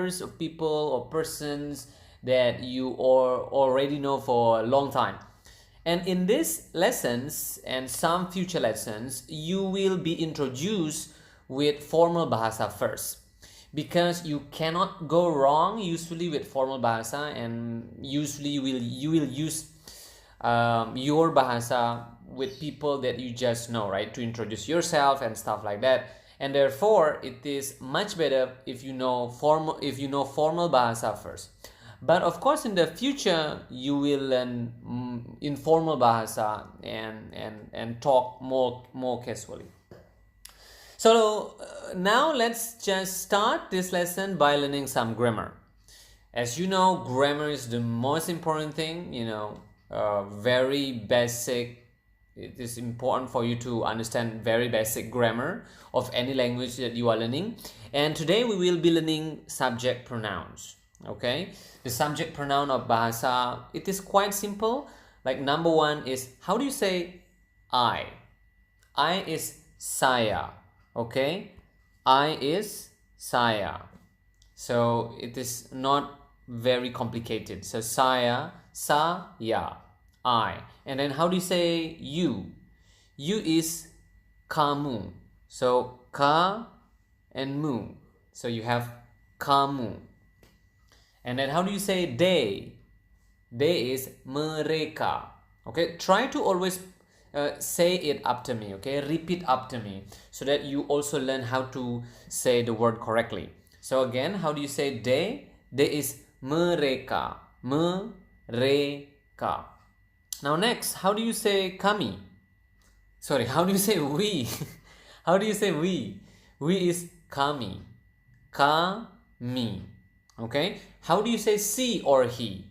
numbers of people or persons that you already know for a long time. And in these lessons and some future lessons, you will be introduced with formal bahasa first, because you cannot go wrong usually with formal bahasa, and usually you will use your bahasa with people that you just know, right, to introduce yourself and stuff like that. And therefore it is much better if you know formal bahasa first. But of course in the future you will learn informal bahasa and talk more casually. So now let's just start this lesson by learning some grammar. As you know, grammar is the most important thing, very basic. It is important for you to understand very basic grammar of any language that you are learning. And today we will be learning subject pronouns. Okay, the subject pronoun of Bahasa, it is quite simple. Like number one is, how do you say I? I is saya. Okay, I is saya. So it is not very complicated. So saya, I. And then how do you say you? You is kamu. So ka and mu. So you have kamu. And then how do you say they? They is mereka. Okay, try to always say it after me. Okay, repeat after me so that you also learn how to say the word correctly. So again, how do you say they? They is mereka. Mereka. Now next, how do you say kami? Sorry, how do you say we? How do you say we? We is kami. Kami. Okay, how do you say she or he?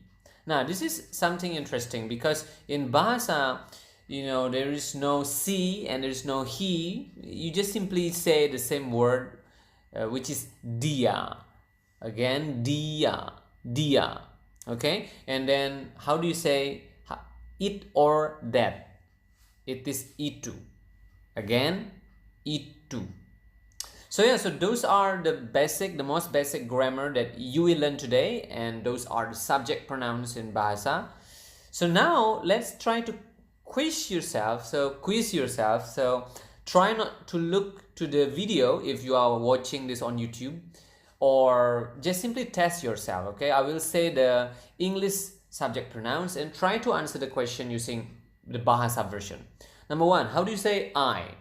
Now this is something interesting, because in Bahasa, there is no she and there is no he. You just simply say the same word, which is dia. Again, dia. Okay, and then how do you say it or that? It is itu. Again, itu. So yeah, so those are the most basic grammar that you will learn today, and those are the subject pronouns in Bahasa. So now let's try to quiz yourself. So try not to look to the video if you are watching this on YouTube, or just simply test yourself. Okay, I will say the English subject pronouns and try to answer the question using the Bahasa version. Number one, how do you say I?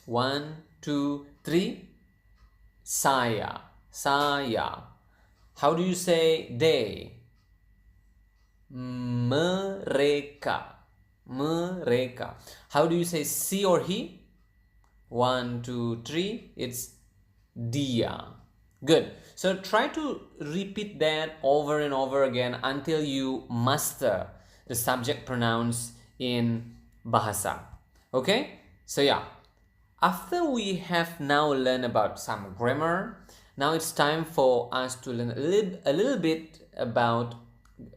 1, 2, 3. Saya. How do you say they? Mereka. How do you say she or he? 1, 2, 3. It's dia. Good. So try to repeat that over and over again until you master the subject pronouns in Bahasa. Okay? So yeah, after we have now learned about some grammar, now it's time for us to learn a little bit about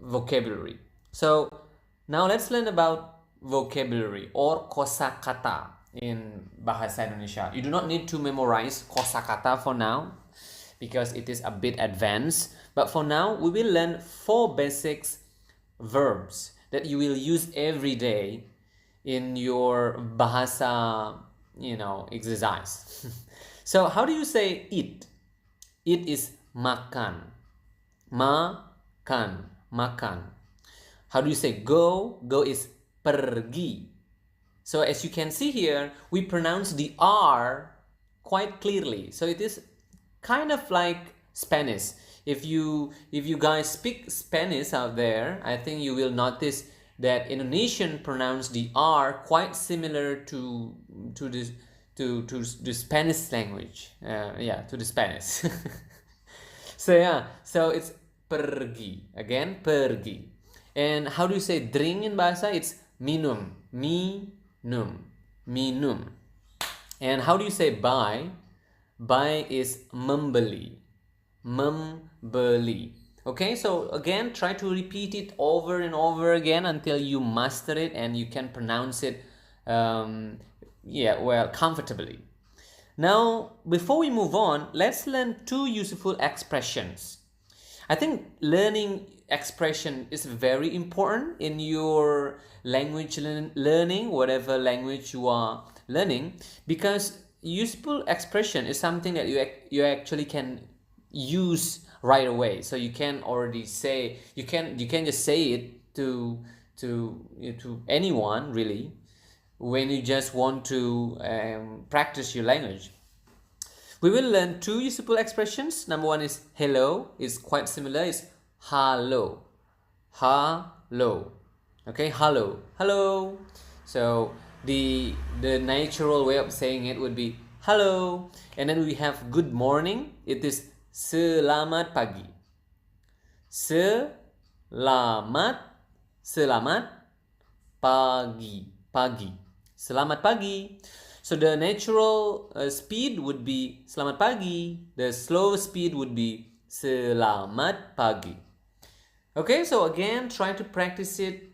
vocabulary. So now let's learn about vocabulary or kosakata in Bahasa Indonesia. You do not need to memorize kosakata for now, because it is a bit advanced. But for now, we will learn 4 basic verbs that you will use every day in your Bahasa, exercise. So how do you say eat? It is makan. Makan. How do you say go? Go is pergi. So as you can see here, we pronounce the R quite clearly. So it is kind of like Spanish. If you guys speak Spanish out there, I think you will notice that Indonesian pronounce the R quite similar to the Spanish language. To the Spanish. So it's pergi. Again, pergi. And how do you say drink in Bahasa? It's minum. Minum. And how do you say buy? Buy is membeli. Okay, so again, try to repeat it over and over again until you master it and you can pronounce it comfortably. Now, before we move on, let's learn two useful expressions. I think learning expression is very important in your language learning, whatever language you are learning, because useful expression is something that you actually can use right away. So you can already say, you can just say it to anyone really when you just want to practice your language. We will learn two useful expressions. Number one is hello. It's quite similar. It's hello. Hello. Okay, hello. Hello. So the natural way of saying it would be hello. And then we have good morning. It is selamat pagi. Selamat pagi. Selamat pagi. So the natural speed would be selamat pagi. The slow speed would be selamat pagi. Okay, so again, try to practice it,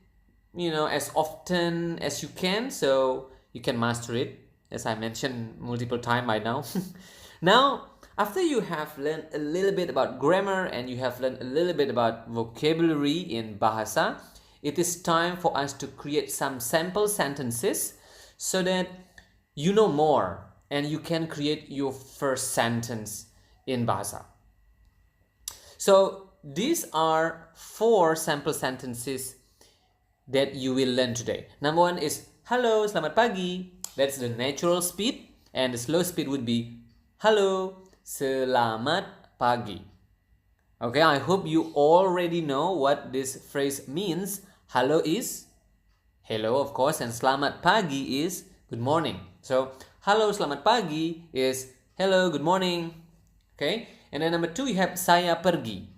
as often as you can, so you can master it, as I mentioned multiple times by now. Now, after you have learned a little bit about grammar and you have learned a little bit about vocabulary in Bahasa, it is time for us to create some sample sentences so that you know more and you can create your first sentence in Bahasa. So these are 4 sample sentences that you will learn today. Number one is hello, selamat pagi. That's the natural speed, and the slow speed would be hello, selamat pagi. Okay, I hope you already know what this phrase means. Hello is hello, of course, and selamat pagi is good morning. So hello, selamat pagi is hello, good morning. Okay, and then number 2 you have saya pergi.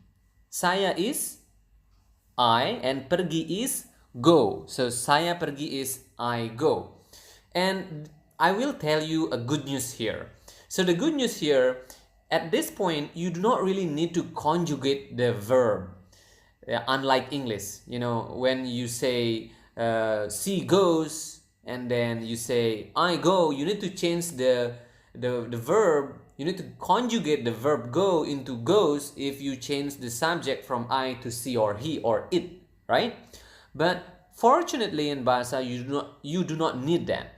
Saya is I and pergi is go. So saya pergi is I go. And I will tell you a good news here. So the good news here, at this point, you do not really need to conjugate the verb. Unlike English, when you say she goes and then you say I go, you need to change the verb. You need to conjugate the verb go into goes if you change the subject from I to she or he or it, right? But fortunately in Bahasa, you do not need that.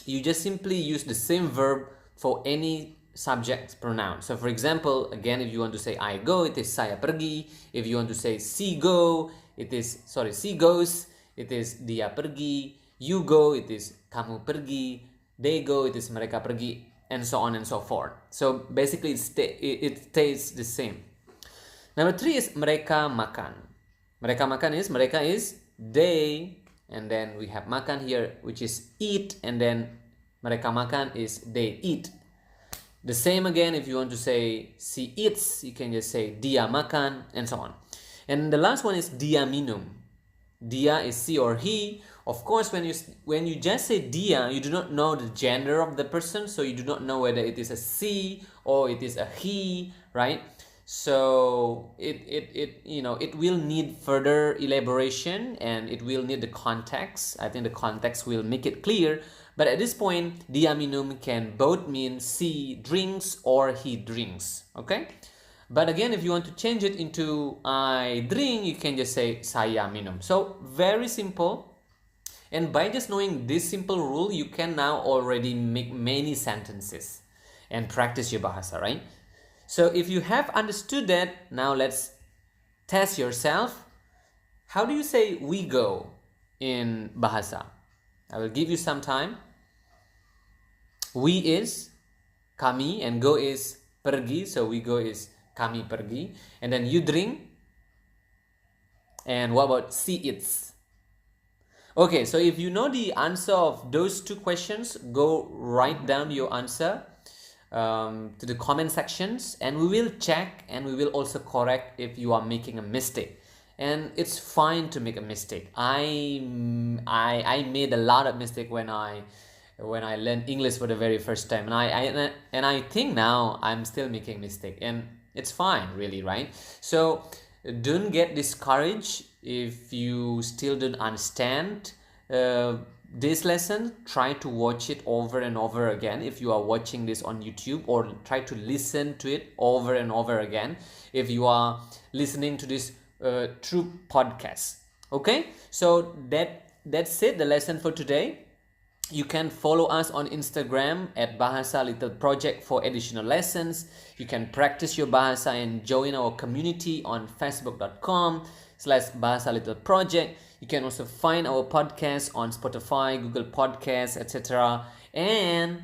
You just simply use the same verb for any subject pronoun. So for example, again, if you want to say I go, it is saya pergi. If you want to say she goes, it is dia pergi. You go, it is kamu pergi. They go, it is mereka pergi, and so on and so forth. So basically it stays the same. Number 3 is mereka makan. Mereka is they, and then we have makan here, which is eat, and then mereka makan is they eat. The same again, if you want to say she eats, you can just say dia makan, and so on. And the last one is dia minum. Dia is she or he. Of course, when you just say dia, you do not know the gender of the person, so you do not know whether it is a she or it is a he, right? So it will need further elaboration and it will need the context. I think the context will make it clear. But at this point, dia minum can both mean she drinks or he drinks. Okay? But again, if you want to change it into I drink, you can just say saya minum. So very simple. And by just knowing this simple rule, you can now already make many sentences and practice your Bahasa, right? So if you have understood that, now let's test yourself. How do you say we go in Bahasa? I will give you some time. We is kami and go is pergi. So we go is kami pergi. And then you drink. And what about she eats? Okay, so if you know the answer of those 2 questions, go write down your answer to the comment sections, and we will check and we will also correct if you are making a mistake. And it's fine to make a mistake. I made a lot of mistake when I learned English for the very first time, and I think now I'm still making mistake, and it's fine, really, right? So don't get discouraged if you still don't understand this lesson, try to watch it over and over again if you are watching this on YouTube, or try to listen to it over and over again if you are listening to this through podcast. Okay, so that's it, the lesson for today. You can follow us on Instagram at Bahasa Little Project for additional lessons. You can practice your Bahasa and join our community on facebook.com/Bahasa Little Project. You can also find our podcast on Spotify, Google Podcasts, etc. And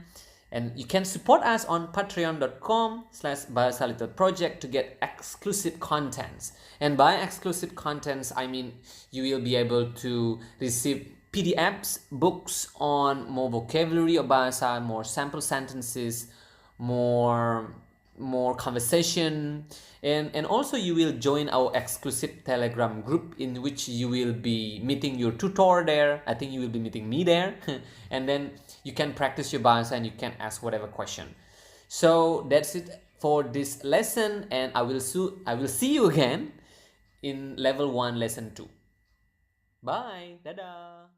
you can support us on patreon.com/Bahasa Little Project to get exclusive contents. And by exclusive contents, I mean you will be able to receive PDFs, books on more vocabulary of Bahasa, more sample sentences, more conversation, and also you will join our exclusive Telegram group in which you will be meeting your tutor there. I think you will be meeting me there. And then you can practice your Bahasa and you can ask whatever question. So that's it for this lesson, and I will see you again in level 1 lesson 2. Bye. Dadah.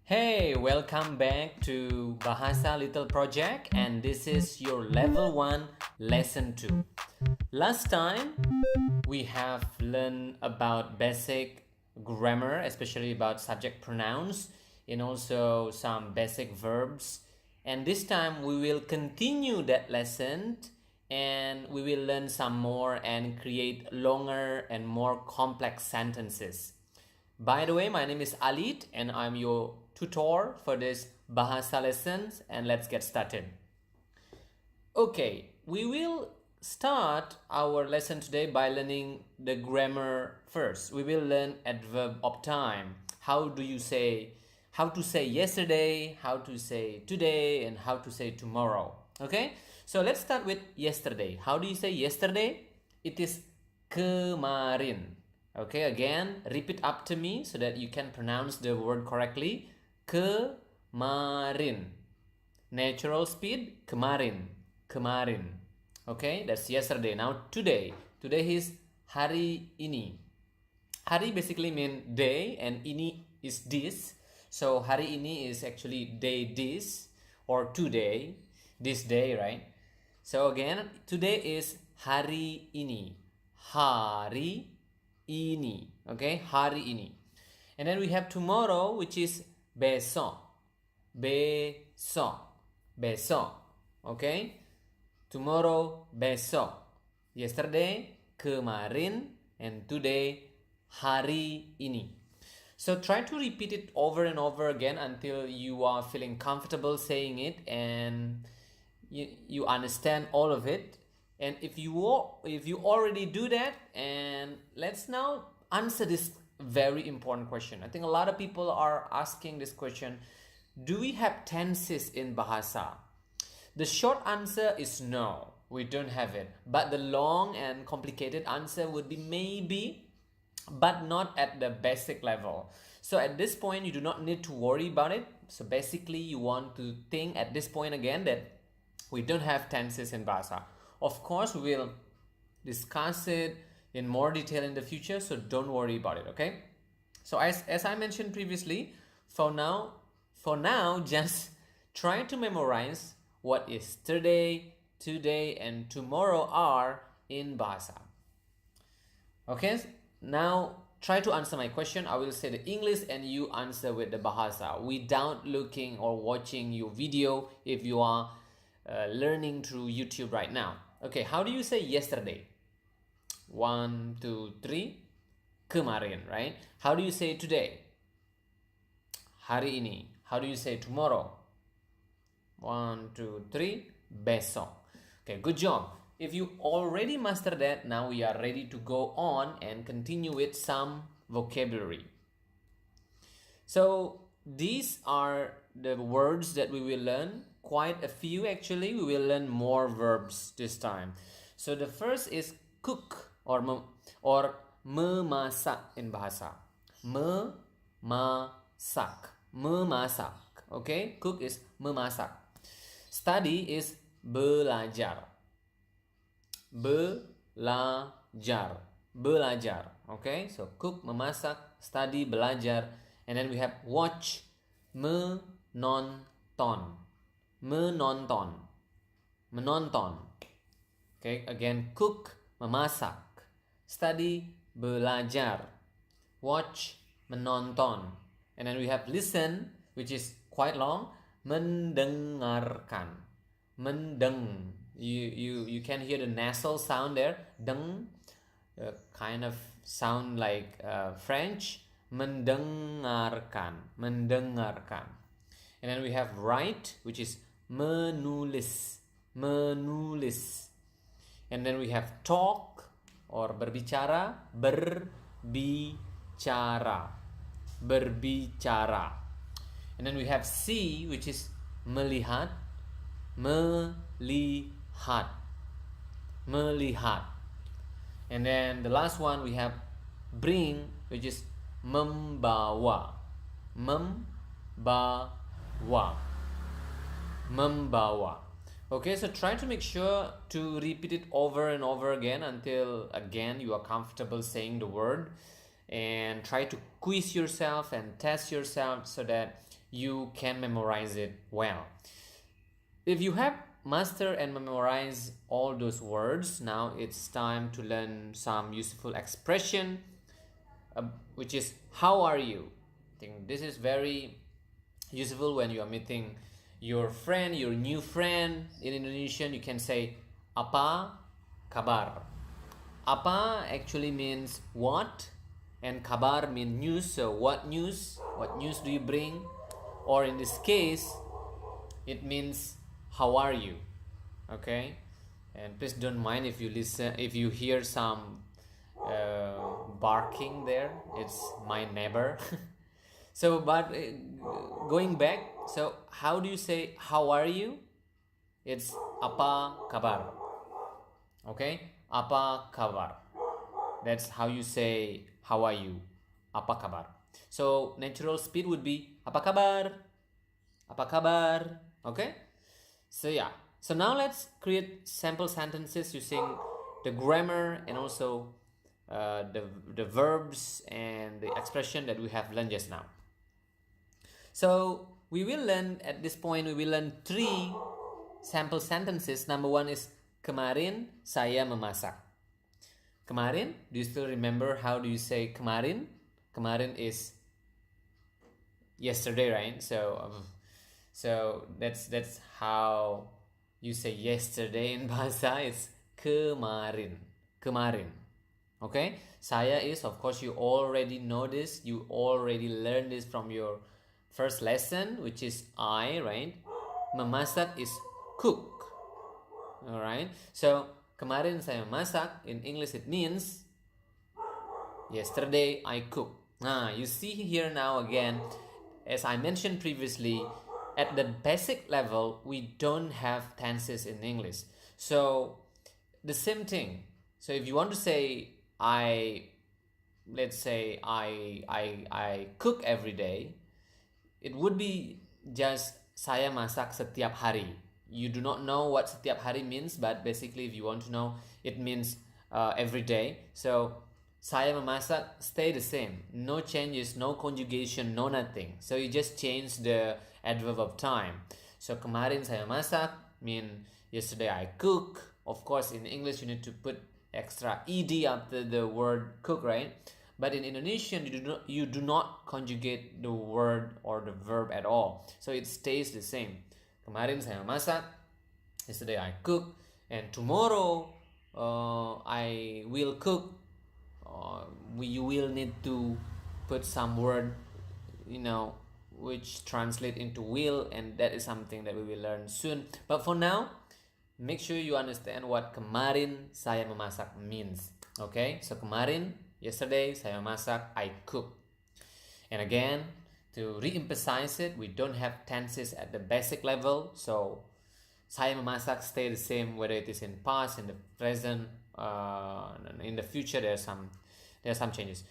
Hey, welcome back to Bahasa Little Project, and this is your level 1 lesson 2. Last time we have learned about basic grammar, especially about subject pronouns, and also some basic verbs. And this time we will continue that lesson, and we will learn some more and create longer and more complex sentences. By the way, my name is Alit and I'm your tutor for this Bahasa lessons, and let's get started. Okay, we will start our lesson today by learning the grammar first. We will learn adverb of time. How to say yesterday, how to say today, and how to say tomorrow. Okay, so let's start with yesterday. How do you say yesterday? It is kemarin. Okay, again, repeat after me so that you can pronounce the word correctly. Kemarin. Natural speed, kemarin. Kemarin. Okay, that's yesterday. Now today. Today is hari ini. Hari basically means day, and ini is this. So hari ini is actually day this, or today, this day, right? So again, today is hari ini. Hari ini. Okay, hari ini. And then we have tomorrow, which is besok. Besok. Besok. Okay, tomorrow, besok. Yesterday, kemarin, and today, hari ini. So try to repeat it over and over again until you are feeling comfortable saying it and you understand all of it. And if you already do that, and let's now answer this very important question. I think a lot of people are asking this question: do we have tenses in Bahasa? The short answer is no, we don't have it. But the long and complicated answer would be maybe, but not at the basic level. So at this point, you do not need to worry about it. So basically, you want to think at this point again that we don't have tenses in Bahasa. Of course, we will discuss it in more detail in the future, so don't worry about it, okay? So as I mentioned previously, for now, just try to memorize what yesterday, today, and tomorrow are in Bahasa. Okay, now try to answer my question. I will say the English and you answer with the Bahasa without looking or watching your video if you are learning through YouTube right now. Okay, how do you say yesterday? 1, 2, 3. Kemarin, right? How do you say today? Hari ini. How do you say tomorrow? 1, 2, 3. Besok. Okay, good job. If you already mastered that, now we are ready to go on and continue with some vocabulary. So these are the words that we will learn. Quite a few actually. We will learn more verbs this time. So the first is cook or memasak in Bahasa. Memasak. Memasak. Okay, cook is memasak. Study is belajar. Belajar. Belajar. Okay, so cook, memasak, study, belajar. And then we have watch, menonton, menonton, menonton. Okay, again, cook, memasak, study, belajar, watch, menonton, and then we have listen, which is quite long, mendengarkan, mendeng. You can hear the nasal sound there, deng, kind of sound like French, mendengarkan, mendengarkan. And then we have write, which is menulis, menulis. And then we have talk or berbicara, berbicara, berbicara. And then we have see, which is melihat, melihat, melihat. And then the last one we have bring, which is membawa, membawa, membawa. Okay, so try to make sure to repeat it over and over again until again you are comfortable saying the word, and try to quiz yourself and test yourself so that you can memorize it well. If you have mastered and memorized all those words, now it's time to learn some useful expression, which is how are you. I think this is very useful when you are meeting your friend, your new friend. In Indonesian, you can say apa kabar. Apa actually means what, and kabar means news. So what news? What news do you bring? Or in this case, it means how are you? Okay, and please don't mind if you listen, if you hear some barking there. It's my neighbor. So, but going back, so how do you say how are you? It's apa kabar. Okay, apa kabar. That's how you say how are you? Apa kabar. So natural speed would be apa kabar? Apa kabar? Okay. So yeah. So now let's create sample sentences using the grammar and also the verbs and the expression that we have learned just now. So we will learn at this point, we will learn 3 sample sentences. Number 1 is kemarin saya memasak. Kemarin, do you still remember how do you say kemarin? Kemarin is yesterday, right? So that's how you say yesterday in Bahasa. It's kemarin, kemarin. Okay, saya is, of course, you already know this. You already learned this from your first lesson, which is I, right? Memasak is cook. All right. So kemarin saya memasak, in English it means yesterday I cooked. You see here now again, as I mentioned previously, at the basic level we don't have tenses in English. So the same thing. So if you want to say let's say I cook every day, it would be just saya masak setiap hari. You do not know what setiap hari means, but basically if you want to know, it means every day. So saya memasak stay the same. No changes, no conjugation, no nothing. So you just change the adverb of time. So kemarin saya masak mean yesterday I cook. Of course, in English you need to put extra ed after the word cook, right? But in Indonesian, you do not conjugate the word or the verb at all. So it stays the same. Kemarin saya masak, yesterday I cook, and tomorrow I will cook. You will need to put some word, which translate into will, and that is something that we will learn soon. But for now, make sure you understand what kemarin saya memasak means. Okay, so kemarin, yesterday, saya masak, I cook. And again, to re-emphasize it, we don't have tenses at the basic level. So, saya memasak stay the same whether it is in past, in the present, in the future. There are some changes.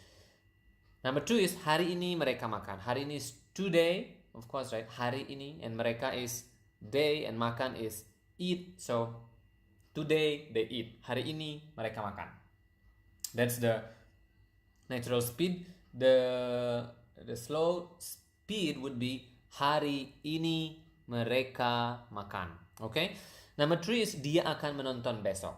Number 2 is hari ini mereka makan. Hari ini is today, of course, right? Hari ini, and mereka is day, and makan is eat. So, today they eat. Hari ini mereka makan. That's the natural speed. The slow speed would be Hari ini mereka makan. Okay? Number 3 is dia akan menonton besok.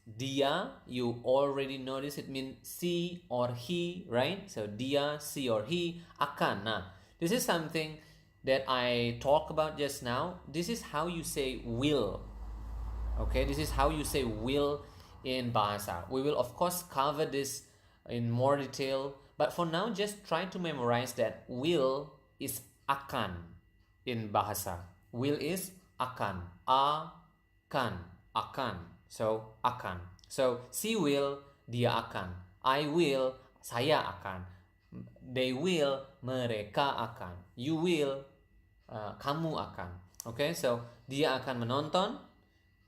Dia, you already notice it means she or he, right? So dia, she or he, akan. Nah, this is something that I talked about just now. This is how you say will. Okay, this is how you say will in Bahasa. We will of course cover this in more detail, but for now just try to memorize that will is akan in Bahasa. Will is akan. Akan. So akan. So she will, dia akan. I will, saya akan. They will, mereka akan. You will, kamu akan. Okay, so dia akan menonton.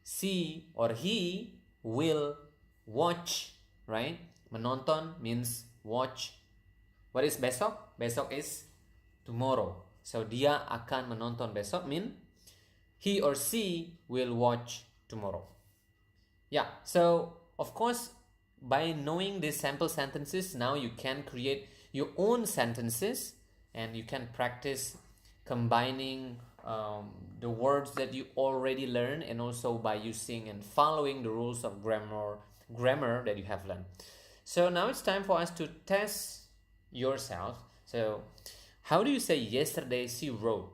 She or he will watch, right? Menonton means watch. What is besok? Besok is tomorrow. So dia akan menonton besok mean he or she will watch tomorrow. Yeah, so of course by knowing these sample sentences, now you can create your own sentences and you can practice combining the words that you already learned, and also by using and following the rules of grammar that you have learned. So now it's time for us to test yourself. So how do you say yesterday she wrote?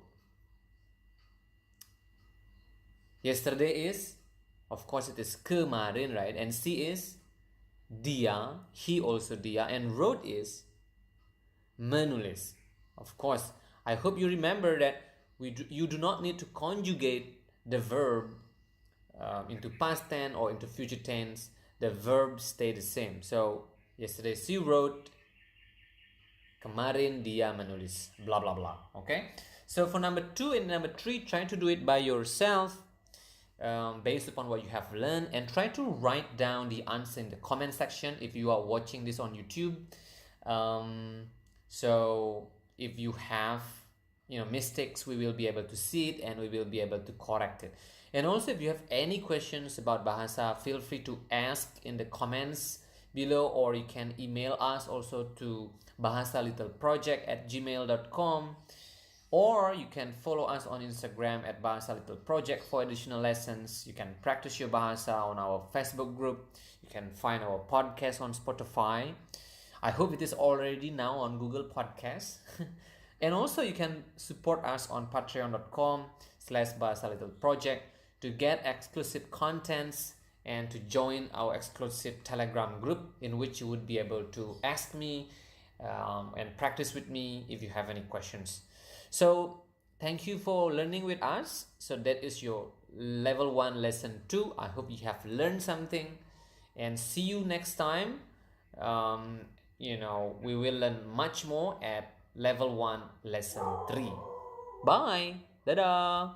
Yesterday is, of course, it is kemarin, right? And she is dia, he also dia, and wrote is menulis. Of course, I hope you remember that you do not need to conjugate the verb into past tense or into future tense. The verbs stay the same. So yesterday she wrote, kemarin dia menulis, blah blah blah. Okay, so for number 2 and number 3, try to do it by yourself, based upon what you have learned, and try to write down the answer in the comment section if you are watching this on YouTube. So if you have mistakes, we will be able to see it and we will be able to correct it. And also if you have any questions about Bahasa, feel free to ask in the comments below, or you can email us also to bahasalittleproject@gmail.com, or you can follow us on Instagram at Bahasa Little Project for additional lessons. You can practice your Bahasa on our Facebook group. You can find our podcast on Spotify. I hope it is already now on Google Podcasts. And also you can support us on patreon.com/Bahasa Little Project to get exclusive contents and to join our exclusive Telegram group, in which you would be able to ask me and practice with me if you have any questions. So thank you for learning with us. So that is your level 1 lesson 2. I hope you have learned something, and see you next time. We will learn much more at level 1 lesson 3. Bye. Dadah.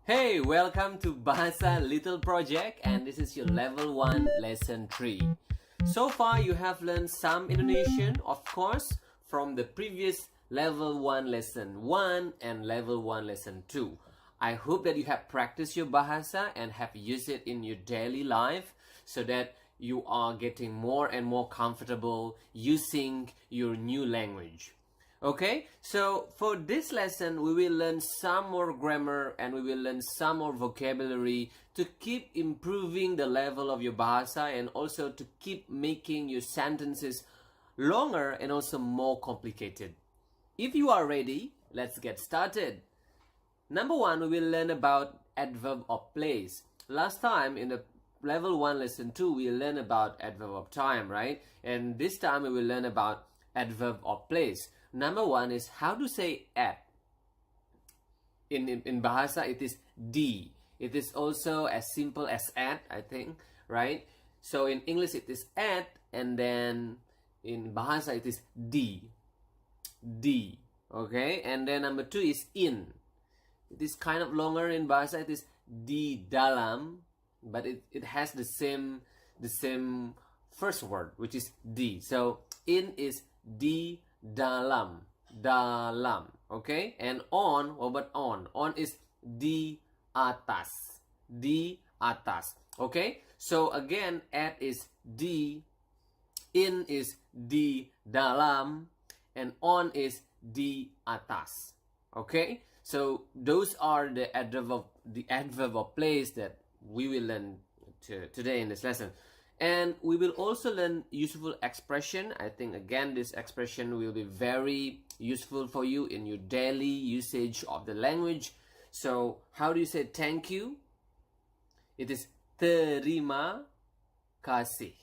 Hey, welcome to Bahasa Little Project, and this is your level 1 lesson 3. So far you have learned some Indonesian, of course, from the previous level 1 lesson 1 and level 1 lesson 2. I hope that you have practiced your Bahasa and have used it in your daily life, so that you are getting more and more comfortable using your new language. Okay, so for this lesson, we will learn some more grammar and we will learn some more vocabulary to keep improving the level of your Bahasa, and also to keep making your sentences longer and also more complicated. If you are ready, let's get started. Number 1, we will learn about adverb of place. Last time in the level 1 lesson 2, we learned about adverb of time, right? And this time we will learn about adverb of place. Number 1 is how to say at. In Bahasa, it is di. It is also as simple as at, I think, right? So in English, it is at, and then in Bahasa, it is di. Di. Okay? And then number 2 is in. It is kind of longer in Bahasa. It is di dalam, but it has the same first word, which is di. So in is di dalam, okay? And on, what about on? On is di atas, okay? So again, at is di, In is di dalam, and on is di atas. Okay, so those are the adverb of place that we will learn today in this lesson. And we will also learn useful expression. I think again this expression will be very useful for you in your daily usage of the language. So how do you say thank you? It is terima kasih.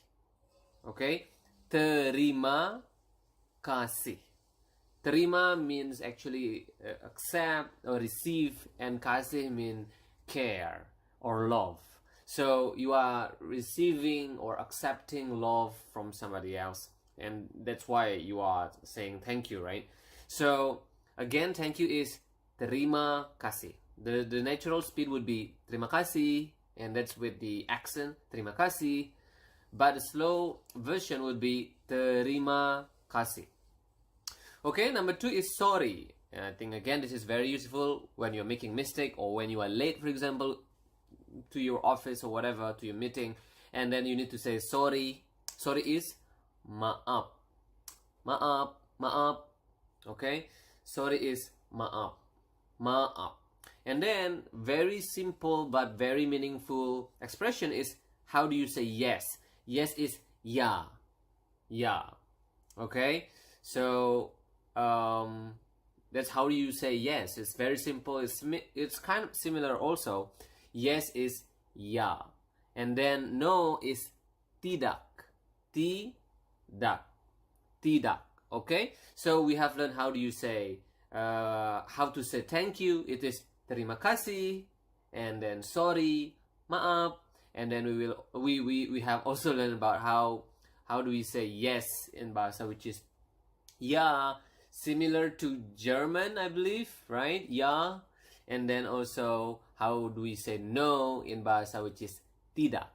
Okay, terima kasih. Terima means actually accept or receive, and kasih means care or love. So you are receiving or accepting love from somebody else, and that's why you are saying thank you, right? So again, thank you is terima kasih. The natural speed would be terima kasih, and that's with the accent terima kasih. But the slow version would be terima kasih. Okay, number 2 is sorry. And I think again this is very useful when you're making mistake or when you are late, for example, to your office or whatever, to your meeting, and then you need to say sorry. Sorry is maaf. Maaf, maaf. Okay, sorry is maaf. Maaf. And then very simple but very meaningful expression is how do you say yes? Yes is ya. Ya. Okay, so that's how you say yes. It's very simple. It's kind of similar also. Yes is ya, and then no is tidak. Tidak. Tidak. Okay, so we have learned how do you say how to say thank you. It is terima kasih, and then sorry, maaf, and then we have also learned about how do we say yes in Bahasa, which is ja, similar to German, I believe, right? Ja. And then also how do we say no in Bahasa, which is tidak.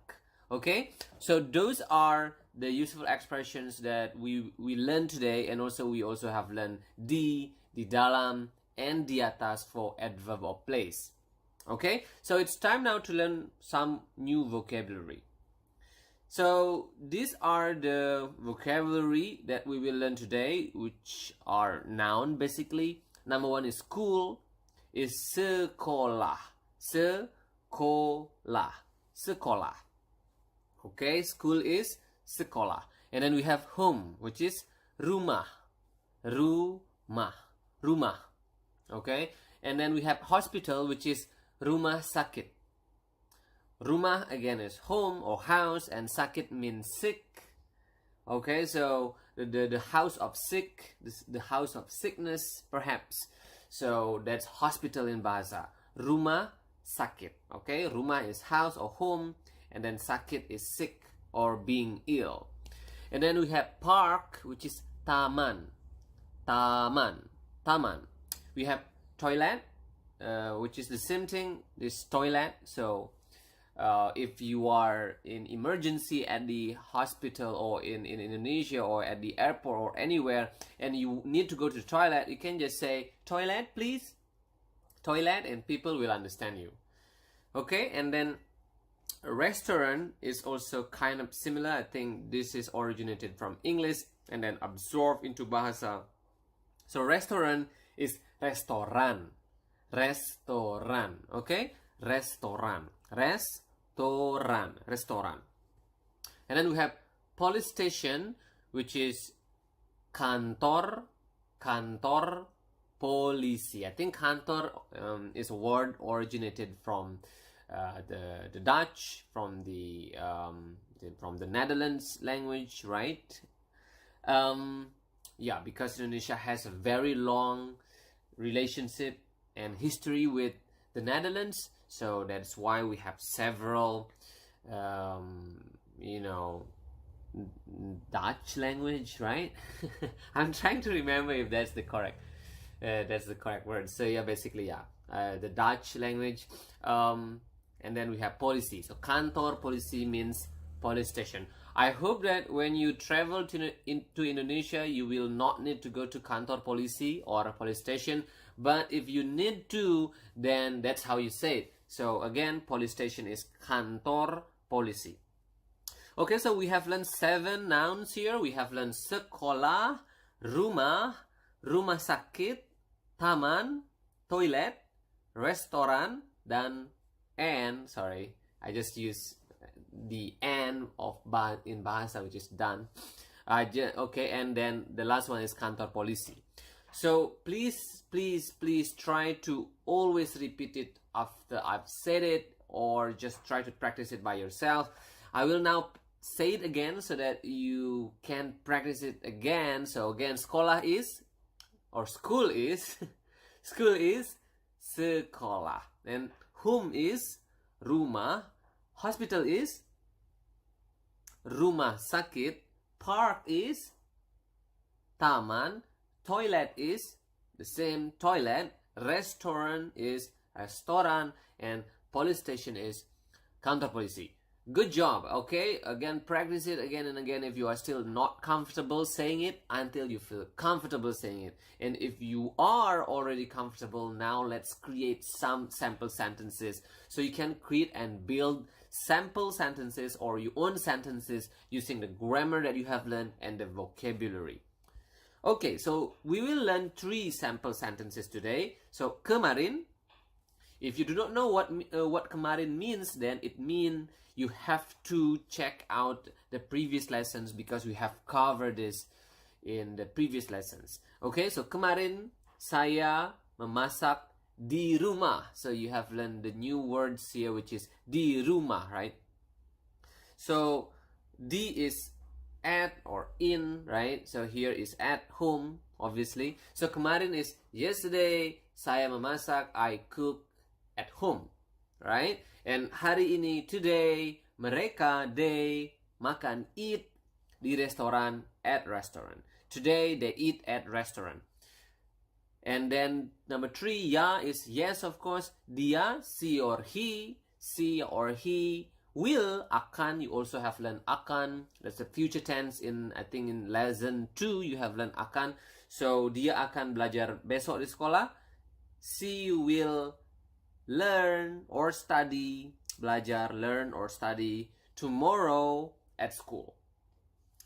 Okay, so those are the useful expressions that we learned today, and also we also have learned di dalam, and di atas for adverb of place. Okay, so it's time now to learn some new vocabulary. So these are the vocabulary that we will learn today, which are noun basically. Number 1 is school, is sekolah. Sekolah. Sekolah. Okay, school is sekolah. And then we have home, which is rumah. Rumah. Rumah. Okay, and then we have hospital, which is rumah sakit. Rumah again is home or house, and sakit means sick. Okay, so the house of sick, the house of sickness perhaps. So that's hospital in Bahasa. Rumah sakit. Okay, rumah is house or home, and then sakit is sick or being ill. And then we have park, which is taman. Taman. Taman. We have toilet, which is the same thing, this toilet. So if you are in emergency at the hospital or in Indonesia or at the airport or anywhere, and you need to go to the toilet, you can just say toilet please, toilet, and people will understand you. Okay, and then restaurant is also kind of similar. I think this is originated from English and then absorbed into Bahasa. So restaurant is restoran. Restoran. Okay, restoran. Restoran. Restoran. And then we have police station, which is kantor. Kantor polisi. I think kantor is a word originated from the Dutch, from the Netherlands language, right? Yeah, because Indonesia has a very long relationship and history with the Netherlands, so that's why we have several Dutch language, right? I'm trying to remember if that's the correct word. So yeah, basically the Dutch language, and then we have policy. So kantor polisi means police station. I hope that when you travel to Indonesia, you will not need to go to kantor polisi or a police station. But if you need to, then that's how you say it. So again, police station is kantor polisi. Okay, so we have learned 7 nouns here. We have learned sekolah, rumah, rumah sakit, taman, toilet, restoran, dan sorry, I just use the and of in Bahasa, which is done. Okay, and then the last one is kantor polisi. So please try to always repeat it after I've said it, or just try to practice it by yourself. I will now say it again so that you can practice it again. So again, sekolah is, or school is school is sekolah, and home is rumah, hospital is rumah sakit, park is taman, toilet is the same, toilet, restaurant is restoran, and police station is kantor polisi. Good job. Okay, again, practice it again and again if you are still not comfortable saying it, until you feel comfortable saying it. And if you are already comfortable, now let's create some sample sentences. So you can create and build sample sentences or your own sentences using the grammar that you have learned and the vocabulary. Okay, so we will learn 3 sample sentences today. So kemarin, if you do not know what kemarin means, then it means you have to check out the previous lessons, because we have covered this in the previous lessons. Okay, so kemarin saya memasak di rumah. So you have learned the new words here, which is di rumah, right? So di is at or in, right? So here is at home, obviously. So kemarin is yesterday saya memasak, I cook at home, right? And hari ini, today, mereka, they, makan, eat di restoran, at restaurant. Today they eat at restaurant. And then number 3, ya is yes, of course. Dia, she or he will, akan, you also have learned akan. That's the future tense in, I think in lesson 2 you have learned akan. So dia akan belajar besok di sekolah. She will learn or study, belajar, learn or study tomorrow at school.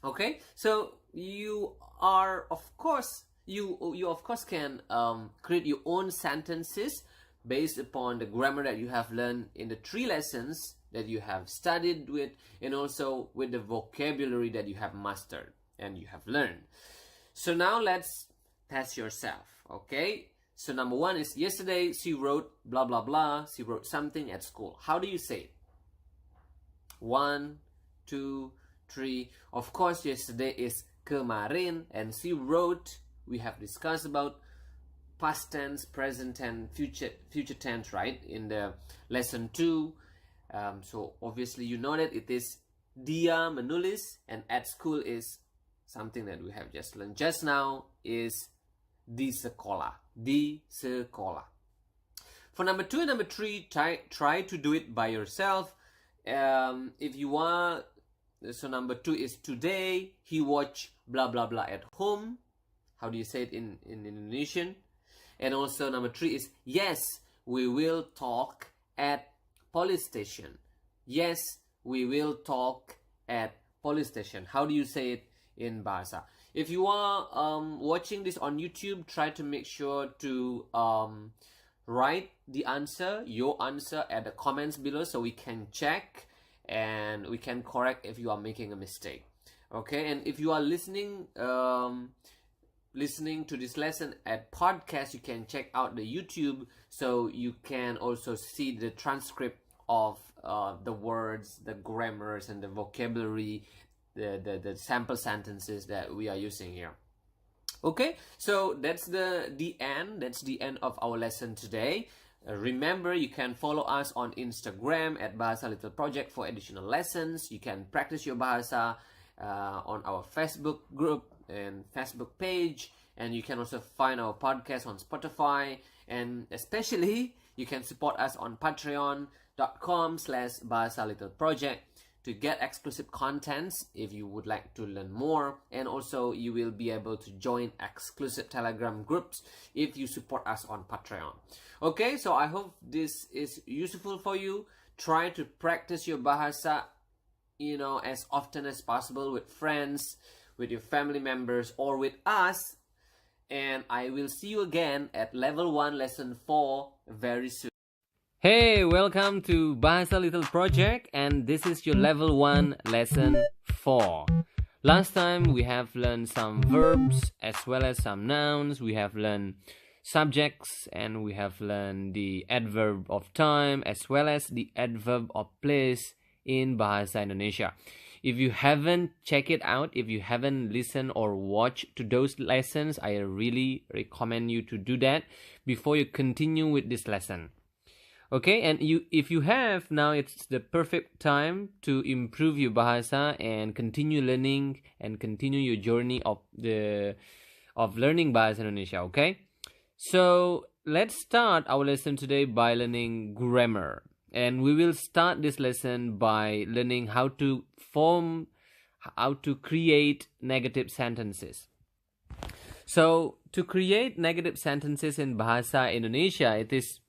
Okay, so you are of course you of course can create your own sentences based upon the grammar that you have learned in the 3 lessons that you have studied with, and also with the vocabulary that you have mastered and you have learned. So now let's test yourself. Okay, so number 1 is yesterday she wrote blah blah blah, she wrote something at school. How do you say it? 1, 2, 3. Of course, yesterday is kemarin, and she wrote, we have discussed about past tense, present tense, future tense, right, in the lesson 2. So obviously you know that it is dia menulis, and at school is something that we have just learned just now, is di sekolah. Di sekolah. For number 2 and number 3, try to do it by yourself. If you want, so number 2 is today he watched blah blah blah at home. How do you say it in Indonesian? And also number 3 is yes, we will talk at police station. Yes, we will talk at police station. How do you say it in Bahasa? If you are watching this on YouTube, try to make sure to write the answer, your answer, at the comments below, so we can check and we can correct if you are making a mistake. Okay, and if you are listening to this lesson at podcast, you can check out the YouTube, so you can also see the transcript of the words, the grammars, and the vocabulary, the sample sentences that we are using here. Okay, so that's the end. That's the end of our lesson today. Remember, you can follow us on Instagram at Bahasa Little Project for additional lessons. You can practice your Bahasa on our Facebook group and Facebook page, and you can also find our podcast on Spotify, and especially you can support us on patreon.com/Bahasa Little Project to get exclusive contents if you would like to learn more, and also you will be able to join exclusive Telegram groups if you support us on Patreon. Okay, so I hope this is useful for you. Try to practice your Bahasa as often as possible with friends, with your family members, or with us. And I will see you again at level 1 lesson 4 very soon. Hey, welcome to Bahasa Little Project, and this is your level 1 lesson 4. Last time we have learned some verbs as well as some nouns. We have learned subjects and we have learned the adverb of time as well as the adverb of place in Bahasa Indonesia. If you haven't checked it out, if you haven't listened or watched to those lessons, I really recommend you to do that before you continue with this lesson. Okay, and if you have, now it's the perfect time to improve your Bahasa and continue learning and continue your journey of learning Bahasa Indonesia, okay? So let's start our lesson today by learning grammar. And we will start this lesson by learning how to create negative sentences. So to create negative sentences in Bahasa Indonesia, it is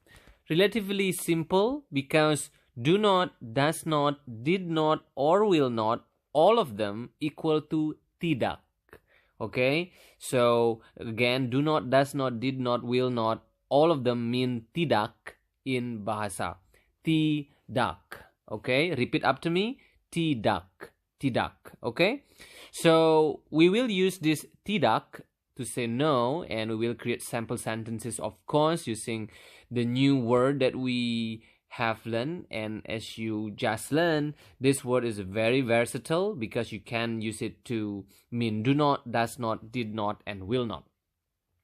relatively simple because do not, does not, did not, or will not, all of them equal to tidak. Okay, so again, do not, does not, did not, will not, all of them mean tidak in Bahasa. Tidak. Okay, repeat after me. Tidak. Tidak. Okay, so we will use this tidak to say no, and we will create sample sentences, of course, using the new word that we have learned. And as you just learned, this word is very versatile because you can use it to mean do not, does not, did not, and will not.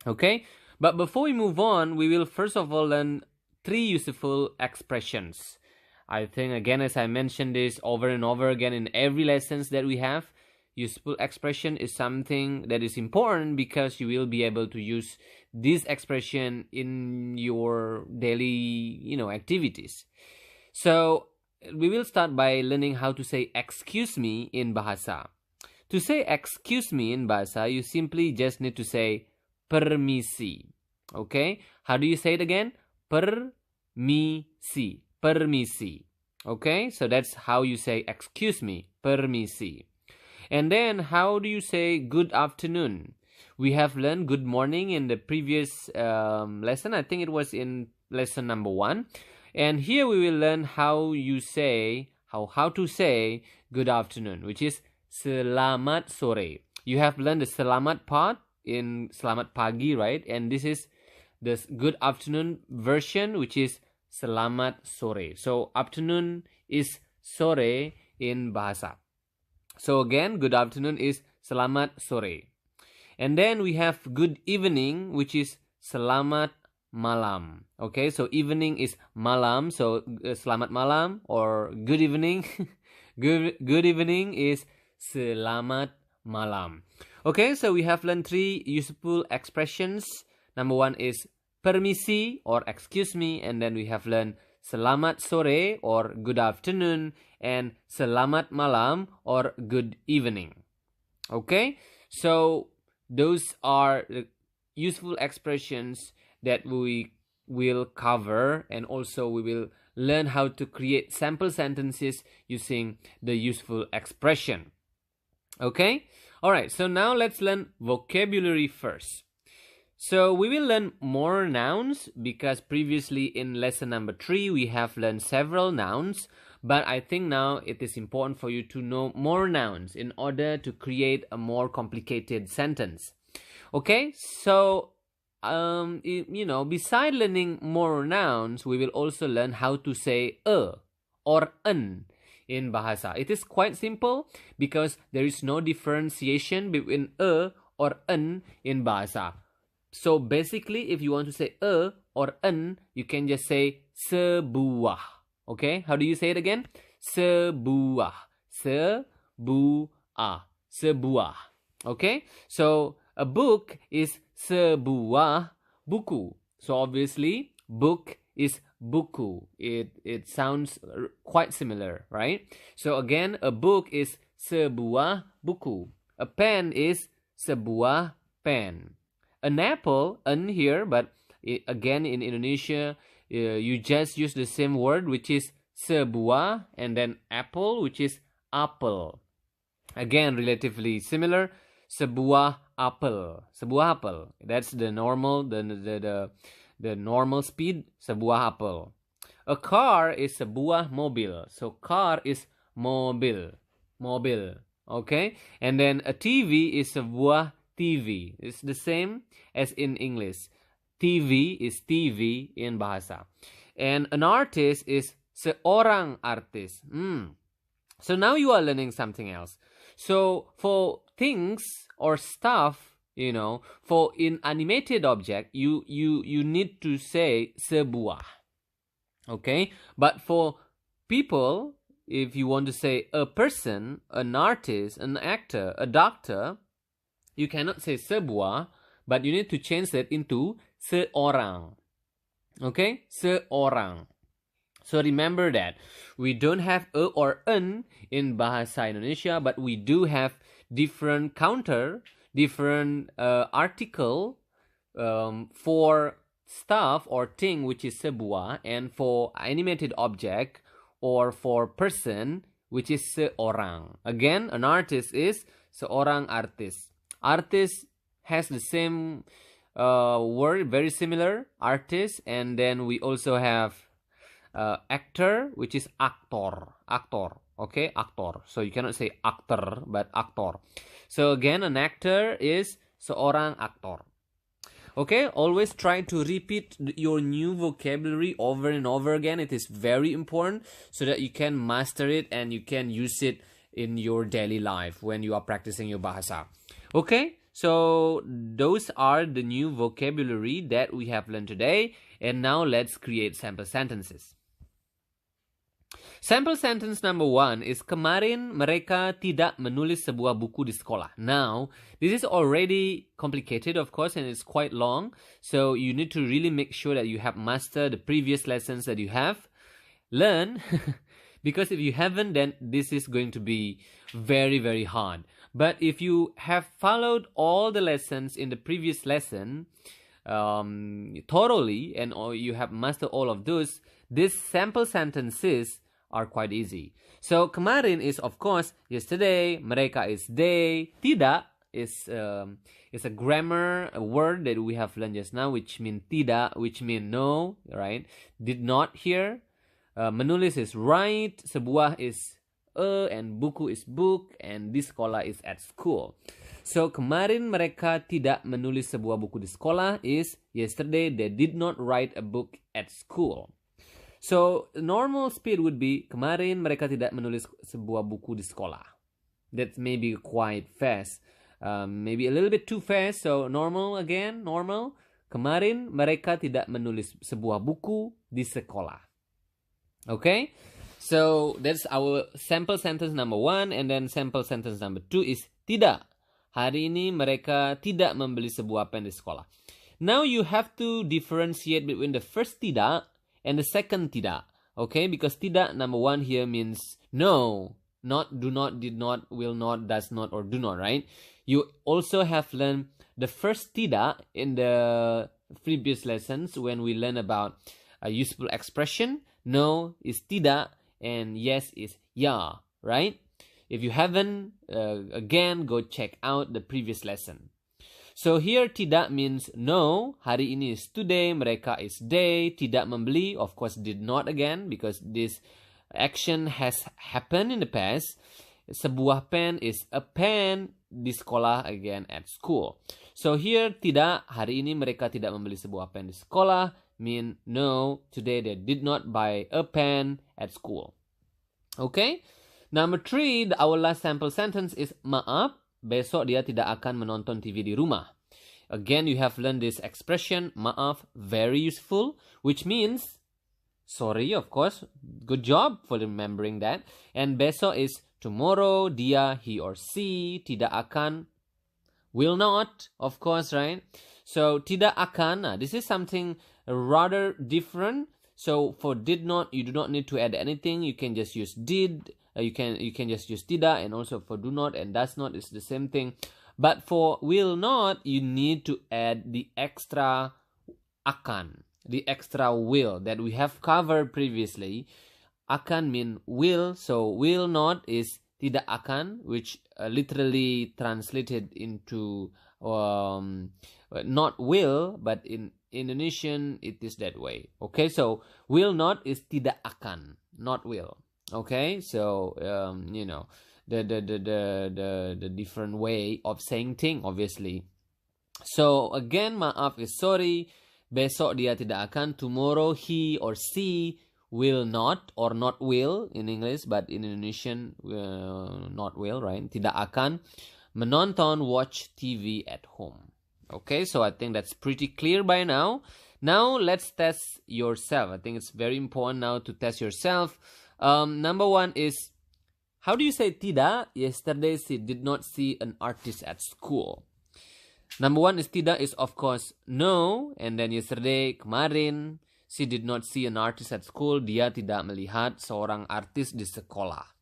Okay, but before we move on, we will first of all learn 3 useful expressions. I think, again, as I mentioned this over and over again in every lessons that we have, useful expression is something that is important because you will be able to use this expression in your daily, activities. So we will start by learning how to say excuse me in Bahasa. To say excuse me in Bahasa, you simply just need to say permisi. Okay? How do you say it again? Permisi. Permisi. Okay? So that's how you say excuse me. Permisi. And then, how do you say good afternoon? We have learned good morning in the previous lesson. I think it was in lesson number 1. And here we will learn how to say good afternoon, which is selamat sore. You have learned the selamat part in selamat pagi, right? And this is the good afternoon version, which is selamat sore. So afternoon is sore in Bahasa. So again, good afternoon is selamat sore. And then we have good evening, which is selamat malam. Okay, so evening is malam, so selamat malam, or good evening. good evening is selamat malam. Okay, so we have learned 3 useful expressions. Number 1 is permisi or excuse me, and then we have learned selamat sore or good afternoon, and selamat malam or good evening. Okay, so those are the useful expressions that we will cover, and also we will learn how to create sample sentences using the useful expression. Okay, all right, so now let's learn vocabulary first. So we will learn more nouns because previously in lesson number 3 we have learned several nouns, but I think now it is important for you to know more nouns in order to create a more complicated sentence. Okay, so beside learning more nouns, we will also learn how to say or an in Bahasa. It is quite simple because there is no differentiation between or an in Bahasa. So basically, if you want to say or an, you can just say sebuah. Okay, how do you say it again? Sebuah. Sebuah. Sebuah. Okay, so a book is sebuah buku. So obviously, book is buku. It sounds quite similar, right? So again, a book is sebuah buku. A pen is sebuah pen. An apple, an here, but again in Indonesia, you just use the same word, which is sebuah, and then apple, which is apel. Again, relatively similar. Sebuah apel. Sebuah apel. That's the normal, the normal speed. Sebuah apel. A car is sebuah mobil. So car is mobil. Mobil. Okay? And then a TV is sebuah TV. It's the same as in English. TV is TV in Bahasa. And an artist is seorang artis. So now you are learning something else. So for things or stuff, for inanimated object, you need to say sebuah. Okay? But for people, if you want to say a person, an artist, an actor, a doctor, you cannot say sebuah, but you need to change that into seorang. Okay? Seorang. So remember that we don't have a or an in Bahasa Indonesia, but we do have different counter, different article for stuff or thing which is sebuah, and for animated object or for person which is seorang. Again, an artist is seorang artis. Artist has the same word, very similar, artist, and then we also have actor, which is aktor. Okay, aktor. So you cannot say actor, but aktor. So again, an actor is seorang aktor. Okay, always try to repeat your new vocabulary over and over again. It is very important so that you can master it and you can use it in your daily life when you are practicing your Bahasa. Okay, so those are the new vocabulary that we have learned today. And now let's create sample sentences. Sample sentence number 1 is kemarin mereka tidak menulis sebuah buku di sekolah. Now, this is already complicated, of course, and it's quite long. So you need to really make sure that you have mastered the previous lessons that you have learned. Because if you haven't, then this is going to be very, very hard. But if you have followed all the lessons in the previous lesson thoroughly, and you have mastered all of those, these sample sentences are quite easy. So kemarin is, of course, yesterday. Mereka is they. Tidak is a grammar, a word that we have learned just now, which mean tidak, which mean no, right? Did not here. Menulis is write. Sebuah is and buku is book, and di sekolah is at school. So kemarin mereka tidak menulis sebuah buku di sekolah is yesterday they did not write a book at school. So normal speed would be kemarin mereka tidak menulis sebuah buku di sekolah. That may be quite fast. Maybe a little bit too fast. So normal again, normal. Kemarin mereka tidak menulis sebuah buku di sekolah. Okay? So that's our sample sentence number 1, and then sample sentence number 2 is tidak. Hari ini mereka tidak membeli sebuah pen di sekolah. Now you have to differentiate between the first tidak and the second tidak. Okay? Because tidak number 1 here means no. Not, do not, did not, will not, does not, or do not, right? You also have learned the first tidak in the previous lessons when we learn about a useful expression. No is tidak, and yes is ya, right? If you haven't, again, go check out the previous lesson. So here tidak means no. Hari ini is today. Mereka is they. Tidak membeli, of course, did not again, because this action has happened in the past. Sebuah pen is a pen. Di sekolah again at school. So here tidak, hari ini mereka tidak membeli sebuah pen di sekolah, mean no, today they did not buy a pen at school. Okay? Number 3, our last sample sentence is maaf, besok dia tidak akan menonton TV di rumah. Again, you have learned this expression, maaf, very useful, which means sorry, of course. Good job for remembering that. And besok is tomorrow, dia, he or she, tidak akan, will not, of course, right? So, tidak akan, this is something rather different. So, for did not, you do not need to add anything. You can just use did. You can just use tidak, and also for do not and does not is the same thing. But for will not, you need to add the extra akan, the extra will that we have covered previously. Akan mean will, so will not is tidak akan, which literally translated into not will, but in Indonesian it is that way. Okay, so will not is tidak akan, not will. Okay, so the different way of saying thing, obviously. So again, maaf is sorry. Besok dia tidak akan. Tomorrow he or she will not, or not will in English, but in Indonesian not will, right? Tidak akan menonton, watch TV at home. Okay, so I think that's pretty clear by now. Now let's test yourself. I think it's very important now to test yourself. Number one is, how do you say tidak? Yesterday she did not see an artist at school. Number one is tidak is of course no, and then yesterday, kemarin, she did not see an artist at school. Dia tidak melihat seorang artis di sekolah.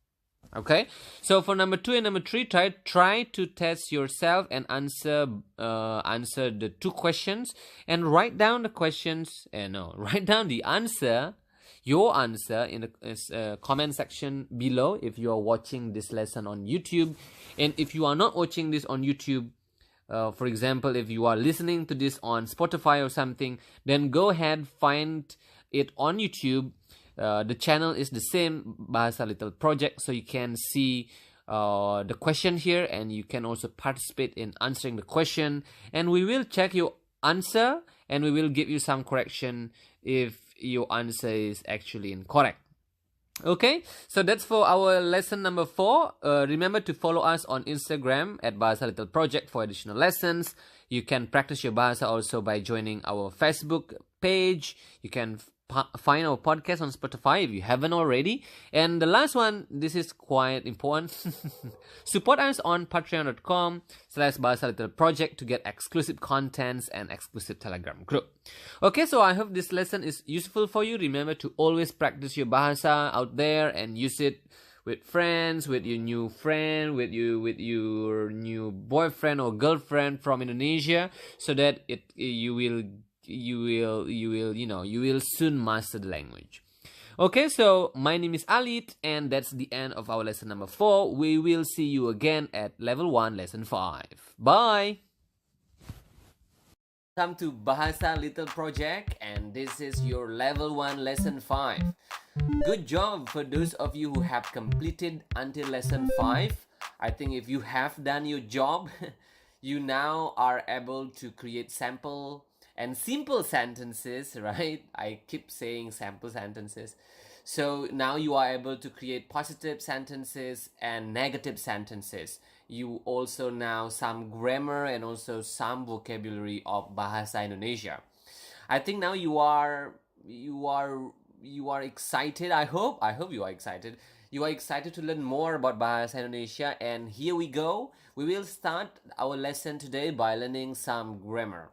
Okay, so for number 2 and number 3, try to test yourself and answer the 2 questions and write down the questions. Write down the answer, your answer in the comment section below if you are watching this lesson on YouTube, and if you are not watching this on YouTube. For example, if you are listening to this on Spotify or something, then go ahead, find it on YouTube. The channel is the same, Bahasa Little Project, so you can see the question here, and you can also participate in answering the question, and we will check your answer, and we will give you some correction if your answer is actually incorrect. Okay, so that's for our lesson number 4. Remember to follow us on Instagram at Bahasa Little Project for additional lessons. You can practice your Bahasa also by joining our Facebook page. You can find our podcast on Spotify if you haven't already. And the last one, this is quite important. Support us on patreon.com/Bahasa Little Project to get exclusive contents and exclusive Telegram group. Okay, so I hope this lesson is useful for you. Remember to always practice your Bahasa out there and use it with friends, with your new friend, with your new boyfriend or girlfriend from Indonesia, so that you will soon master the language. Okay, so my name is Alit, and that's the end of our lesson number 4. We will see you again at level 1, lesson 5. Bye! Welcome to Bahasa Little Project, and this is your level 1, lesson 5. Good job for those of you who have completed until lesson 5. I think if you have done your job, you now are able to create sample and simple sentences, right? I keep saying sample sentences. So now you are able to create positive sentences and negative sentences. You also now some grammar and also some vocabulary of Bahasa Indonesia. I think now you are excited. I hope you are excited. You are excited to learn more about Bahasa Indonesia, and here we go. We will start our lesson today by learning some grammar.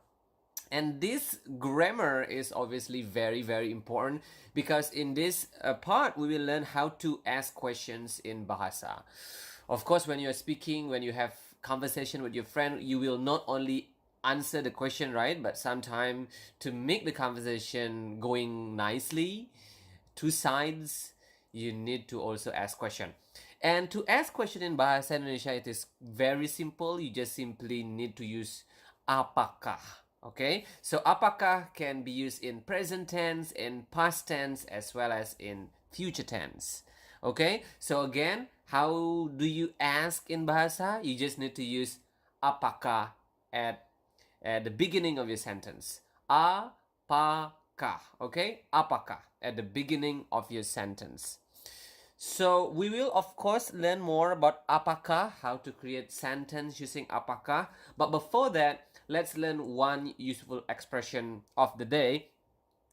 And this grammar is obviously very, very important, because in this part, we will learn how to ask questions in Bahasa. Of course, when you're speaking, when you have conversation with your friend, you will not only answer the question, right? But sometimes to make the conversation going nicely, 2 sides, you need to also ask question. And to ask question in Bahasa Indonesia, it is very simple. You just simply need to use apakah. Okay, so apakah can be used in present tense, in past tense, as well as in future tense. Okay, so again, how do you ask in Bahasa? You just need to use apakah at the beginning of your sentence. Apakah, okay? Apakah at the beginning of your sentence. So we will of course learn more about apakah, how to create sentence using apakah. But before that, let's learn one useful expression of the day,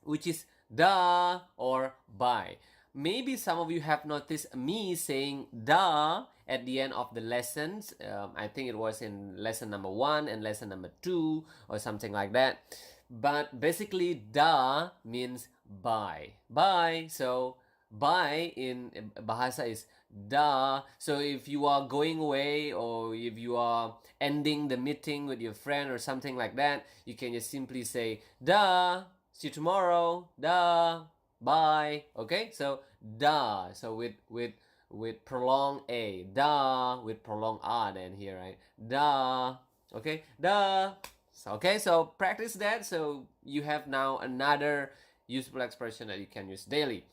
which is da or bye. Maybe some of you have noticed me saying da at the end of the lessons. I think it was in lesson number 1 and lesson number 2 or something like that. But basically, da means bye. Bye. So bye in Bahasa is da. So if you are going away, or if you are ending the meeting with your friend or something like that, you can just simply say da, see you tomorrow, da, bye. Okay, so da. So with with prolonged A, da with prolonged A then here, right? Da, okay, da. So, okay, so practice that so you have now another useful expression that you can use daily.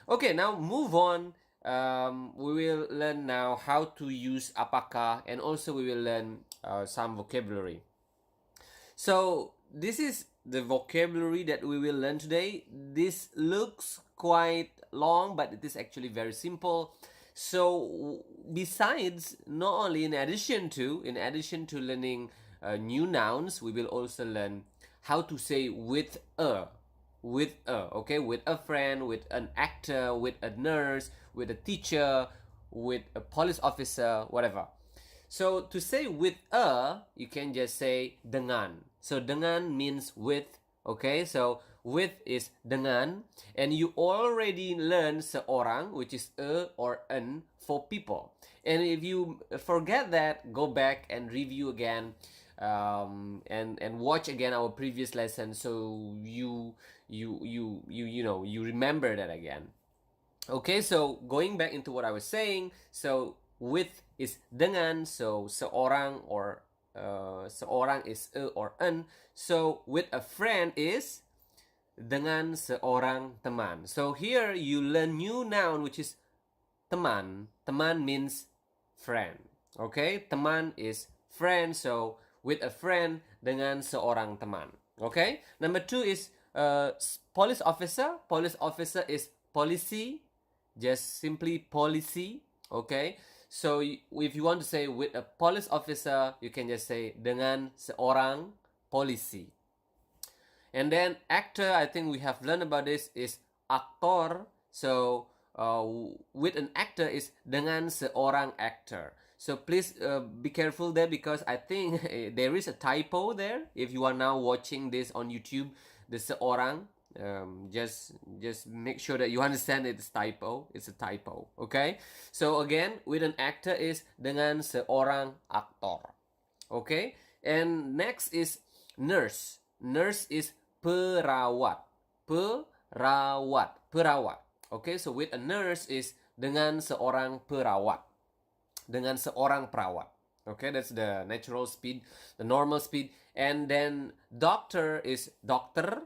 Okay, now move on. We will learn now how to use apakah, and also we will learn some vocabulary. So this is the vocabulary that we will learn today. This looks quite long, but it is actually very simple. So besides, not only in addition to learning new nouns, we will also learn how to say with a, okay, with a friend, with an actor, with a nurse, with a teacher, with a police officer, whatever. So to say with a, you can just say dengan. So dengan means with, okay? So with is dengan, and you already learned seorang, which is a or an for people. And if you forget that, go back and review again, and watch again our previous lesson, so you know you remember that again. Okay, so going back into what I was saying, so with is dengan, so seorang or seorang is a or an. So with a friend is dengan seorang teman. So here you learn new noun which is teman. Teman means friend. Okay, teman is friend, so with a friend dengan seorang teman. Okay, number 2 is police officer. Police officer is polisi, just simply policy. Okay, so if you want to say with a police officer, you can just say dengan seorang polisi. And then actor, I think we have learned about this, is aktor. So with an actor is dengan seorang actor. So please be careful there, because I think there is a typo there. If you are now watching this on YouTube, the seorang, just make sure that you understand it's typo. It's a typo. Okay. So again, with an actor is dengan seorang aktor. Okay. And next is nurse. Nurse is perawat. Perawat. Okay. So with a nurse is dengan seorang perawat. Dengan seorang perawat. Okay, that's the natural speed, the normal speed. And then doctor is dokter.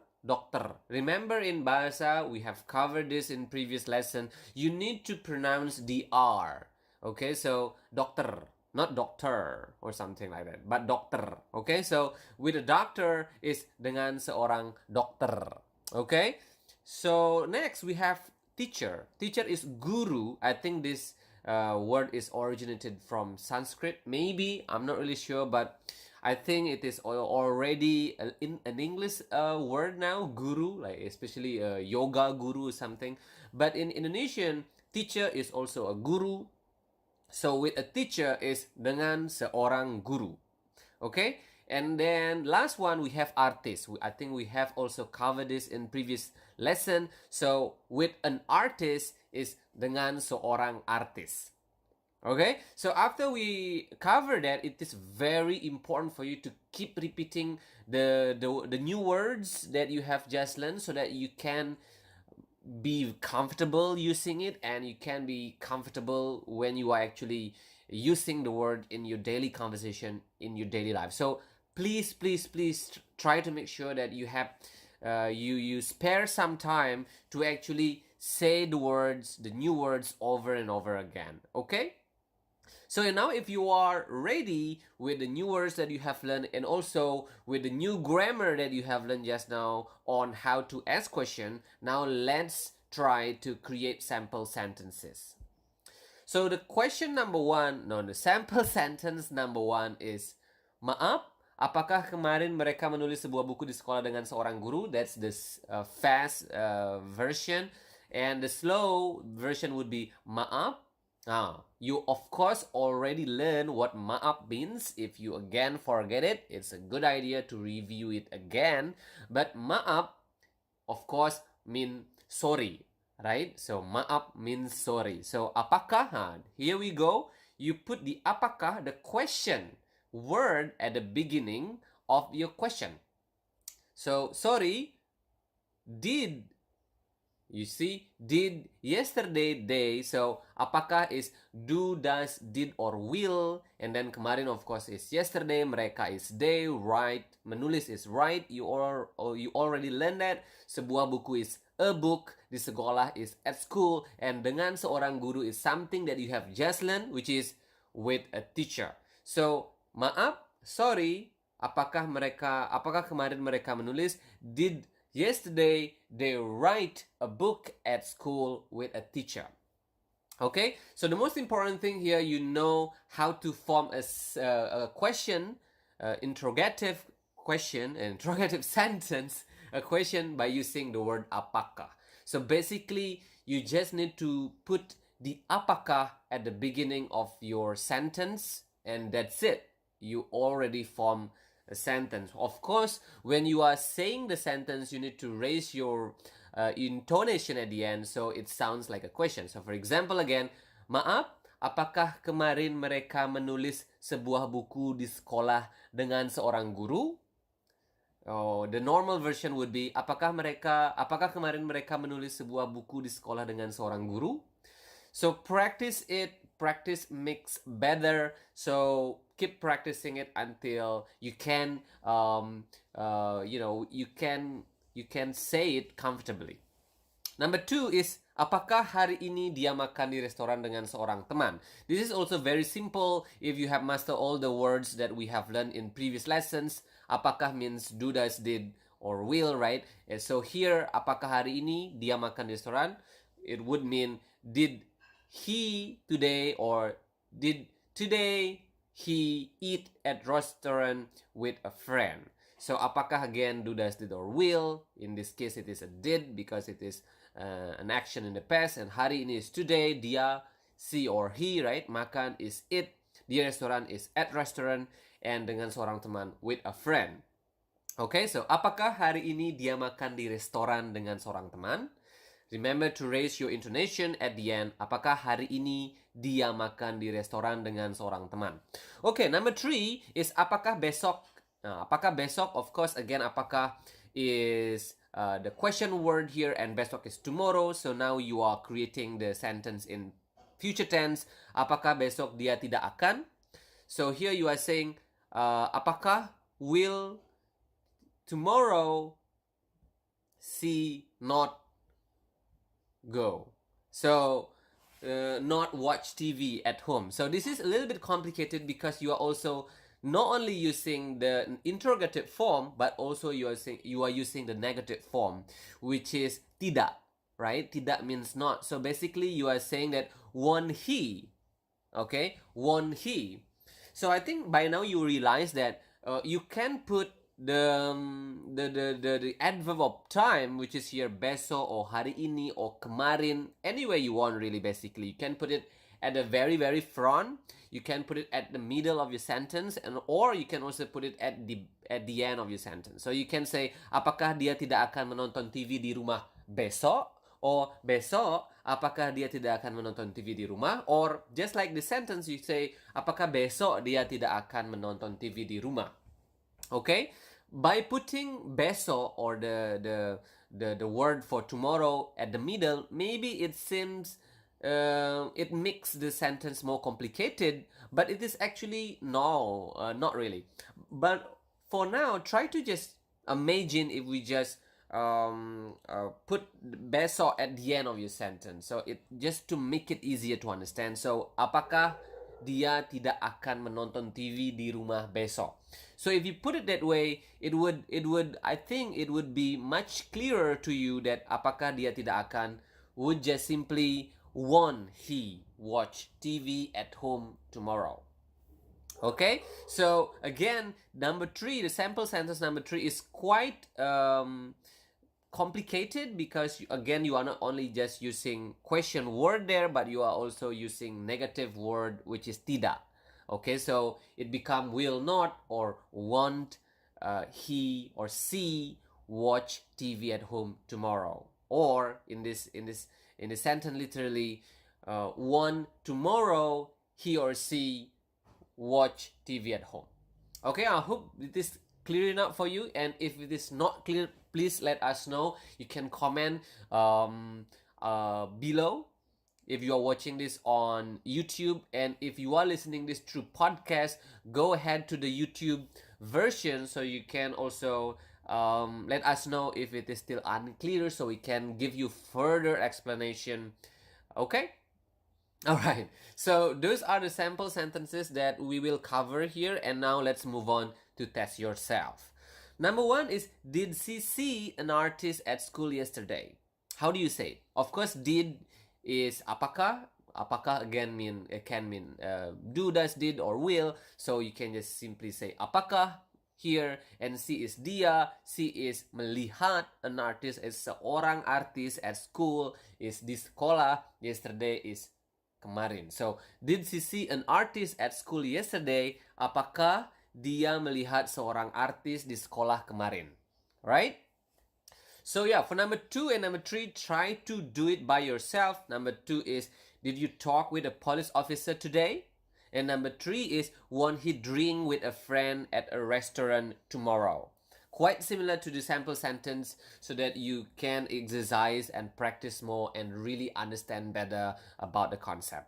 Remember in Bahasa, we have covered this in previous lesson. You need to pronounce the R. Okay, so dokter, not doctor or something like that, but dokter. Okay, so with a doctor is dengan seorang dokter. Okay, so next we have teacher. Teacher is guru. I think this word is originated from Sanskrit. Maybe, I'm not really sure, but I think it is already in an English word now, guru, like especially yoga guru or something. But in Indonesian, teacher is also a guru. So with a teacher is dengan seorang guru. Okay? And then last one, we have artist. I think we have also covered this in previous lesson. So with an artist is dengan seorang artis. Okay, so after we cover that, it is very important for you to keep repeating the new words that you have just learned, so that you can be comfortable using it, and you can be comfortable when you are actually using the word in your daily conversation, in your daily life. So please try to make sure that you have you spare some time to actually say the new words over and over again. Okay, so now if you are ready with the new words that you have learned, and also with the new grammar that you have learned just now on how to ask question, now let's try to create sample sentences. So the sample sentence number 1 is, maaf, apakah kemarin mereka menulis sebuah buku di sekolah dengan seorang guru? That's the fast version. And the slow version would be maaf. You of course already learned what maaf means. If you again forget it, it's a good idea to review it again. But maaf, of course, mean sorry, right? So maaf means sorry. So apakah? Here we go. You put the apakah, the question word, at the beginning of your question. So sorry, did You see, did, yesterday, they. So apakah is do, does, did, or will. And then kemarin of course is yesterday, mereka is they, write, menulis is write. You already learned that. Sebuah buku is a book, di sekolah is at school, and dengan seorang guru is something that you have just learned, which is with a teacher. So maaf, sorry, apakah kemarin mereka menulis? Did yesterday they write a book at school with a teacher? Okay, so the most important thing here, you know how to form a question, interrogative question, an interrogative sentence, a question by using the word apakah. So basically, you just need to put the apakah at the beginning of your sentence, and that's it. You already form a sentence. Of course, when you are saying the sentence, you need to raise your intonation at the end, so it sounds like a question. So for example again, maaf, apakah kemarin mereka menulis sebuah buku di sekolah dengan seorang guru? Oh, the normal version would be, apakah kemarin mereka menulis sebuah buku di sekolah dengan seorang guru? So practice it. Practice makes better. So keep practicing it until you can, you can say it comfortably. Number 2 is, apakah hari ini dia makan di restoran dengan seorang teman? This is also very simple if you have mastered all the words that we have learned in previous lessons. Apakah means do, does, did, or will, right? And so here, apakah hari ini dia makan di restoran? It would mean, did he today, or did today he eat at restaurant with a friend? So apakah again do, does, did, or will? In this case it is a did because it is an action in the past, and hari ini is today. Dia, she or he, right? Makan is eat. Di restoran is at restaurant, and dengan seorang teman with a friend. Okay, so apakah hari ini dia makan di restoran dengan seorang teman? Remember to raise your intonation at the end. Apakah hari ini dia makan di restoran dengan seorang teman? Okay, number 3 is apakah besok? Apakah besok? Of course, again, apakah is the question word here, and besok is tomorrow. So now you are creating the sentence in future tense. Apakah besok dia tidak akan? So here you are saying, apakah will tomorrow she not go? So not watch TV at home. So this is a little bit complicated because you are also not only using the interrogative form, but also you are using the negative form, which is tidak, right? Tidak means not. So basically you are saying that won't he, okay? Won't he? So I think by now you realize that you can put the adverb of time, which is here besok or hari ini or kemarin, anywhere you want really. Basically, you can put it at the very front, you can put it at the middle of your sentence, and or you can also put it at the end of your sentence. So you can say, apakah dia tidak akan menonton TV di rumah besok? Or besok, apakah dia tidak akan menonton TV di rumah? Or just like the sentence, you say, apakah besok dia tidak akan menonton TV di rumah? Okay, by putting besok or the word for tomorrow at the middle, maybe it seems it makes the sentence more complicated, but it is actually not really. But for now, try to just imagine if we just put besok at the end of your sentence. So it just to make it easier to understand. So apakah dia tidak akan menonton TV di rumah besok? So if you put it that way, I think it would be much clearer to you that apakah dia tidak akan would just simply won't he watch TV at home tomorrow. Okay, so again, number 3, the sample sentence number 3 is quite complicated because again you are not only just using question word there, but you are also using negative word, which is tidak. Okay, so it become will not or won't he or she watch TV at home tomorrow, or in the sentence literally, won't tomorrow he or she watch TV at home. Okay, I hope it is clear enough for you? And if it is not clear, please let us know. You can comment below if you are watching this on YouTube, and if you are listening this through podcast, go ahead to the YouTube version so you can also let us know if it is still unclear so we can give you further explanation. Okay. All right, so those are the sample sentences that we will cover here, and now let's move on to test yourself. Number one is, did she see an artist at school yesterday? How do you say it? Of course, did is apakah. Apakah again can mean do, does, did, or will. So you can just simply say apakah here, and si is dia, si is melihat an artist, is seorang artis at school, is di sekolah, yesterday is kemarin. So, did she see an artist at school yesterday? Apakah dia melihat seorang artis di sekolah kemarin? Right? So yeah, for number 2 and number 3, try to do it by yourself. Number 2 is, did you talk with a police officer today? And number 3 is, won't he drink with a friend at a restaurant tomorrow? Quite similar to the sample sentence, so that you can exercise and practice more and really understand better about the concept.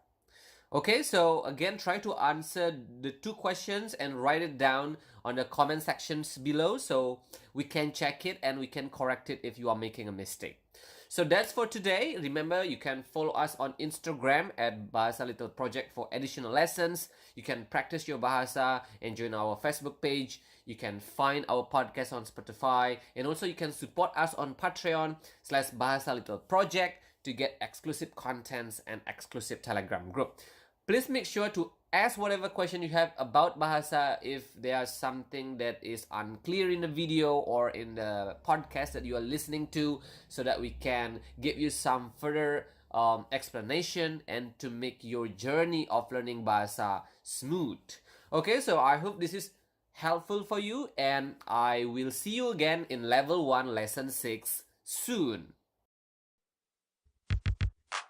Okay, so again, try to answer the 2 questions and write it down on the comment sections below so we can check it and we can correct it if you are making a mistake. So that's for today. Remember, you can follow us on Instagram at Bahasa Little Project for additional lessons. You can practice your Bahasa and join our Facebook page. You can find our podcast on Spotify, and also you can support us on Patreon/Bahasa Little Project to get exclusive contents and exclusive Telegram group. Please make sure to ask whatever question you have about Bahasa. If there's something that is unclear in the video or in the podcast that you are listening to, so that we can give you some further explanation and to make your journey of learning Bahasa smooth. Okay, so I hope this is helpful for you, and I will see you again in level 1 lesson 6 soon.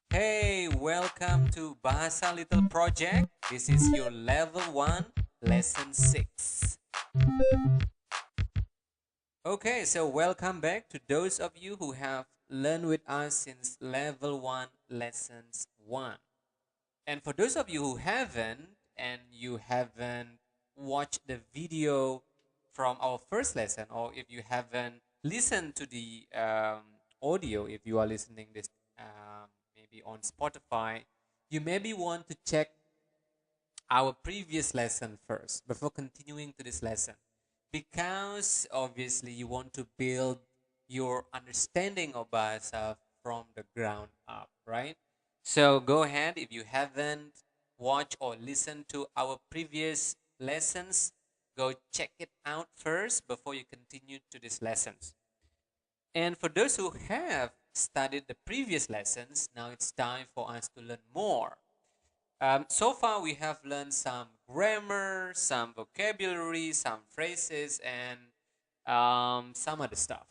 Hey, welcome to Bahasa Little Project. This is your level 1, lesson 6. Okay, so welcome back to those of you who have learned with us since level 1, lessons 1. And for those of you who haven't, and you haven't watched the video from our first lesson, or if you haven't listened to the audio, if you are listening this maybe on Spotify, you maybe want to check our previous lesson first before continuing to this lesson, because obviously you want to build your understanding of Bahasa from the ground up, right? So go ahead, if you haven't watched or listened to our previous lessons, go check it out first before you continue to these lessons. And for those who have studied the previous lessons, now it's time for us to learn more. So far, we have learned some grammar, some vocabulary, some phrases, and some other stuff.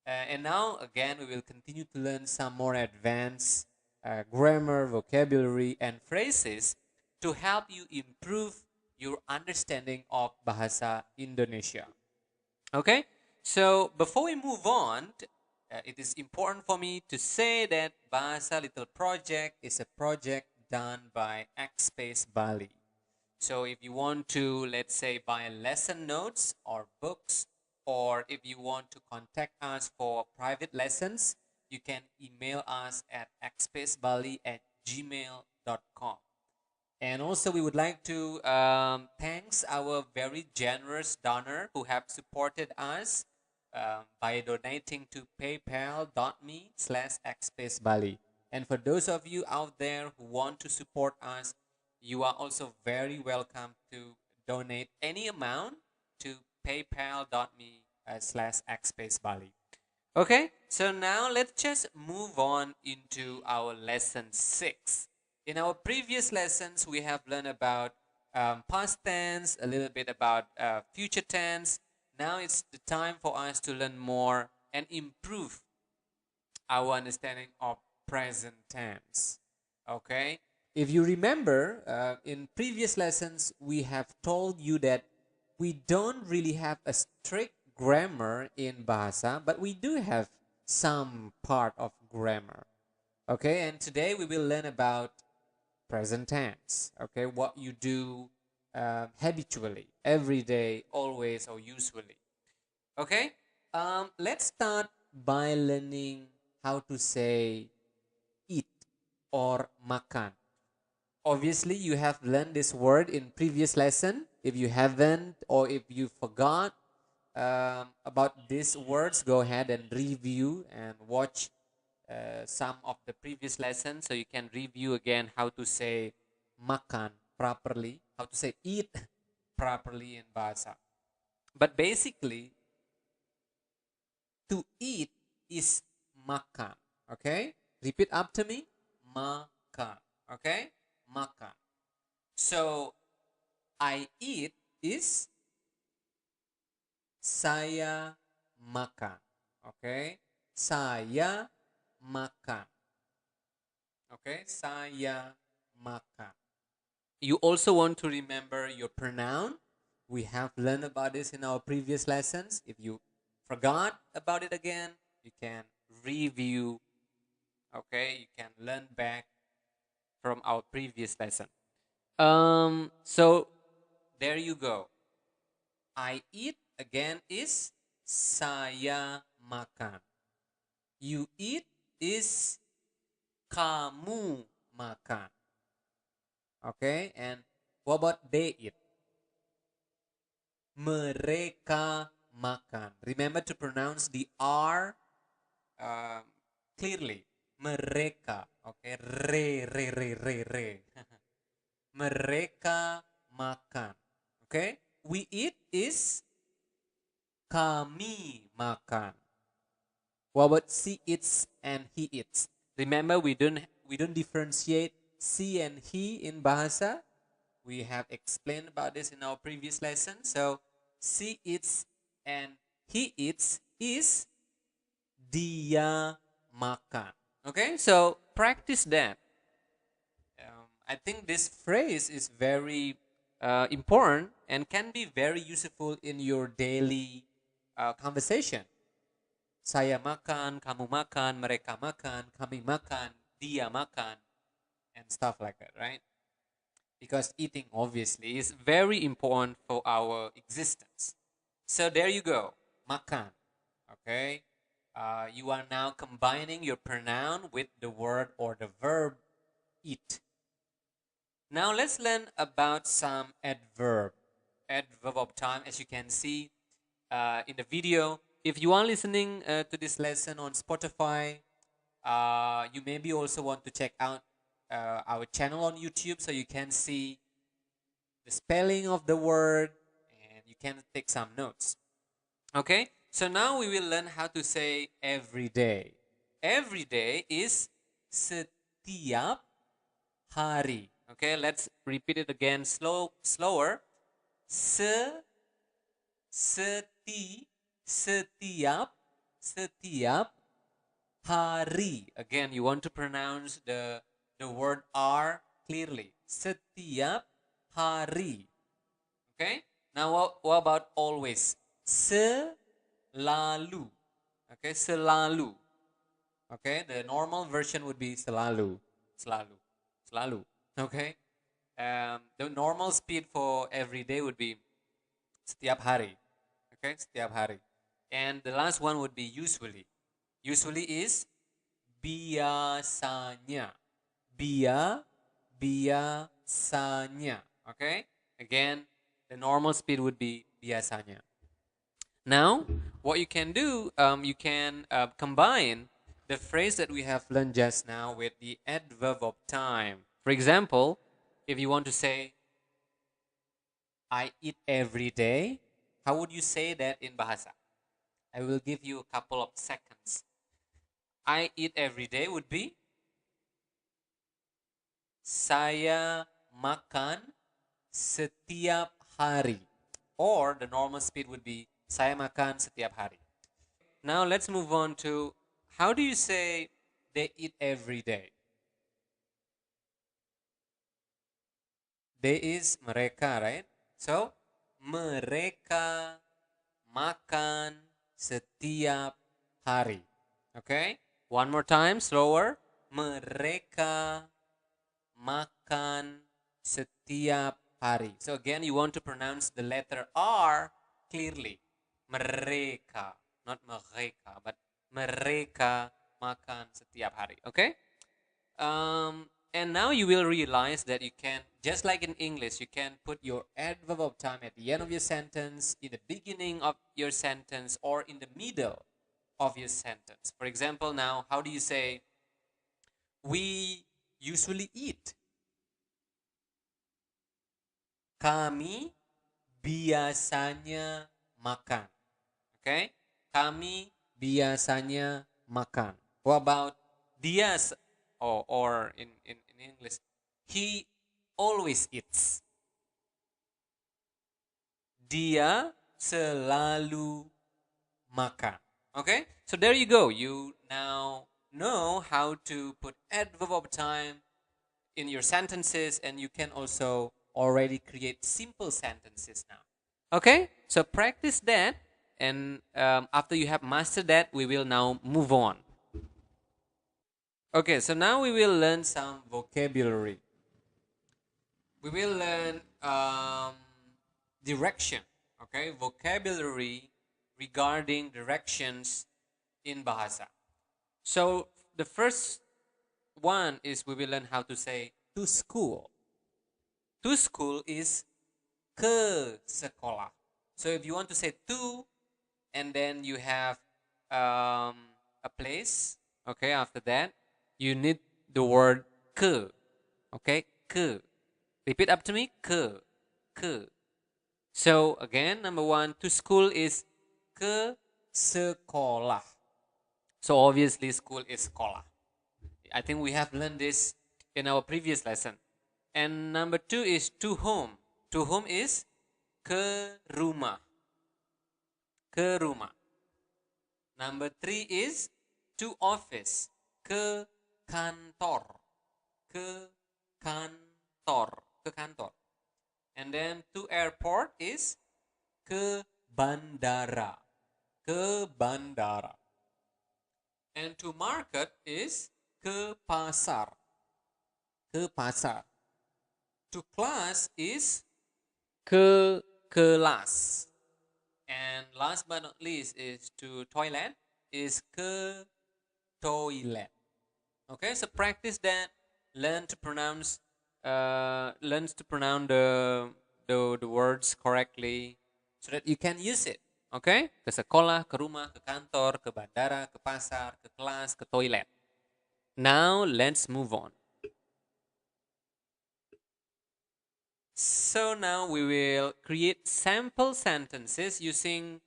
And now, again, we will continue to learn some more advanced grammar, vocabulary, and phrases to help you improve your understanding of Bahasa Indonesia. Okay? So, before we move on, it is important for me to say that Bahasa Little Project is a project done by Xspace Bali. So if you want to, let's say, buy lesson notes or books, or if you want to contact us for private lessons, you can email us at xspacebali@gmail.com. And also, we would like to thanks our very generous donor who have supported us by donating to paypal.me/xspacebali. And for those of you out there who want to support us, you are also very welcome to donate any amount to paypal.me/xspacebali. Okay, so now let's just move on into our lesson 6. In our previous lessons, we have learned about past tense, a little bit about future tense. Now it's the time for us to learn more and improve our understanding of present tense. Okay? If you remember, in previous lessons, we have told you that we don't really have a strict grammar in Bahasa, but we do have some part of grammar. Okay, and today we will learn about present tense. Okay, what you do habitually, every day, always, or usually. Okay, let's start by learning how to say eat or makan. Obviously, you have learned this word in previous lesson. If you haven't, or if you forgot about these words, go ahead and review and watch some of the previous lessons so you can review again how to say makan properly, how to say eat properly in Bahasa. But basically, to eat is makan. Okay? Repeat after me. Makan. Okay? Makan. So, I eat is saya makan. Okay? Saya makan. Okay? Saya makan. You also want to remember your pronoun. We have learned about this in our previous lessons. If you forgot about it again, you can review. Okay? You can learn back from our previous lesson. So there you go. I eat again is saya makan. You eat is kamu makan. Okay, and what about they eat? Mereka makan. Remember to pronounce the R um, clearly. Mereka. Okay, re. Mereka makan. Okay, we eat is kami makan. What about she eats and he eats? Remember, we don't differentiate she and he in Bahasa. We have explained about this in our previous lesson. So she eats and he eats is dia makan. Okay, so practice that. I think this phrase is very important and can be very useful in your daily conversation. Saya makan, kamu makan, mereka makan, kami makan, dia makan, and stuff like that, right? Because eating obviously is very important for our existence. So there you go, makan. Okay, you are now combining your pronoun with the word or the verb eat. Now let's learn about some adverb of time. As you can see in the video, if you are listening to this lesson on Spotify, you maybe also want to check out our channel on YouTube so you can see the spelling of the word and you can take some notes. Okay, so now we will learn how to say every day. Every day is setiap hari. Okay, let's repeat it again slower. Setiap hari. Again, you want to pronounce the word R clearly. Setiap hari. Okay? Now what about always? Selalu. Okay, selalu. Okay, the normal version would be selalu. Selalu. Okay? The normal speed for every day would be setiap hari. Okay, setiap hari. And the last one would be usually. Usually is biasanya. Biasanya. Okay? Again, the normal speed would be biasanya. Now, what you can do, you can combine the phrase that we have learned just now with the adverb of time. For example, if you want to say, I eat every day, how would you say that in Bahasa? I will give you a couple of seconds. I eat every day would be saya makan setiap hari. Or the normal speed would be saya makan setiap hari. Now let's move on to how do you say they eat every day? They is mereka, right? So Mereka makan setiap hari. Okay? One more time, slower. Mereka makan setiap hari. So again, you want to pronounce the letter R clearly. Mereka, not mereka, but mereka makan setiap hari. Okay? And now you will realize that you can, just like in English, you can put your adverb of time at the end of your sentence, in the beginning of your sentence, or in the middle of your sentence. For example, now, how do you say, we usually eat? Kami biasanya makan. Okay? Kami biasanya makan. What about dia, or in English, he always eats. Dia selalu makan. Okay? So there you go. You now know how to put adverb of time in your sentences, and you can also already create simple sentences now. Okay? So practice that, and after you have mastered that, we will now move on. Okay, so now we will learn some vocabulary. We will learn direction. Okay, vocabulary regarding directions in Bahasa. So the first one is we will learn how to say to school. To school is ke sekolah. So if you want to say to, and then you have a place, okay, after that, you need the word ke. Okay, ke. Repeat up to me, ke. Ke. So again, number one, to school is ke sekolah. So obviously school is sekolah. I think we have learned this in our previous lesson. And number two is to home. To home is ke rumah. Ke rumah. Number three is to office. Ke kantor. Ke kantor. Ke kantor. And then to airport is ke bandara. Ke bandara. And to market is ke pasar. Ke pasar. To class is ke kelas. And last but not least is to toilet is ke toilet. Okay, so practice that. Learn to pronounce the words correctly so that you can use it. Okay? Ke sekolah, ke rumah, ke kantor, ke bandara, ke pasar, ke kelas, ke toilet. Now let's move on. So now we will create sample sentences using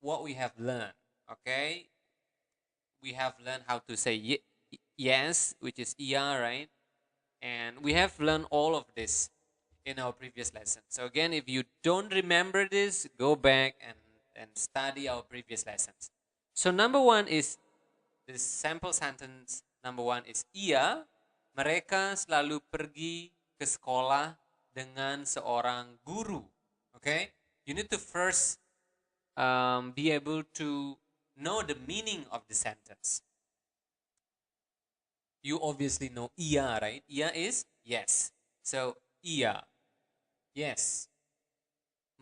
what we have learned. Okay? We have learned how to say yes, which is iya, right? And we have learned all of this in our previous lesson. So again, if you don't remember this, go back and study our previous lessons. So number one is this sample sentence. Number one is iya, mereka selalu pergi ke sekolah dengan seorang guru. Okay? You need to first be able to know the meaning of the sentence. You obviously know iya, right? Iya is yes. So iya, yes.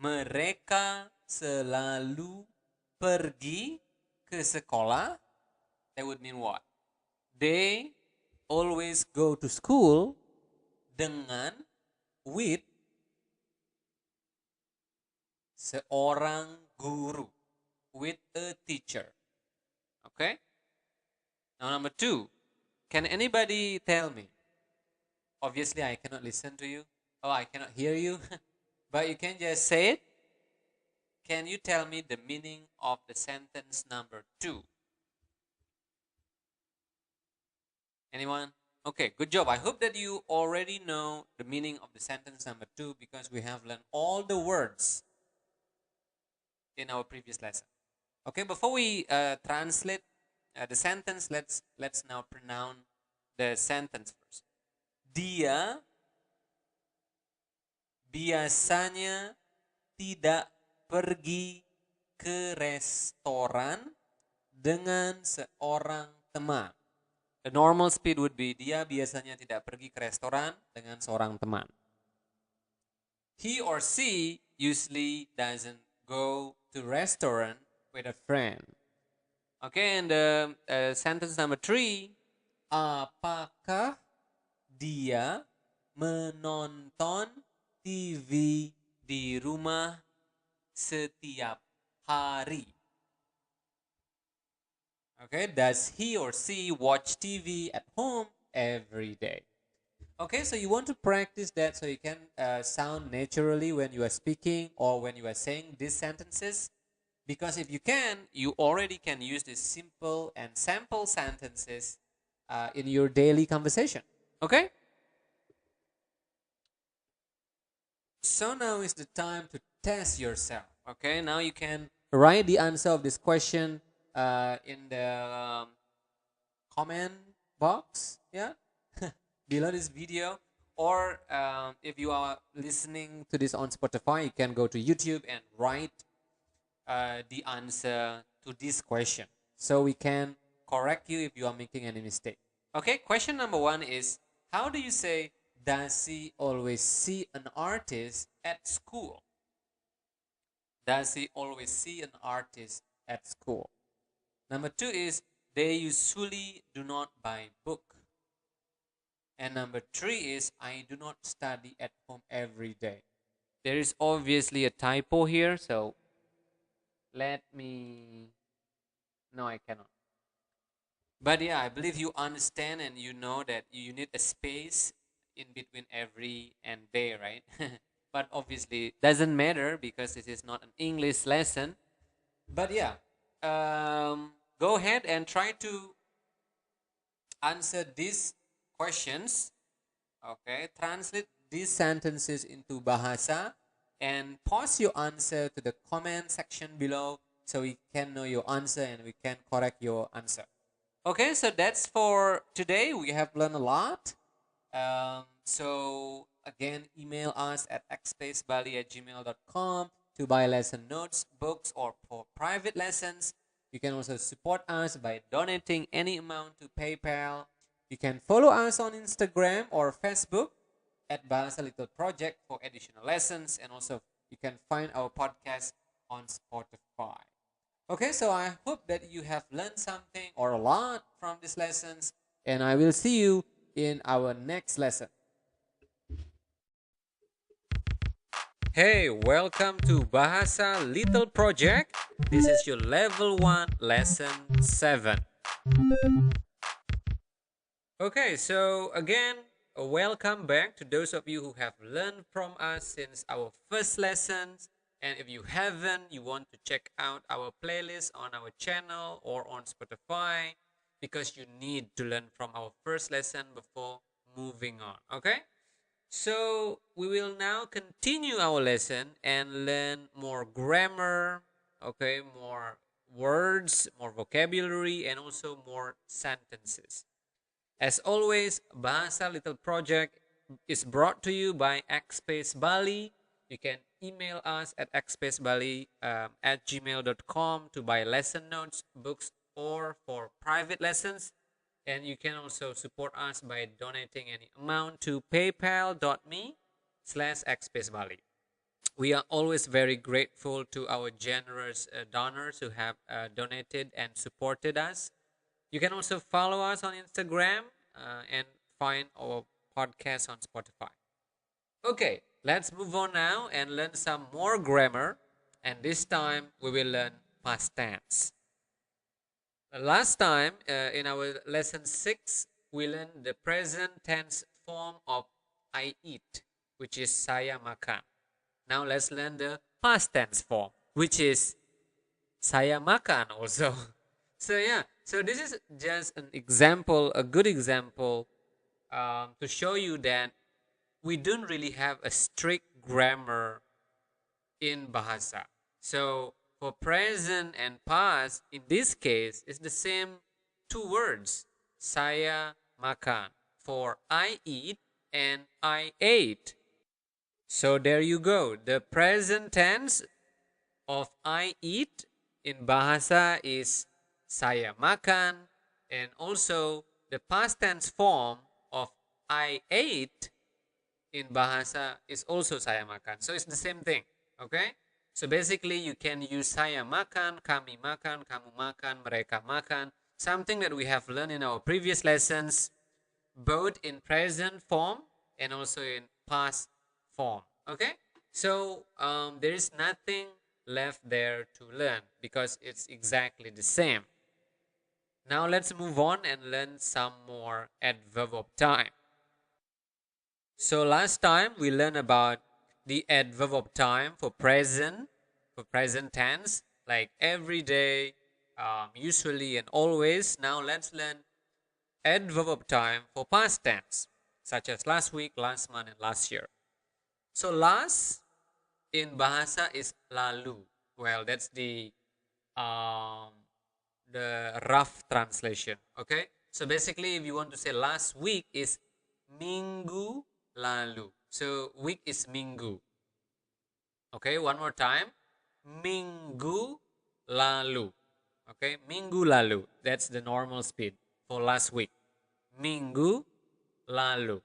Mereka selalu pergi ke sekolah. That would mean what? They always go to school dengan, with, seorang guru. With a teacher. Okay? Now number two. Can anybody tell me? Obviously, I cannot listen to you. Oh, I cannot hear you. But you can just say it. Can you tell me the meaning of the sentence number two? Anyone? Okay, good job. I hope that you already know the meaning of the sentence number two because we have learned all the words in our previous lesson. Okay, before we translate the sentence, let's now pronounce the sentence first. Dia biasanya tidak pergi ke restoran dengan seorang teman. The normal speed would be dia biasanya tidak pergi ke restoran dengan seorang teman. He or she usually doesn't go to restaurant with a friend. Okay, and sentence number 3. Apakah dia menonton TV di rumah setiap hari? Okay, does he or she watch TV at home every day? Okay, so you want to practice that so you can sound naturally when you are speaking or when you are saying these sentences. Because if you can, you already can use these simple and sample sentences in your daily conversation. Okay? So now is the time to test yourself. Okay, now you can write the answer of this question in the comment box, yeah, below this video. Or if you are listening to this on Spotify, you can go to YouTube and write the answer to this question so we can correct you if you are making any mistake. Okay, question number 1 is, how do you say, does he always see an artist at school? Does he always see an artist at school? Number 2 is, they usually do not buy book. And number 3 is, I do not study at home every day. There is obviously a typo here, so let me... No, I cannot. But yeah, I believe you understand and you know that you need a space in between every and day, right? But obviously doesn't matter because this is not an English lesson. But yeah, go ahead and try to answer these questions. Okay, translate these sentences into Bahasa and post your answer to the comment section below so we can know your answer and we can correct your answer. Okay, so that's for today. We have learned a lot. So again, email us at xspacebali@gmail.com to buy lesson notes, books, or for private lessons. You can also support us by donating any amount to PayPal. You can follow us on Instagram or Facebook at Bahasa Little Project for additional lessons, and also you can find our podcast on Spotify. Okay, so I hope that you have learned something or a lot from these lessons, and I will see you in our next lesson. Hey, welcome to Bahasa Little Project. This is your level 1 lesson 7. Okay, so again, welcome back to those of you who have learned from us since our first lessons. And if you haven't, you want to check out our playlist on our channel or on Spotify because you need to learn from our first lesson before moving on. Okay? So we will now continue our lesson and learn more grammar, okay, more words, more vocabulary, and also more sentences. As always, Bahasa Little Project is brought to you by Xspace Bali. You can email us at xspacebali at gmail.com to buy lesson notes, books, or for private lessons. And you can also support us by donating any amount to paypal.me/xspacebali. We are always very grateful to our generous donors who have donated and supported us. You can also follow us on Instagram and find our podcast on Spotify. Okay, let's move on now and learn some more grammar. And this time we will learn past tense. Last time in our lesson 6, we learned the present tense form of I eat, which is saya makan. Now let's learn the past tense form, which is saya makan also. So yeah, so this is just an example, a good example to show you that we don't really have a strict grammar in Bahasa. So for present and past, in this case, it's the same two words, saya makan, for I eat and I ate. So there you go. The present tense of I eat in Bahasa is saya makan, and also the past tense form of I ate in Bahasa is also saya makan. So it's the same thing. Okay? So basically you can use saya makan, kami makan, kamu makan, mereka makan. Something that we have learned in our previous lessons, both in present form and also in past form. Okay? So there is nothing left there to learn because it's exactly the same. Now let's move on and learn some more adverb of time. So last time we learned about the adverb of time for present tense, like every day, usually, and always. Now let's learn adverb of time for past tense, such as last week, last month, and last year. So last in Bahasa is lalu. Well, that's um, the rough translation. Okay. So basically, if you want to say last week is minggu lalu. So week is minggu. Okay, one more time. Minggu lalu. Okay, minggu lalu. That's the normal speed for last week. Minggu lalu.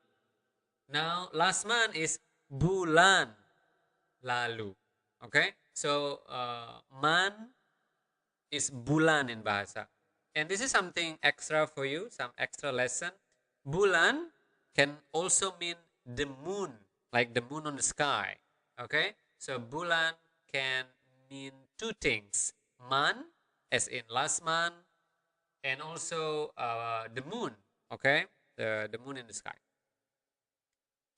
Now, last month is bulan lalu. Okay, so man is bulan in Bahasa. And this is something extra for you, some extra lesson. Bulan can also mean the moon, like the moon on the sky. Okay, so bulan can mean two things: man, as in last month, and also the moon. Okay, the moon in the sky.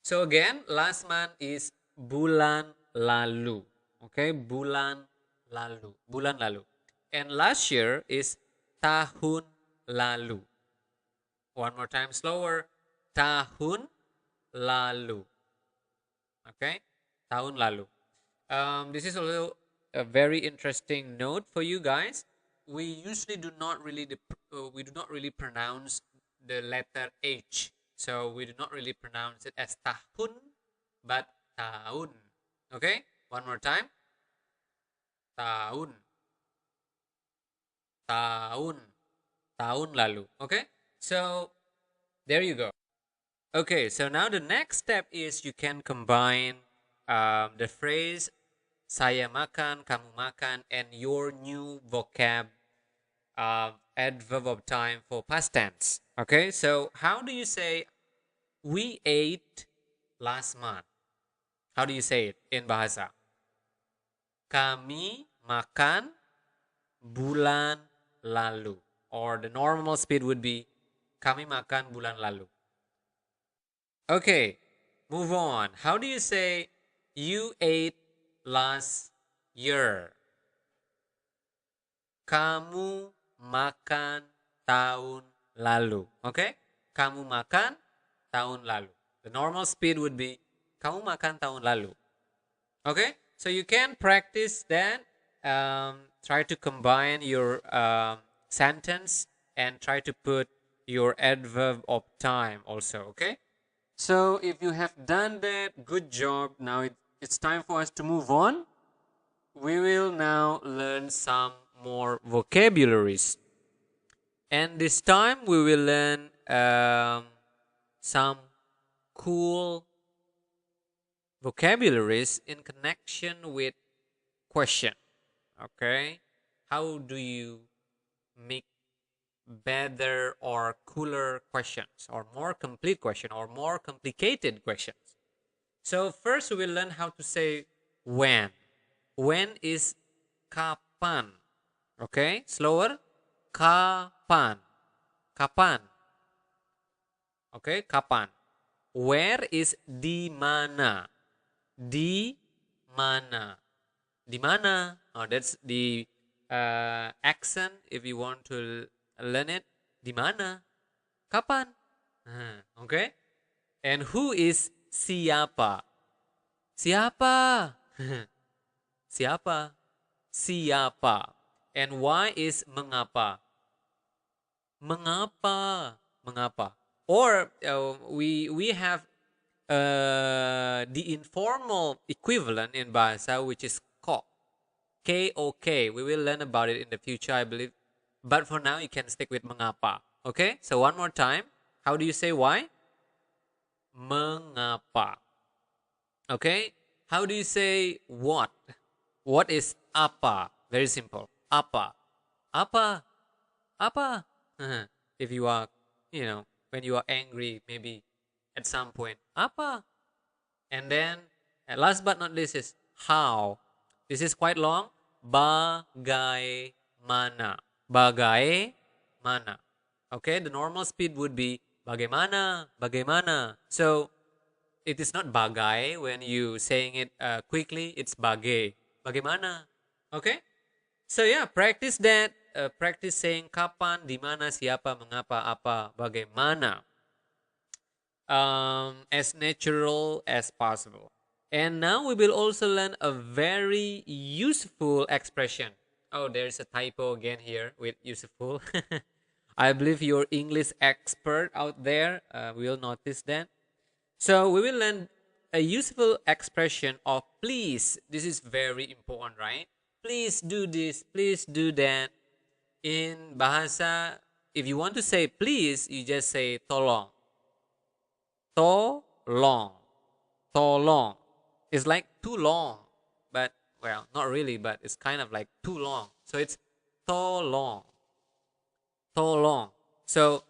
So again, last month is bulan lalu. Okay, bulan lalu, bulan lalu. And last year is tahun lalu. One more time slower. Tahun lalu. Okay, tahun lalu. This is also a very interesting note for you guys. We usually do not really pronounce the letter H. So we do not really pronounce it as tahun, but tahun. Okay, one more time. Tahun. Tahun. Tahun lalu. Okay, so there you go. Okay, so now the next step is you can combine the phrase saya makan, kamu makan, and your new vocab adverb of time for past tense. Okay, so how do you say we ate last month? How do you say it in Bahasa? Kami makan bulan lalu. Or the normal speed would be kami makan bulan lalu. Okay, move on. How do you say you ate last year? Kamu makan tahun lalu. Okay? Kamu makan tahun lalu. The normal speed would be kamu makan tahun lalu. Okay? So you can practice that. Try to combine your sentence and try to put your adverb of time also. Okay? So if you have done that, good job. Now it's time for us to move on. We will now learn some more vocabularies. And this time we will learn some cool vocabularies in connection with question. Okay? How do you make better or cooler questions, or more complete question, or more complicated questions? So first we will learn how to say when. When is kapan. Okay, slower. Kapan. Kapan. Okay, kapan. Where is di mana. Di mana. Di mana. Oh, that's the accent if you want to learn it. Di mana. Kapan. Okay. And who is siapa. Siapa. Siapa. Siapa. And why is mengapa. Mengapa. Mengapa. Or we have the informal equivalent in Bahasa, which is kok. K-O-K. We will learn about it in the future, I believe. But for now, you can stick with mengapa. Okay? So one more time. How do you say why? Mengapa. Okay? How do you say what? What is apa? Very simple. Apa. Apa. Apa. If you are, when you are angry, maybe at some point. Apa. And then, last but not least is how. This is quite long. Bagaimana. Bagaimana. Okay, the normal speed would be bagaimana, bagaimana. So, it is not bagai when you saying it quickly. It's bagai. Bagaimana. Okay? So yeah, practice that. Practice saying kapan, di mana, siapa, mengapa, apa, bagaimana. As natural as possible. And now we will also learn a very useful expression. Oh, there's a typo again here with useful. I believe your English expert out there will notice that. So we will learn a useful expression of please. This is very important, right? Please do this, please do that. In Bahasa, if you want to say please, you just say tolong. Tolong. Tolong. It's like too long, but, well, not really, but it's kind of like too long. So it's tolong. Tolong. So,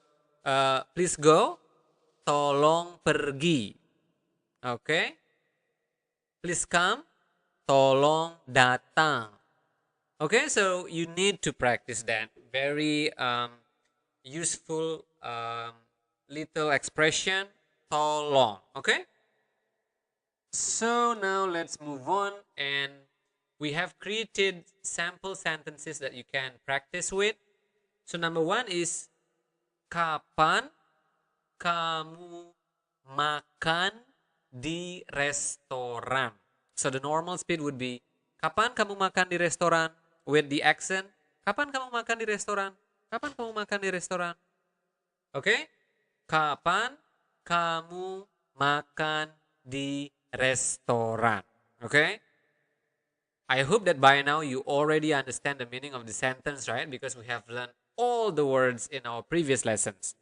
please go. Tolong pergi. Okay? Please come. Tolong datang. Okay, so you need to practice that. Very useful little expression. Tolong. Okay? So now let's move on, and we have created sample sentences that you can practice with. So number one is kapan kamu makan di restoran. So the normal speed would be kapan kamu makan di restoran, with the accent. Kapan kamu makan di restoran? Kapan kamu makan di restoran? Okay? Kapan kamu makan di restoran? Okay? I hope that by now you already understand the meaning of the sentence, right? Because we have learned all the words in our previous lessons.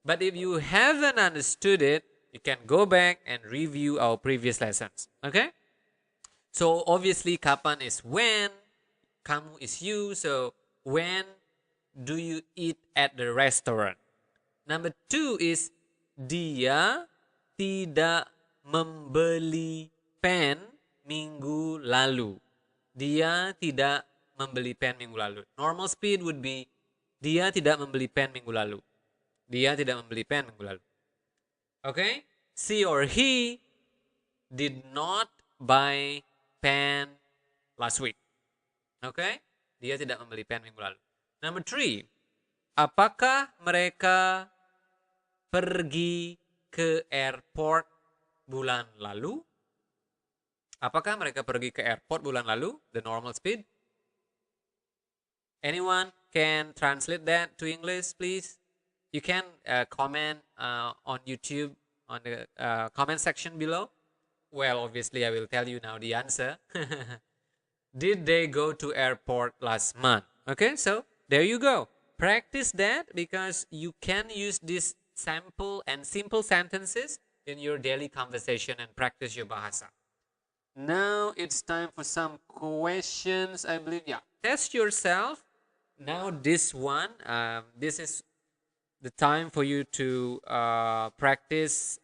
But if you haven't understood it, you can go back and review our previous lessons. Okay? So obviously, kapan is when, kamu is you. So when do you eat at the restaurant? Number two is dia tidak membeli pen minggu lalu. Dia tidak membeli pen minggu lalu. Normal speed would be dia tidak membeli pen minggu lalu. Dia tidak membeli pen minggu lalu. Okay? She or he did not buy pen last week. Okay? Dia tidak membeli pen minggu lalu. Number three. Apakah mereka pergi ke airport bulan lalu? Apakah mereka pergi ke airport bulan lalu? The normal speed. Anyone can translate that to English, please? You can comment on YouTube on the comment section below. Well, obviously, I will tell you now the answer. Did they go to airport last month? Okay, so there you go. Practice that because you can use these sample and simple sentences in your daily conversation and practice your Bahasa. Now it's time for some questions, I believe. Yeah, test yourself. Now this one, this is the time for you to practice,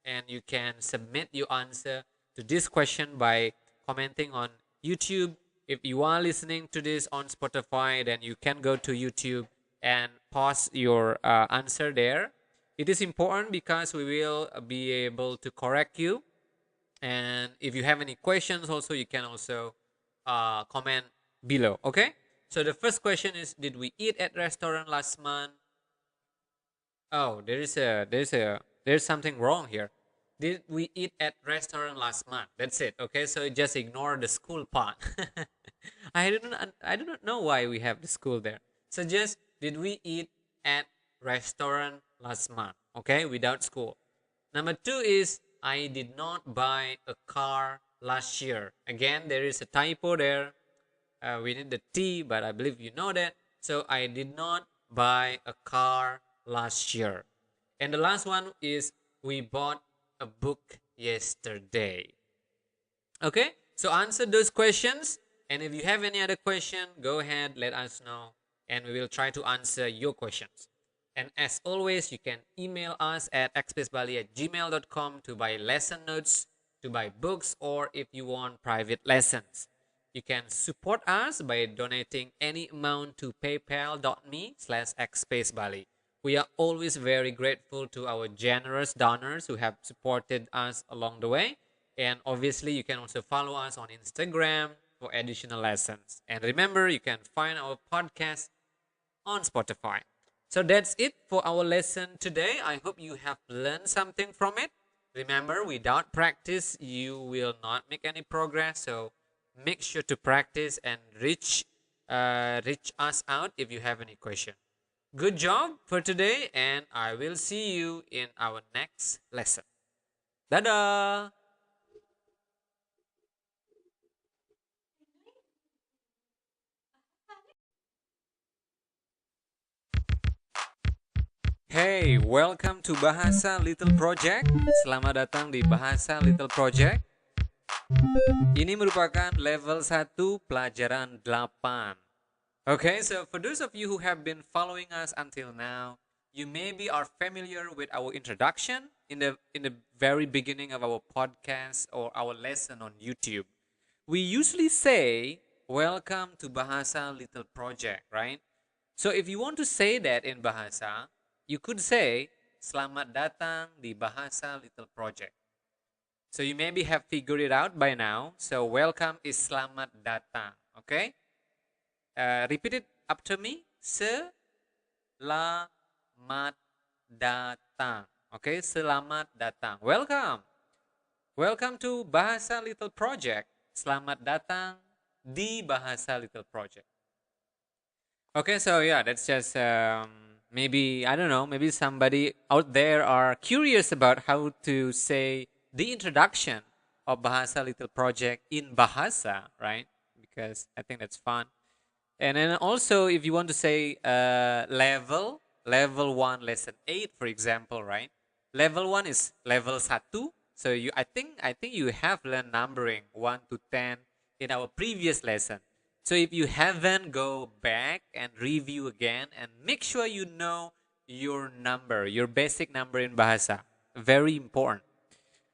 and you can submit your answer to this question by commenting on YouTube. If you are listening to this on Spotify, then you can go to YouTube and pause your answer there. It is important because we will be able to correct you. And if you have any questions also, you can also comment below. Okay? So the first question is, did we eat at restaurant last month? Oh, there's something wrong here. Did we eat at restaurant last month? That's it. Okay, so just ignore the school part. I do not know why we have the school there. So just, did we eat at restaurant last month? Okay, without school. Number two is, I did not buy a car last year. Again, there is a typo there. We need the T, but I believe you know that. So I did not buy a car last year. And the last one is we bought a book yesterday. Okay, so answer those questions. And if you have any other question, go ahead, let us know. And we will try to answer your questions. And as always, you can email us at xspacebali@gmail.com to buy lesson notes, to buy books, or if you want private lessons. You can support us by donating any amount to paypal.me/xspacebali. We are always very grateful to our generous donors who have supported us along the way. And obviously, you can also follow us on Instagram for additional lessons. And remember, you can find our podcast on Spotify. So that's it for our lesson today. I hope you have learned something from it. Remember, without practice, you will not make any progress. So make sure to practice and reach us out if you have any question. Good job for today, and I will see you in our next lesson. Dadah! Hey, welcome to Bahasa Little Project. Selamat datang di Bahasa Little Project. Ini merupakan level 1 pelajaran 8. Okay, so for those of you who have been following us until now, you maybe are familiar with our introduction in the very beginning of our podcast or our lesson on YouTube. We usually say, welcome to Bahasa Little Project, right? So if you want to say that in Bahasa, you could say, selamat datang di Bahasa Little Project. So you maybe have figured it out by now. So welcome is selamat datang, okay? Repeat it after me. Selamat datang. Okay, selamat datang. Welcome. Welcome to Bahasa Little Project. Selamat datang di Bahasa Little Project. Okay, so yeah, that's just maybe, I don't know, maybe somebody out there are curious about how to say the introduction of Bahasa Little Project in Bahasa, right? Because I think that's fun. And then also, if you want to say level 1, lesson 8, for example, right? Level 1 is level 1. So I think you have learned numbering 1 to 10 in our previous lesson. So if you haven't, go back and review again and make sure you know your number, your basic number in Bahasa. Very important.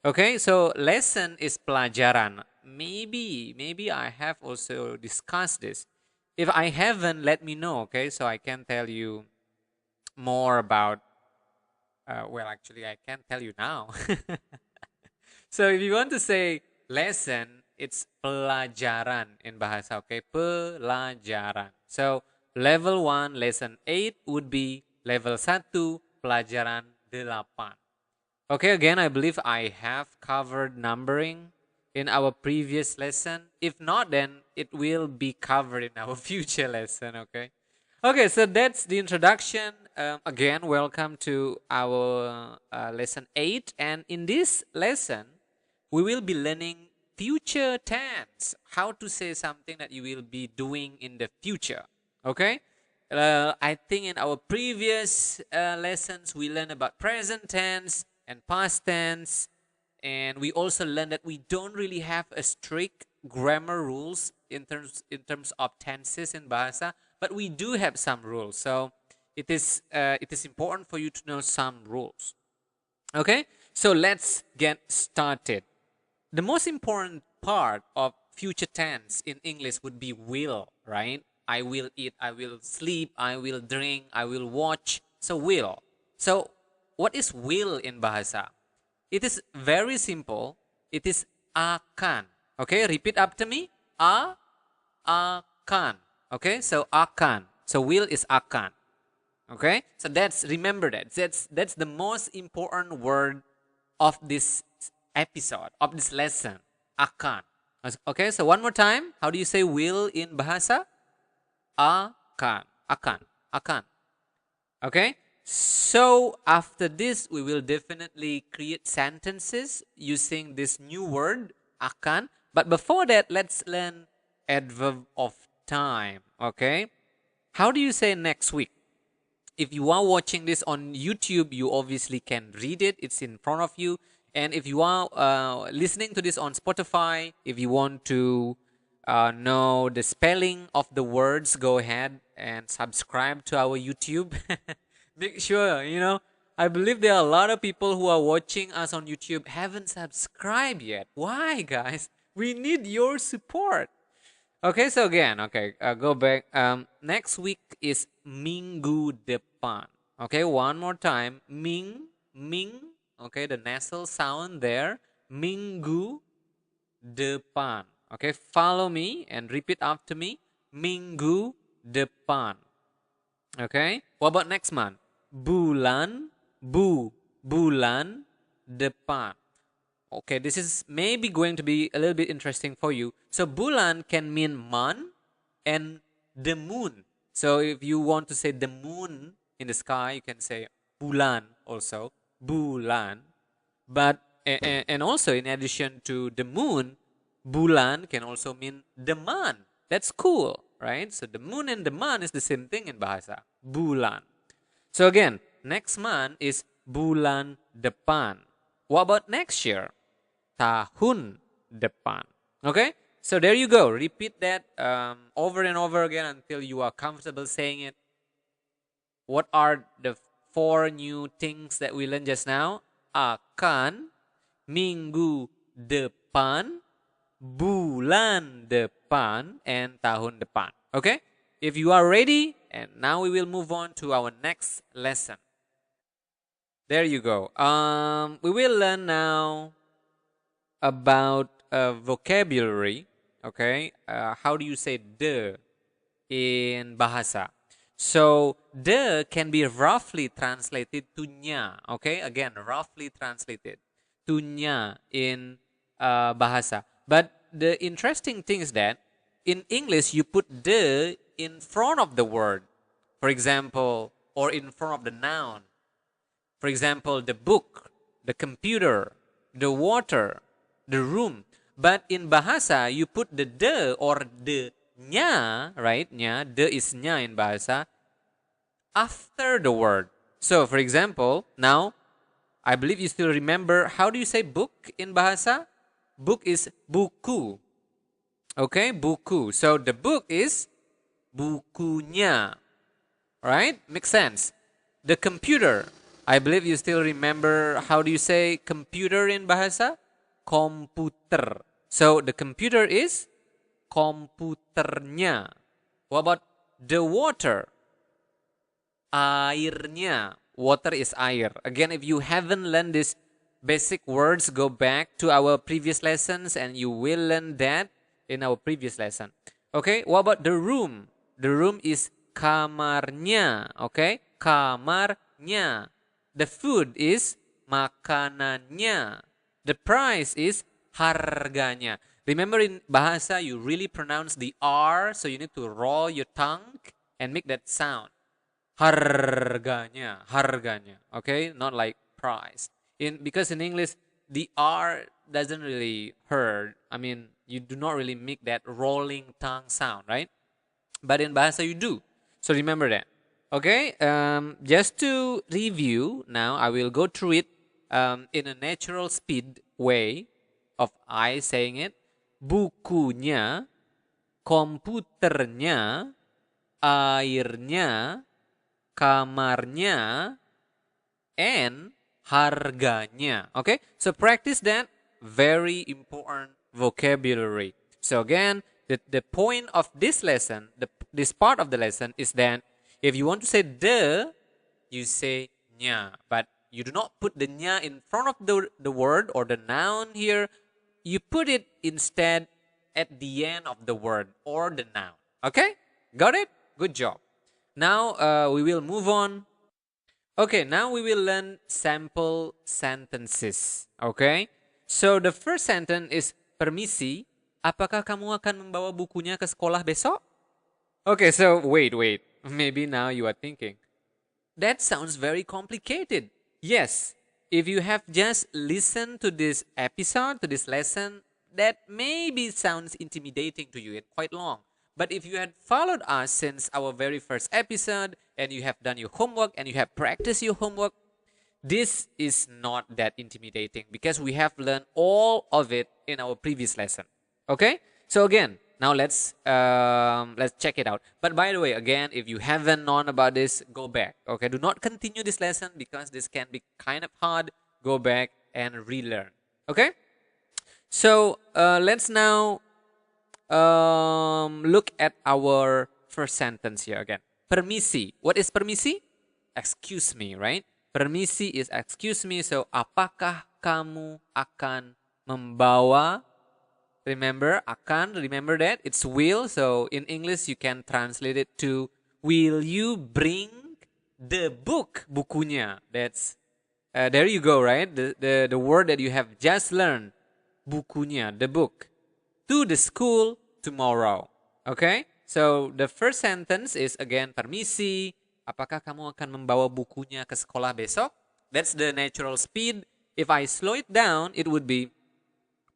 Okay, so lesson is pelajaran. Maybe I have also discussed this. If I haven't, let me know, okay? So I can tell you more about, well, actually, I can tell you now. So if you want to say lesson, it's pelajaran in Bahasa, okay? Pelajaran. So level 1, lesson 8 would be level 1, pelajaran 8. Okay, again, I believe I have covered numbering in our previous lesson. If not, then it will be covered in our future lesson, okay? Okay, so that's the introduction. Again, welcome to our lesson 8. And in this lesson, we will be learning future tense. How to say something that you will be doing in the future, okay? I think in our previous lessons, we learned about present tense and past tense, and we also learned that we don't really have a strict grammar rules in terms of tenses in Bahasa, but we do have some rules. So it is important for you to know some rules. Okay, so let's get started. The most important part of future tense in English would be will, right? I will eat, I will sleep, I will drink, I will watch. So will. So what is will in Bahasa? It is very simple. It is akan. Okay, repeat after me. Akan. Okay, so akan. So will is akan. Okay, so remember that. That's the most important word of this episode, of this lesson. Akan. Okay, so one more time. How do you say will in Bahasa? Akan. Akan. Akan. Okay, So after this, we will definitely create sentences using this new word akan. But before that, let's learn adverb of time. Okay, how do you say next week? If you are watching this on YouTube, you obviously can read it. It's in front of you. And if you are listening to this on Spotify, if you want to know the spelling of the words, go ahead and subscribe to our YouTube. Make sure, I believe there are a lot of people who are watching us on YouTube haven't subscribed yet. Why, guys? We need your support. Okay, so again, go back. Next week is minggu depan. Okay, one more time. Ming. Okay, the nasal sound there. Minggu depan. Okay, follow me and repeat after me. Minggu depan. Okay, what about next month? Bulan depan. Okay, this is maybe going to be a little bit interesting for you. So bulan can mean month and the moon. So if you want to say the moon in the sky, you can say bulan also. Bulan. But and also in addition to the moon, bulan can also mean the month. That's cool, right? So the moon and the month is the same thing in Bahasa. Bulan. So again, next month is bulan depan. What about next year? Tahun depan. Okay? So there you go. Repeat that over and over again until you are comfortable saying it. What are the 4 new things that we learned just now? Akan, minggu depan, bulan depan, and tahun depan. Okay? If you are ready, and now we will move on to our next lesson. There you go. We will learn now about vocabulary. Okay, how do you say the in Bahasa? So the can be roughly translated to nya. Okay, again, roughly translated to nya in Bahasa. But the interesting thing is that in English you put the in front of the word, for example, or in front of the noun. For example, the book, the computer, the water, the room. But in Bahasa, you put the or the nya, right? Nya, the is nya in Bahasa, after the word. So, for example, now, I believe you still remember, how do you say book in Bahasa? Book is buku. Okay, buku. So, the book is bukunya. Right? Makes sense. The computer. I believe you still remember, how do you say computer in Bahasa? Komputer. So the computer is komputernya. What about the water? Airnya. Water is air. Again, if you haven't learned these basic words, go back to our previous lessons and you will learn that in our previous lesson. Okay, what about the room? The room is kamarnya. Okay, kamarnya. The food is makanannya. The price is harganya. Remember in Bahasa, you really pronounce the R, so you need to roll your tongue and make that sound. Harganya, harganya. Okay, not like price. Because in English, the R doesn't really hurt. I mean, you do not really make that rolling tongue sound, right? But in Bahasa, you do. So remember that. Okay, just to review now, I will go through it in a natural speed way of I saying it. Bukunya, komputernya, airnya, kamarnya, and harganya. Okay, so practice that. Very important vocabulary. So again, the point of this lesson, this part of the lesson is that if you want to say the, you say nya. But you do not put the nya in front of the word or the noun here. You put it instead at the end of the word or the noun. Okay? Got it? Good job. Now we will move on. Okay, now we will learn sample sentences. Okay? So the first sentence is, permisi, apakah kamu akan membawa bukunya ke sekolah besok? Okay, so wait. Maybe now you are thinking, That sounds very complicated. Yes, if you have just listened to this episode, to this lesson, that maybe sounds intimidating to you and quite long. But if you had followed us since our very first episode and you have done your homework and you have practiced your homework, this is not that intimidating because we have learned all of it in our previous lesson. Okay, so again, now let's check it out. But by the way, again, if you haven't known about this, go back. Okay, do not continue this lesson because this can be kind of hard. Go back and relearn. Okay, so let's now look at our first sentence here again. Permisi. What is permisi? Excuse me, right? Permisi is excuse me. So, apakah kamu akan membawa? Remember, akan, remember that? It's will. So, in English, you can translate it to, will you bring the book? Bukunya. That's, there you go, right? The word that you have just learned. Bukunya, the book. To the school tomorrow. Okay? So, the first sentence is again, permisi. Apakah kamu akan membawa bukunya ke sekolah besok? That's the natural speed. If I slow it down, it would be,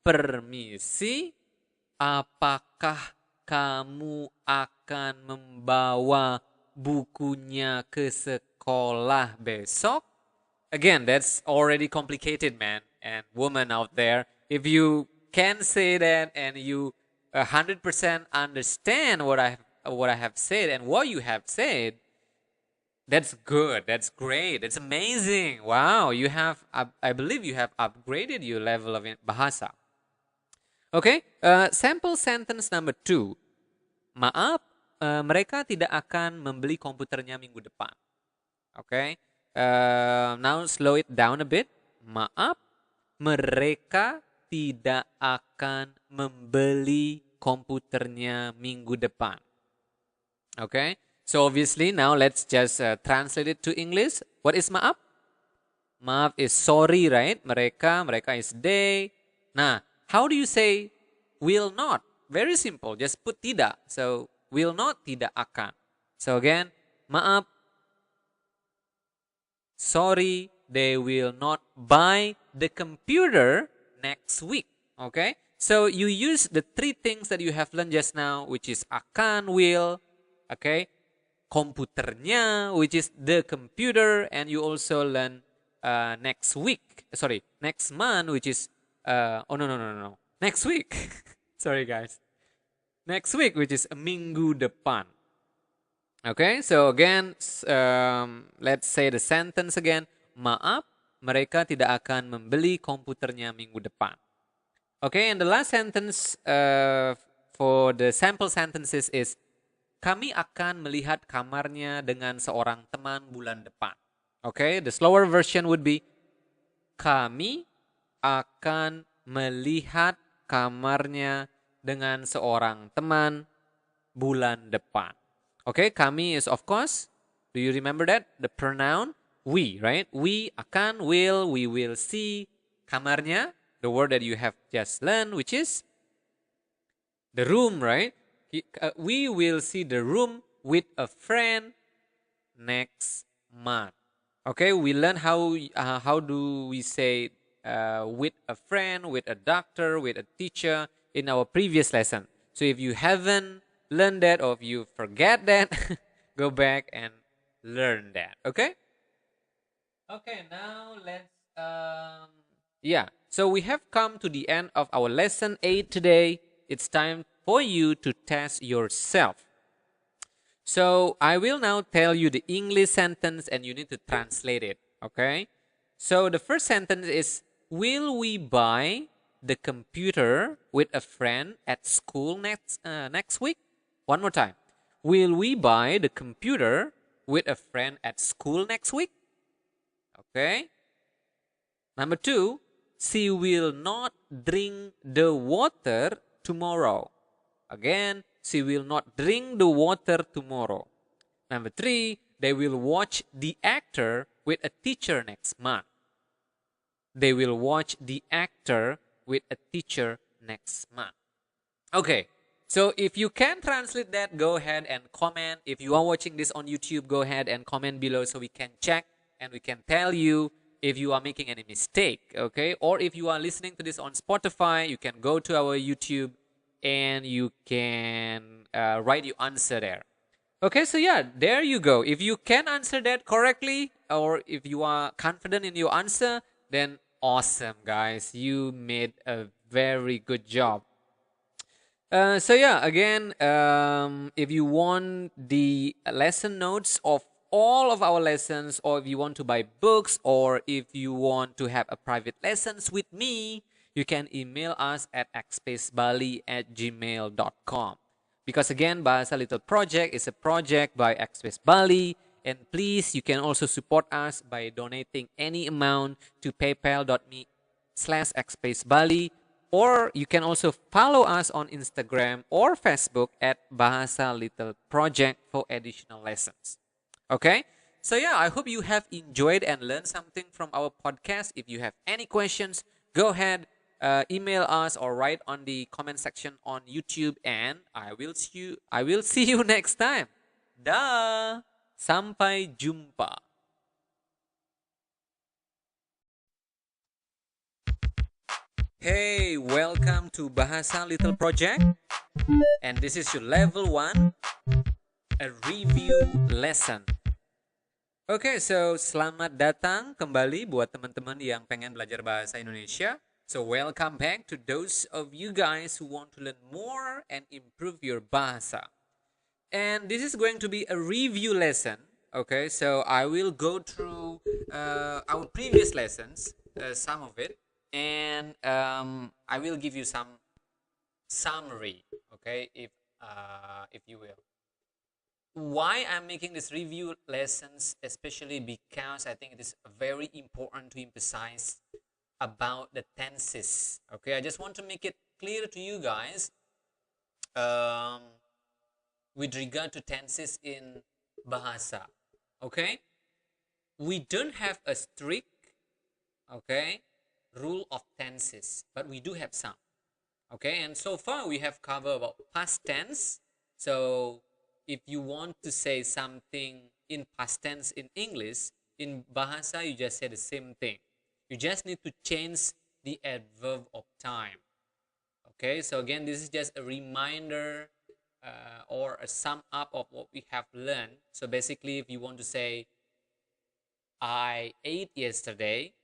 permisi, apakah kamu akan membawa bukunya ke sekolah besok? Again, that's already complicated, man and woman out there. If you can say that and you 100% understand what I have said and what you have said, that's good. That's great. That's amazing. Wow, you have, I believe you have upgraded your level of Bahasa. Okay, sample sentence number 2. Maaf, mereka tidak akan membeli komputernya minggu depan. Okay, now slow it down a bit. Maaf, mereka tidak akan membeli komputernya minggu depan. Okay, so obviously now let's just translate it to English. What is maaf? Maaf is sorry, right? Mereka is they. Nah, how do you say will not? Very simple, just put tidak. So will not, tidak akan. So again, maaf, sorry, they will not buy the computer next week. Okay, so you use the 3 things that you have learned just now, which is akan, will, okay, komputernya, which is the computer, and you also learn next month, which is no, next week. Sorry guys, next week, which is minggu depan. Okay, so again, let's say the sentence again. Maaf, mereka tidak akan membeli komputernya minggu depan. Okay, and the last sentence for the sample sentences is, kami akan melihat kamarnya dengan seorang teman bulan depan. Okay, the slower version would be, kami akan melihat kamarnya dengan seorang teman bulan depan. Okay, kami is of course, do you remember that? The pronoun we, right? We akan, will, we will see. Kamarnya, the word that you have just learned, which is the room, right? We will see the room with a friend next month. Okay, we learn how do we say with a friend, with a doctor, with a teacher in our previous lesson. So if you haven't learned that or if you forget that, go back and learn that. Okay? Okay, now let's so we have come to the end of our lesson 8 today. It's time for you to test yourself. So I will now tell you the English sentence and you need to translate it, okay? So the first sentence is, will we buy the computer with a friend at school next week? One more time. Will we buy the computer with a friend at school next week? Okay. Number 2, she will not drink the water tomorrow. Again, she will not drink the water tomorrow. Number 3, they will watch the actor with a teacher next month. They will watch the actor with a teacher next month. Okay, So if you can translate that, go ahead and comment. If you are watching this on YouTube, go ahead and comment below so we can check and we can tell you if you are making any mistake, okay? Or if you are listening to this on Spotify, you can go to our YouTube and you can write your answer there. Okay, so yeah, there you go. If you can answer that correctly, or if you are confident in your answer, then awesome, guys. You made a very good job. So yeah, again, if you want the lesson notes of all of our lessons, or if you want to buy books, or if you want to have a private lessons with me, you can email us at xspacebali@gmail.com. Because again, Bahasa Little Project is a project by Xspace Bali, and please, you can also support us by donating any amount to paypal.me/xspacebali, or you can also follow us on Instagram or Facebook at Bahasa Little Project for additional lessons. Okay? So yeah, I hope you have enjoyed and learned something from our podcast. If you have any questions, go ahead, email us or write on the comment section on YouTube, and I will see you next time. Dah. Sampai jumpa. Hey, welcome to Bahasa Little Project. And this is your level 1, a review lesson. Oke, so selamat datang kembali buat teman-teman yang pengen belajar bahasa Indonesia. So welcome back to those of you guys who want to learn more and improve your bahasa. And this is going to be a review lesson. Okay, so I will go through our previous lessons, some of it, and I will give you some summary. Okay, if you will. Why I'm making this review lessons, especially because I think it is very important to emphasize about the tenses. Okay, I just want to make it clear to you guys with regard to tenses in Bahasa. Okay, we don't have a strict rule of tenses, but we do have some. Okay, and so far we have covered about past tense. So if you want to say something in past tense in English, in Bahasa you just say the same thing. You just need to change the adverb of time. Okay, so again, this is just a reminder or a sum up of what we have learned. So basically, if you want to say, I ate yesterday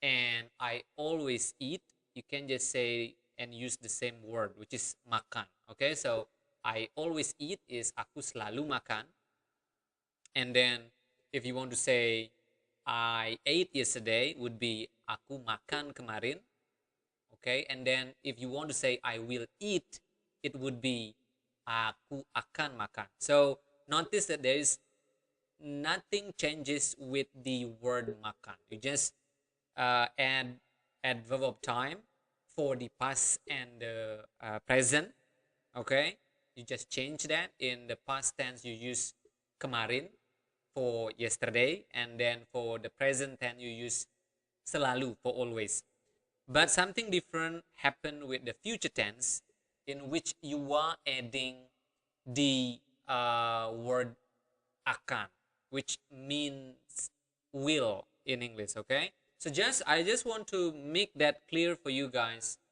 and I always eat, you can just say and use the same word, which is makan. Okay, so I always eat is aku selalu makan. And then if you want to say I ate yesterday would be aku makan kemarin. Okay, and then if you want to say I will eat, it would be aku akan makan. So notice that there is nothing changes with the word makan. You just add adverb of time for the past and the present. Okay, you just change that. In the past tense you use kemarin for yesterday, and then for the present tense you use selalu for always. But something different happened with the future tense, in which you are adding the word akan, which means will in English. Okay, so I just want to make that clear for you guys,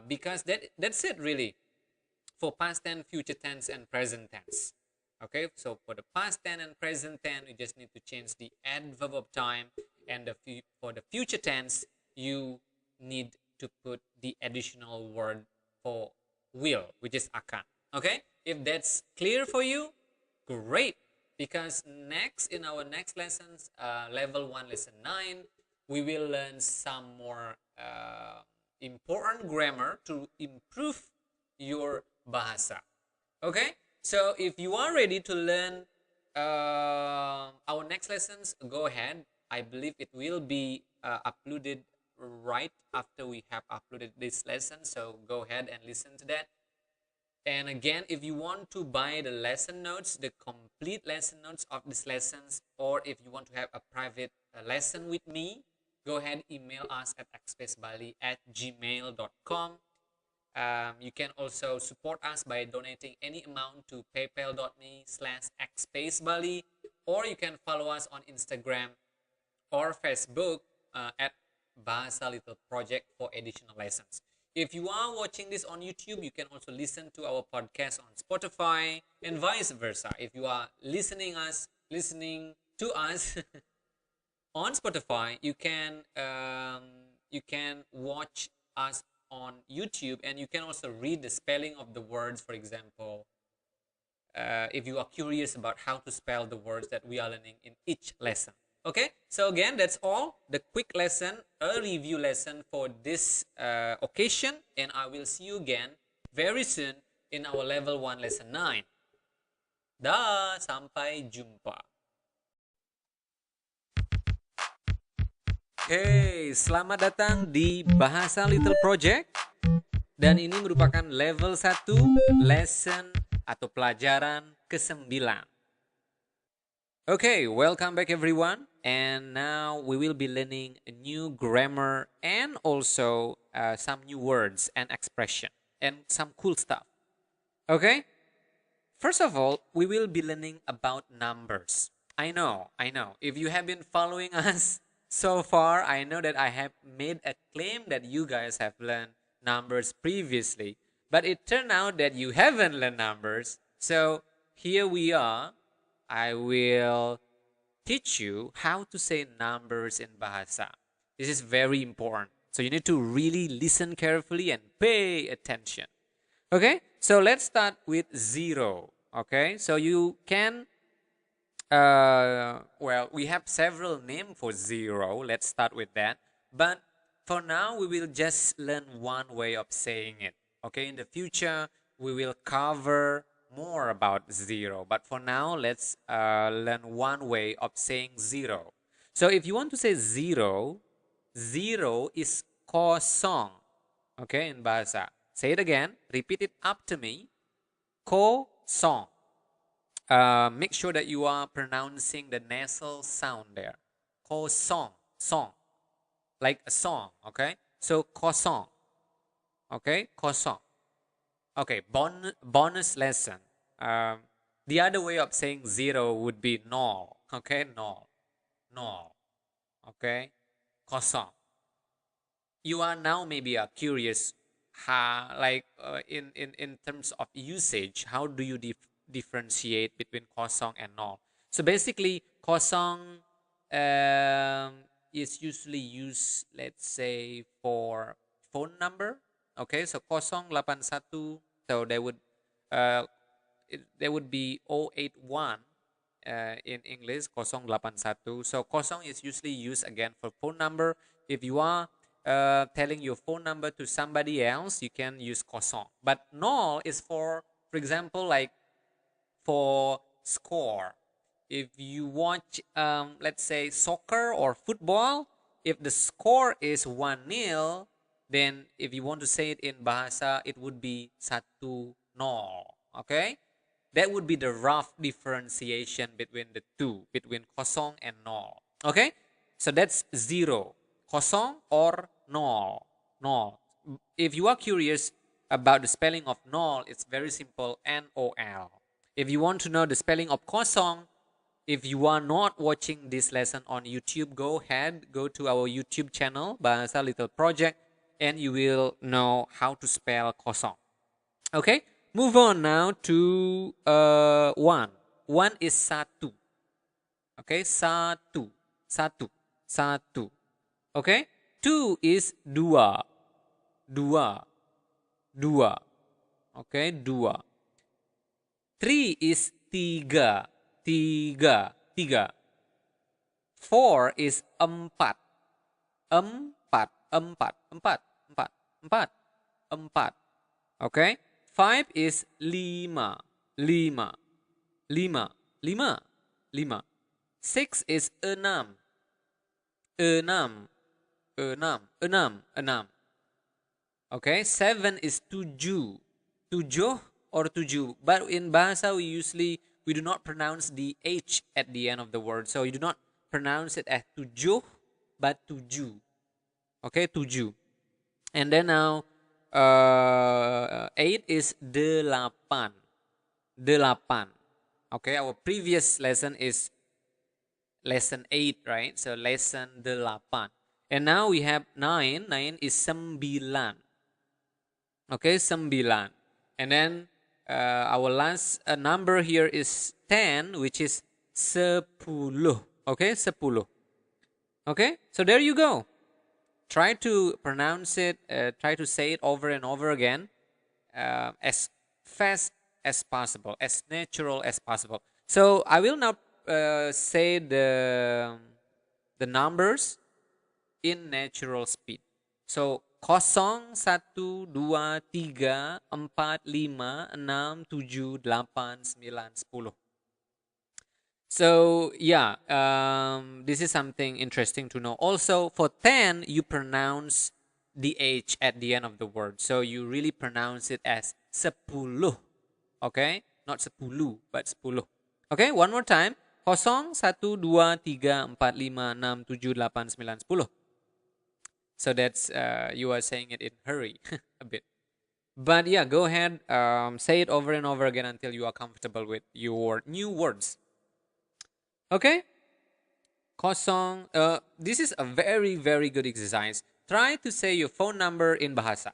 because that's it really for past tense, future tense, and present tense. Okay, so for the past tense and present tense, you just need to change the adverb of time, and for the future tense, you need to put the additional word for will, which is akan. Okay, if that's clear for you, great. Because in our next lessons, level 1, lesson 9, we will learn some more important grammar to improve your bahasa. Okay, so if you are ready to learn our next lessons, go ahead. I believe it will be uploaded right after we have uploaded this lesson, so go ahead and listen to that. And again, if you want to buy the lesson notes, the complete lesson notes of these lessons, or if you want to have a private lesson with me, go ahead, email us at xspacebali@gmail.com. You can also support us by donating any amount to paypal.me/xspacebali, or you can follow us on Instagram or Facebook at Bahasa Little Project for additional lessons. If you are watching this on YouTube, you can also listen to our podcast on Spotify and vice versa. If you are listening to us on Spotify, you can watch us on YouTube, and you can also read the spelling of the words. For example, if you are curious about how to spell the words that we are learning in each lesson. Okay, so again, that's all the quick lesson, a review lesson for this occasion, and I will see you again very soon in our level 1 lesson 9. Dah, sampai jumpa. Hey, selamat datang di Bahasa Little Project. Dan ini merupakan level 1 lesson atau pelajaran ke-9. Okay, welcome back everyone. And now we will be learning a new grammar and also some new words and expression and some cool stuff. Okay? First of all, we will be learning about numbers. I know. If you have been following us so far, I know that I have made a claim that you guys have learned numbers previously, but it turned out that you haven't learned numbers. So here we are. I will teach you how to say numbers in Bahasa. This is very important. So you need to really listen carefully and pay attention. Okay, so let's start with 0. Okay, so you can, well, we have several names for 0. Let's start with that. But for now, we will just learn one way of saying it. Okay, in the future, we will cover more about 0. But for now, let's learn one way of saying 0. So if you want to say 0, 0 is kosong. Okay, in Bahasa. Say it again. Repeat it after me. Kosong. Make sure that you are pronouncing the nasal sound there. Kosong. Song. Like a song. Okay. So kosong. Okay. Kosong. Okay. Bonus lesson. The other way of saying 0 would be nol. Okay. Nol. Nol. Okay. Kosong. You are now maybe curious. In terms of usage, how do you differentiate between kosong and nol? So basically, kosong is usually used, let's say, for phone number. Okay, so 081. So there would be 081 in English, 081. So kosong is usually used again for phone number. If you are telling your phone number to somebody else, you can use kosong. But nol is for example, like for score. If you watch, let's say, soccer or football, if the score is 1-0, then if you want to say it in Bahasa, it would be 1-0. Okay? That would be the rough differentiation between the two, between kosong and nol. Okay? So that's 0. Kosong or nol. Nol. If you are curious about the spelling of nol, it's very simple. N-O-L. If you want to know the spelling of kosong, if you are not watching this lesson on YouTube, go ahead, go to our YouTube channel, Bahasa Little Project, and you will know how to spell kosong. Okay, move on now to 1. 1 is 1. Okay, 1. 1. 1. Okay, 2 is 2. 2. 2. Okay, 2. 3 is 3. 3. 3. 4 is 4. 4. 4. 4. 4. 4. Okay, 5 is 5. 5. 5. 5. 5. 6 is 6. 6. 6. 6. Okay, 7 is 7. 7 or 7. But in Bahasa, we do not pronounce the H at the end of the word. So you do not pronounce it as 7, but 7. Okay, 7. And then now 8 is delapan. Delapan. Okay, our previous lesson is lesson 8, right? So lesson delapan. And now we have 9. 9 is sembilan. Okay, sembilan. And then our last number here is 10, which is sepuluh. Okay, sepuluh. Okay, so there you go. Try to pronounce it, try to say it over and over again as fast as possible, as natural as possible. So I will now say the numbers in natural speed. So 0, 1, 2, 3, 4, 5, 6, 7, 8, 9, 10. So yeah, this is something interesting to know. Also, for 10, you pronounce the H at the end of the word. So you really pronounce it as sepuluh. Okay? Not sepuluh, but sepuluh. Okay, one more time. 0, 1, 2, 3, 4, 5, 6, 7, 8, 9, 10. So that's, you are saying it in hurry a bit. But yeah, go ahead, say it over and over again until you are comfortable with your new words. Okay? Kosong. This is a very, very good exercise. Try to say your phone number in Bahasa.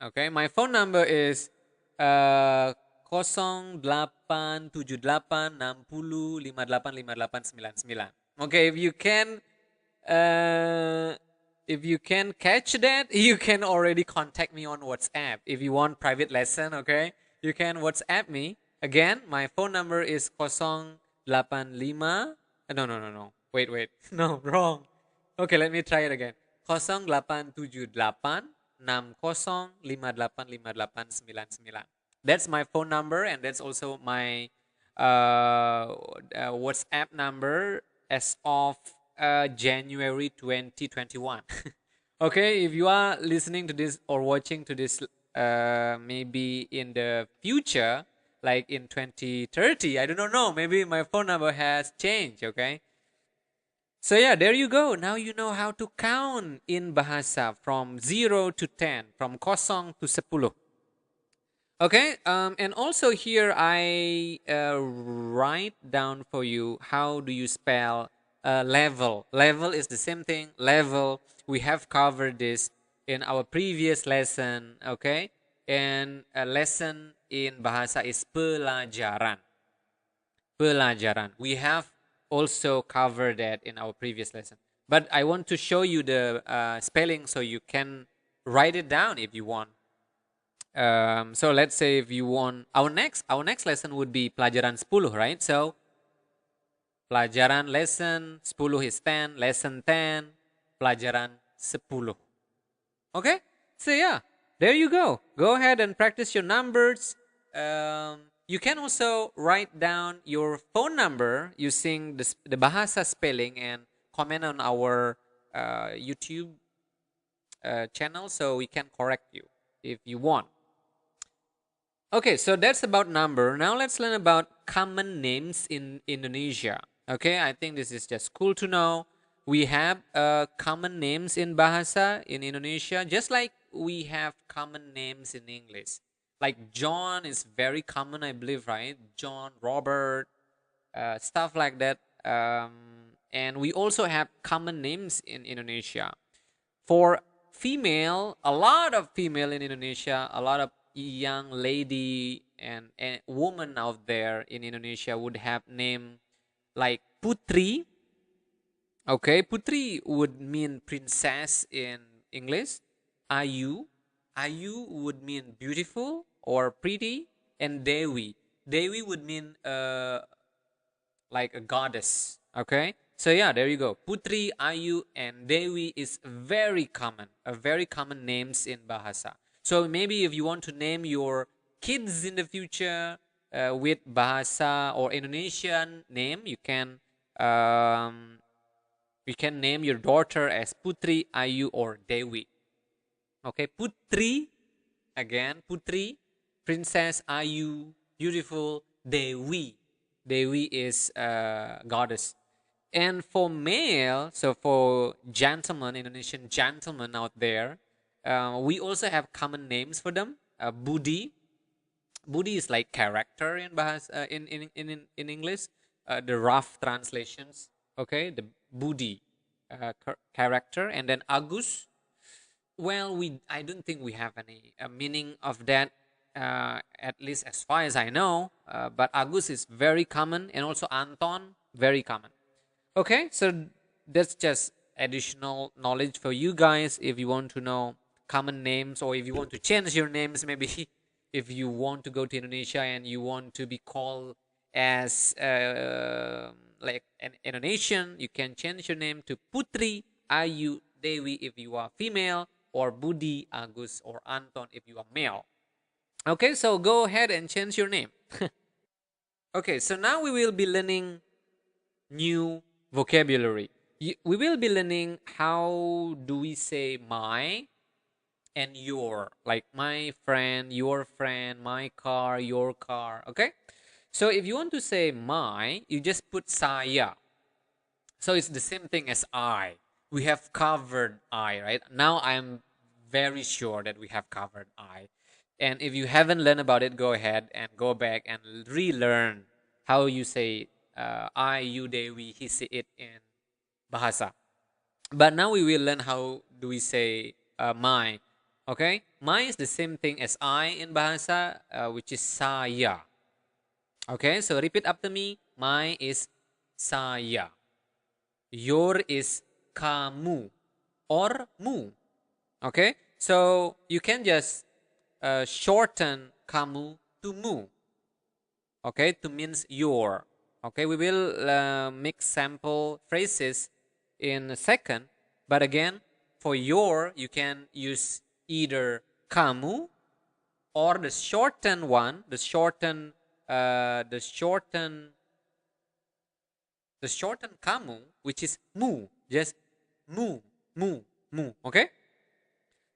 Okay, my phone number is 087860585899. Okay, if you can catch that, you can already contact me on WhatsApp. If you want private lesson, okay, you can WhatsApp me. Again, my phone number is 085. No. Wait. No, wrong. Okay, let me try it again. 087860585899. That's my phone number, and that's also my WhatsApp number as of January 2021. Okay, if you are listening to this or watching to this maybe in the future, like in 2030, I don't know, maybe my phone number has changed. Okay, so yeah, there you go. Now you know how to count in Bahasa from 0 to 10, from kosong to 10. Okay, and also here I write down for you how do you spell level. Level is the same thing. Level, we have covered this in our previous lesson. Okay, and a lesson in Bahasa is pelajaran. Pelajaran. We have also covered that in our previous lesson. But I want to show you the spelling so you can write it down if you want. So let's say if you want our next lesson would be pelajaran 10, right? So pelajaran lesson 10 is 10, lesson 10, pelajaran 10. Okay? So yeah, there you go. Go ahead and practice your numbers. You can also write down your phone number using the Bahasa spelling and comment on our YouTube channel so we can correct you if you want. Okay, so that's about number. Now let's learn about common names in Indonesia. Okay, I think this is just cool to know. We have common names in Bahasa in Indonesia, just like we have common names in English. Like John is very common, I believe, right? John, Robert, stuff like that. And we also have common names in Indonesia. For female, a lot of female in Indonesia, a lot of young lady and woman out there in Indonesia would have name like Putri. Okay, Putri would mean princess in English. Ayu, Ayu would mean beautiful or pretty, and Dewi. Dewi would mean like a goddess. Okay, so yeah, there you go. Putri, Ayu, and Dewi is very common, very common names in Bahasa. So maybe if you want to name your kids in the future with Bahasa or Indonesian name, you can name your daughter as Putri, Ayu, or Dewi. Okay, Putri, again, Putri, princess, Ayu, beautiful, Dewi. Dewi is goddess. And for male, so for gentlemen, Indonesian gentlemen out there, We also have common names for them. Budi. Budi is like character in Bahasa in English. The rough translations. Okay, the Budi character, and then Agus. Well, I don't think we have any meaning of that, at least as far as I know. But Agus is very common, and also Anton, very common. Okay, so that's just additional knowledge for you guys if you want to know common names, or if you want to change your names, maybe if you want to go to Indonesia and you want to be called as like an Indonesian, you can change your name to Putri Ayu Dewi if you are female, or Budi, Agus, or Anton if you are male. Okay, so go ahead and change your name. Okay, so now we will be learning new vocabulary. We will be learning how do we say my and your, like my friend, your friend, my car, your car. Okay, so if you want to say my, you just put saya. So it's the same thing as I. We have covered I, right? Now I'm very sure that we have covered I. And if you haven't learned about it, go ahead and go back and relearn how you say I, you, they, we, he, say it in Bahasa. But now we will learn how do we say my. Okay? My is the same thing as I in Bahasa, which is saya. Okay? So repeat after me. My is saya. Your is kamu or mu. Okay? So you can just shorten kamu to mu. Okay? To means your. Okay? We will make sample phrases in a second. But again, for your, you can use either kamu or the shortened one, the shortened kamu, which is mu, just mu, mu, mu. Okay?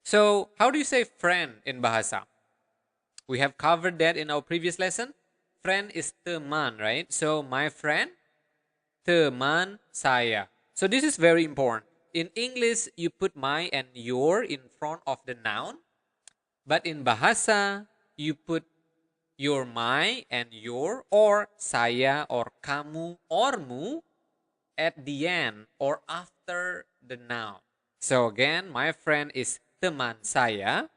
So, how do you say friend in Bahasa? We have covered that in our previous lesson. Friend is teman, right? So, my friend, teman saya. So, this is very important. In English, you put my and your in front of the noun. But in Bahasa, you put your, my, and your, or saya, or kamu, or mu at the end or after the noun. So again, my friend is teman saya.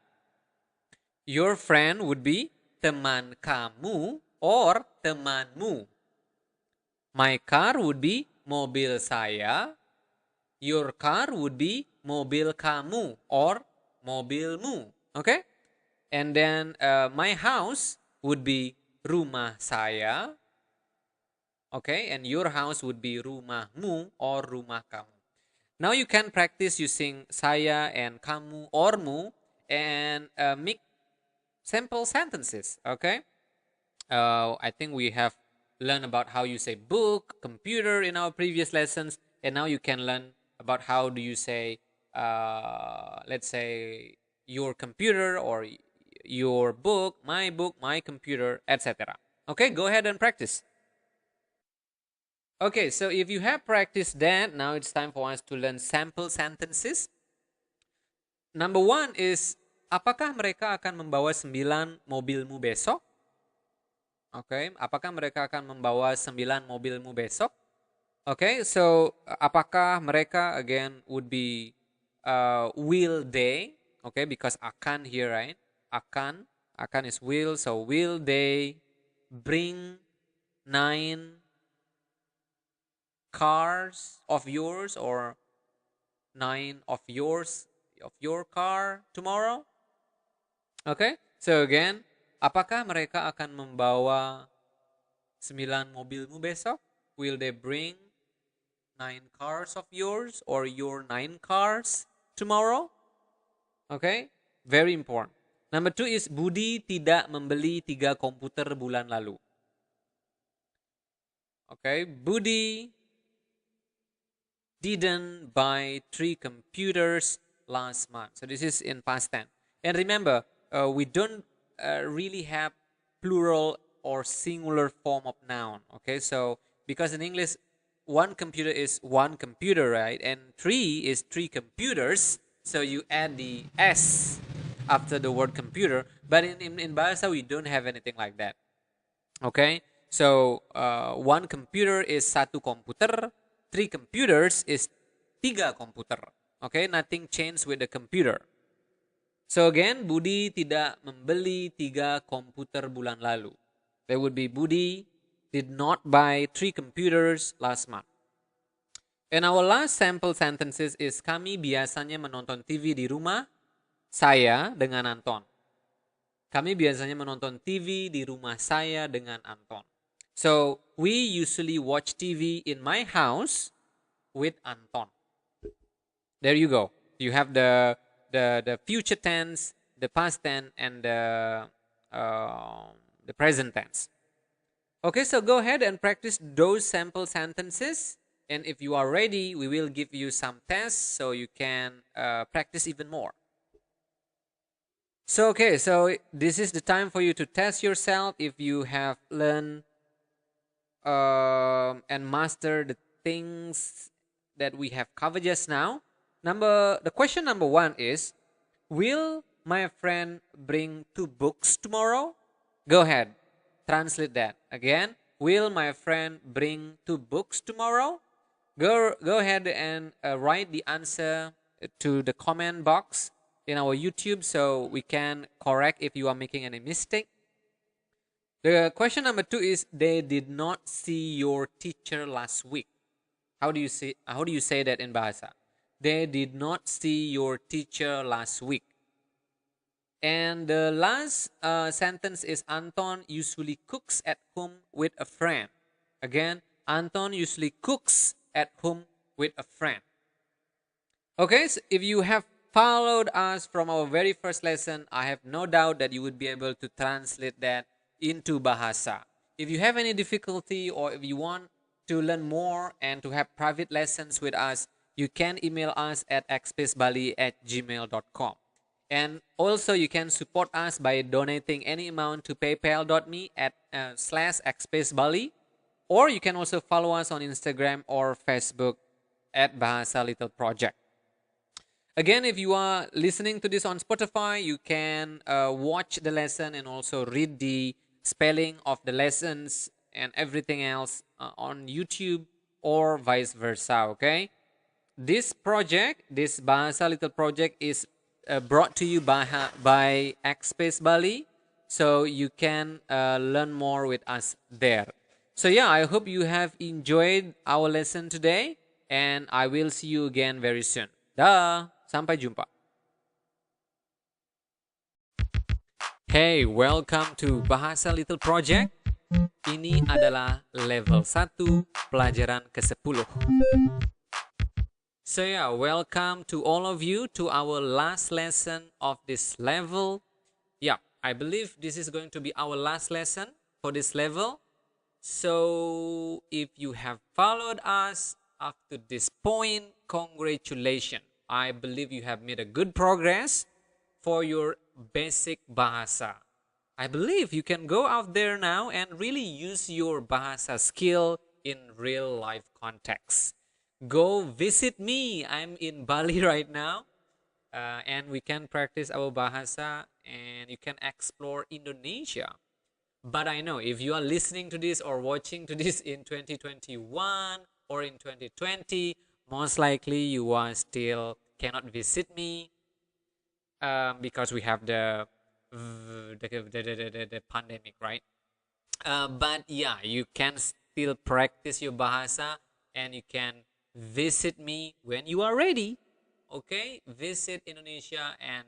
Your friend would be teman kamu or temanmu. My car would be mobil saya. Your car would be mobil kamu or mobilmu. Okay? And then my house would be rumah saya. Okay, and your house would be rumahmu or rumah kamu. Now you can practice using saya and kamu or mu and make simple sentences. Okay, I think we have learned about how you say book, computer in our previous lessons, and now you can learn about how do you say, let's say, your computer or your book, my computer, etc. Okay, go ahead and practice. Okay, so if you have practiced that, now it's time for us to learn sample sentences. Number one is, apakah mereka akan membawa 9 mobilmu besok? Okay, apakah mereka akan membawa 9 mobilmu besok? Okay, so apakah mereka again would be will they? Okay, because akan here, right? Akan is will, so will they bring 9 cars of yours or 9 of your car tomorrow? Okay, so again, apakah mereka akan membawa 9 mobilmu besok? Will they bring 9 cars of yours or your 9 cars tomorrow? Okay, very important. Number 2 is Budi tidak membeli 3 komputer bulan lalu. Okay, Budi didn't buy 3 computers last month. So this is in past tense. And remember, we don't really have plural or singular form of noun. Okay, so because in English, 1 computer is 1 computer, right? And 3 is 3 computers. So you add the S after the word computer. But in Bahasa, we don't have anything like that. Okay? So one computer is satu komputer. 3 computers is 3 komputer. Okay? Nothing changed with the computer. So again, Budi tidak membeli 3 komputer bulan lalu. There would be Budi did not buy 3 computers last month. And our last sample sentences is kami biasanya menonton TV di rumah saya dengan Anton. Kami biasanya menonton TV di rumah saya dengan Anton. So, we usually watch TV in my house with Anton. There you go. You have the future tense, the past tense, and the present tense. Okay, so go ahead and practice those sample sentences. And if you are ready, we will give you some tests so you can practice even more. So, okay, so this is the time for you to test yourself if you have learned and mastered the things that we have covered just now. The question number 1 is, will my friend bring 2 books tomorrow? Go ahead, translate that again. Will my friend bring 2 books tomorrow? Go ahead and write the answer to the comment box in our YouTube so we can correct if you are making any mistake. The question number 2 is, they did not see your teacher last week. How do you say that in Bahasa? They did not see your teacher last week. And the last sentence is, Anton usually cooks at home with a friend. Again, Anton usually cooks at home with a friend. Okay, so if you have followed us from our very first lesson, I have no doubt that you would be able to translate that into Bahasa. If you have any difficulty or if you want to learn more and to have private lessons with us, you can email us at xspacebali@gmail.com. And also you can support us by donating any amount to paypal.me at /xspacebali, or you can also follow us on Instagram or Facebook at Bahasa Little Project. Again, if you are listening to this on Spotify, you can watch the lesson and also read the spelling of the lessons and everything else on YouTube or vice versa, okay? This project, this Bahasa Little Project is brought to you by Xspace Bali, so you can learn more with us there. So yeah, I hope you have enjoyed our lesson today, and I will see you again very soon. Dah, sampai jumpa. Hey, welcome to Bahasa Little Project. Ini adalah level 1, pelajaran ke-10. So yeah, welcome to all of you to our last lesson of this level. Yeah, I believe this is going to be our last lesson for this level. So if you have followed us up to this point, congratulations. I believe you have made a good progress for your basic Bahasa. I believe you can go out there now and really use your Bahasa skill in real life context. Go visit me. I'm in Bali right now, and we can practice our Bahasa and you can explore Indonesia. But I know if you are listening to this or watching to this in 2021 or in 2020, most likely you are still cannot visit me because we have the pandemic, right? But yeah, you can still practice your Bahasa and you can visit me when you are ready. Okay, visit Indonesia and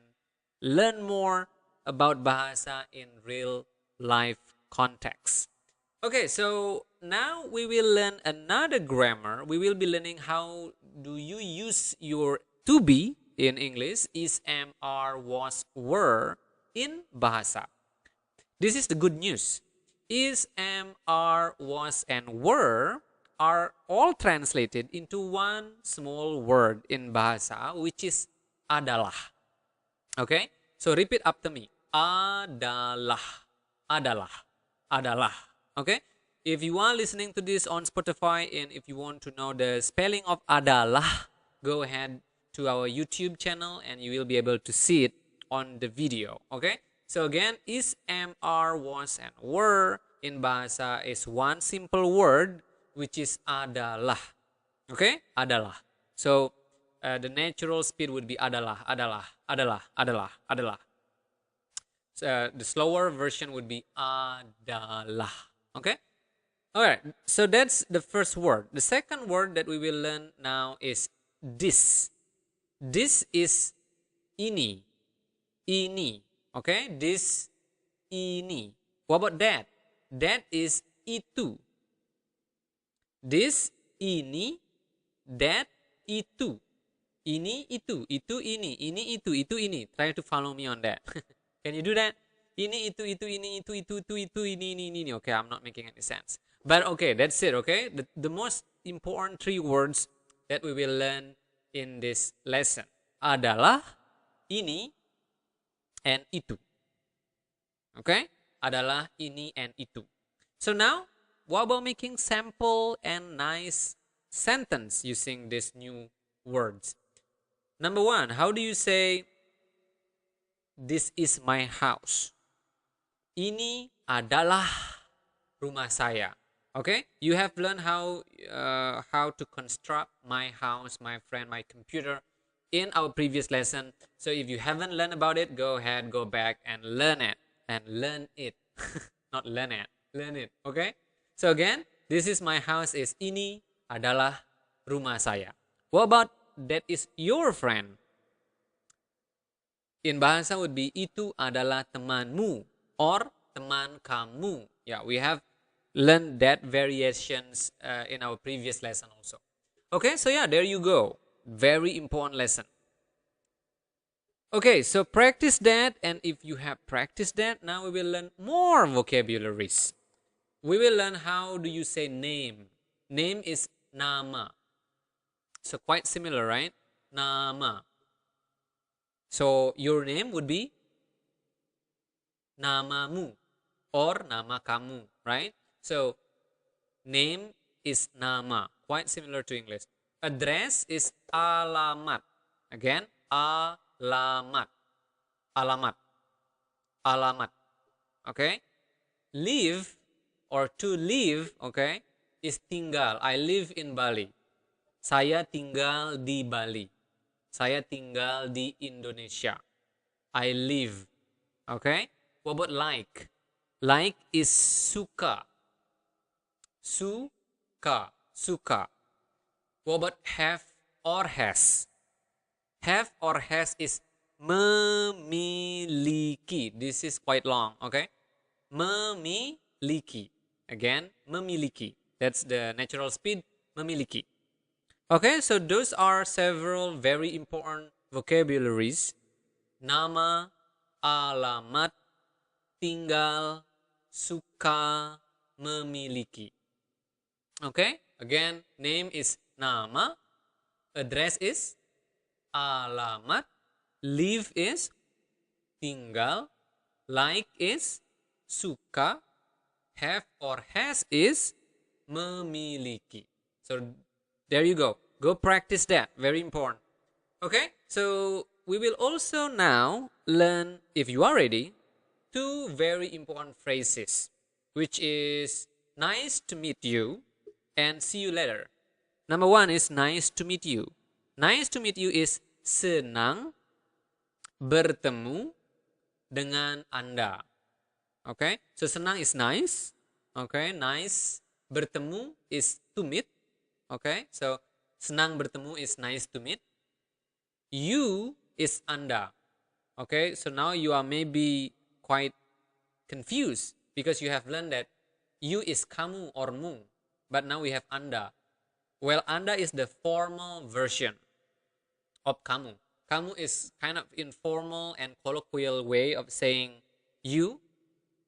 learn more about Bahasa in real life context. Okay, so now we will learn another grammar. We will be learning how do you use your to be in English, is, am, are, was, were in Bahasa. This is the good news. Is, am, are, was, and were are all translated into one small word in Bahasa, which is adalah. Okay, so repeat after me. Adalah, adalah, adalah. Okay, if you are listening to this on Spotify and if you want to know the spelling of adalah, go ahead to our YouTube channel and you will be able to see it on the video. Okay, so again, is, am, are, was, and were in Bahasa is one simple word, which is adalah. Okay, adalah. So the natural speed would be adalah, adalah, adalah, adalah, adalah. So, the slower version would be adalah. Okay. All right. So that's the first word. The second word that we will learn now is this. This is ini. Ini. Okay. This, ini. What about that? That is itu. This, ini, that, itu. Ini, itu ini, itu, ini. Try to follow me on that. Can you do that? Ini, itu, ini, itu, ini. Okay, I'm not making any sense. But okay, that's it, okay? The most important three words that we will learn in this lesson adalah ini and itu. Okay? Adalah ini and itu. So now, what about making sample and nice sentence using these new words? Number one, how do you say, this is my house? Ini adalah rumah saya. Okay, you have learned how to construct my house, my friend, my computer in our previous lesson. So if you haven't learned about it, go ahead, go back and learn it. Not learn it, learn it. Okay. So again, this is my house is ini adalah rumah saya. What about that is your friend? In Bahasa would be itu adalah temanmu or teman kamu. Yeah, we have learned that variations in our previous lesson also. Okay, so yeah, there you go. Very important lesson. Okay, so practice that, and if you have practiced that, now we will learn more vocabularies. We will learn how do you say name. Name is nama. So quite similar, right? Nama. So your name would be namamu or nama kamu, right? So name is nama, quite similar to English. Address is alamat. Again, alamat. Alamat. Alamat. Okay? Live or to live, okay, is tinggal. I live in Bali. Saya tinggal di Bali. Saya tinggal di Indonesia. I live. Okay? What about like? Like is suka. Suka. Suka. What about have or has? Have or has is memiliki. This is quite long, okay? Memiliki. Again, memiliki. That's the natural speed, memiliki. Okay, so those are several very important vocabularies. Nama, alamat, tinggal, suka, memiliki. Okay, again, name is nama, address is alamat, live is tinggal, like is suka, have or has is memiliki. So there you go. Go practice that. Very important. Okay, so we will also now learn, if you are ready, two very important phrases, which is nice to meet you and see you later. Number one is nice to meet you. Nice to meet you is senang bertemu dengan Anda. Okay, so senang is nice. Okay, nice. Bertemu is to meet. Okay, so senang bertemu is nice to meet. You is Anda. Okay, so now you are maybe quite confused because you have learned that you is kamu or mu, but now we have Anda. Well, Anda is the formal version of kamu. Kamu is kind of informal and colloquial way of saying you,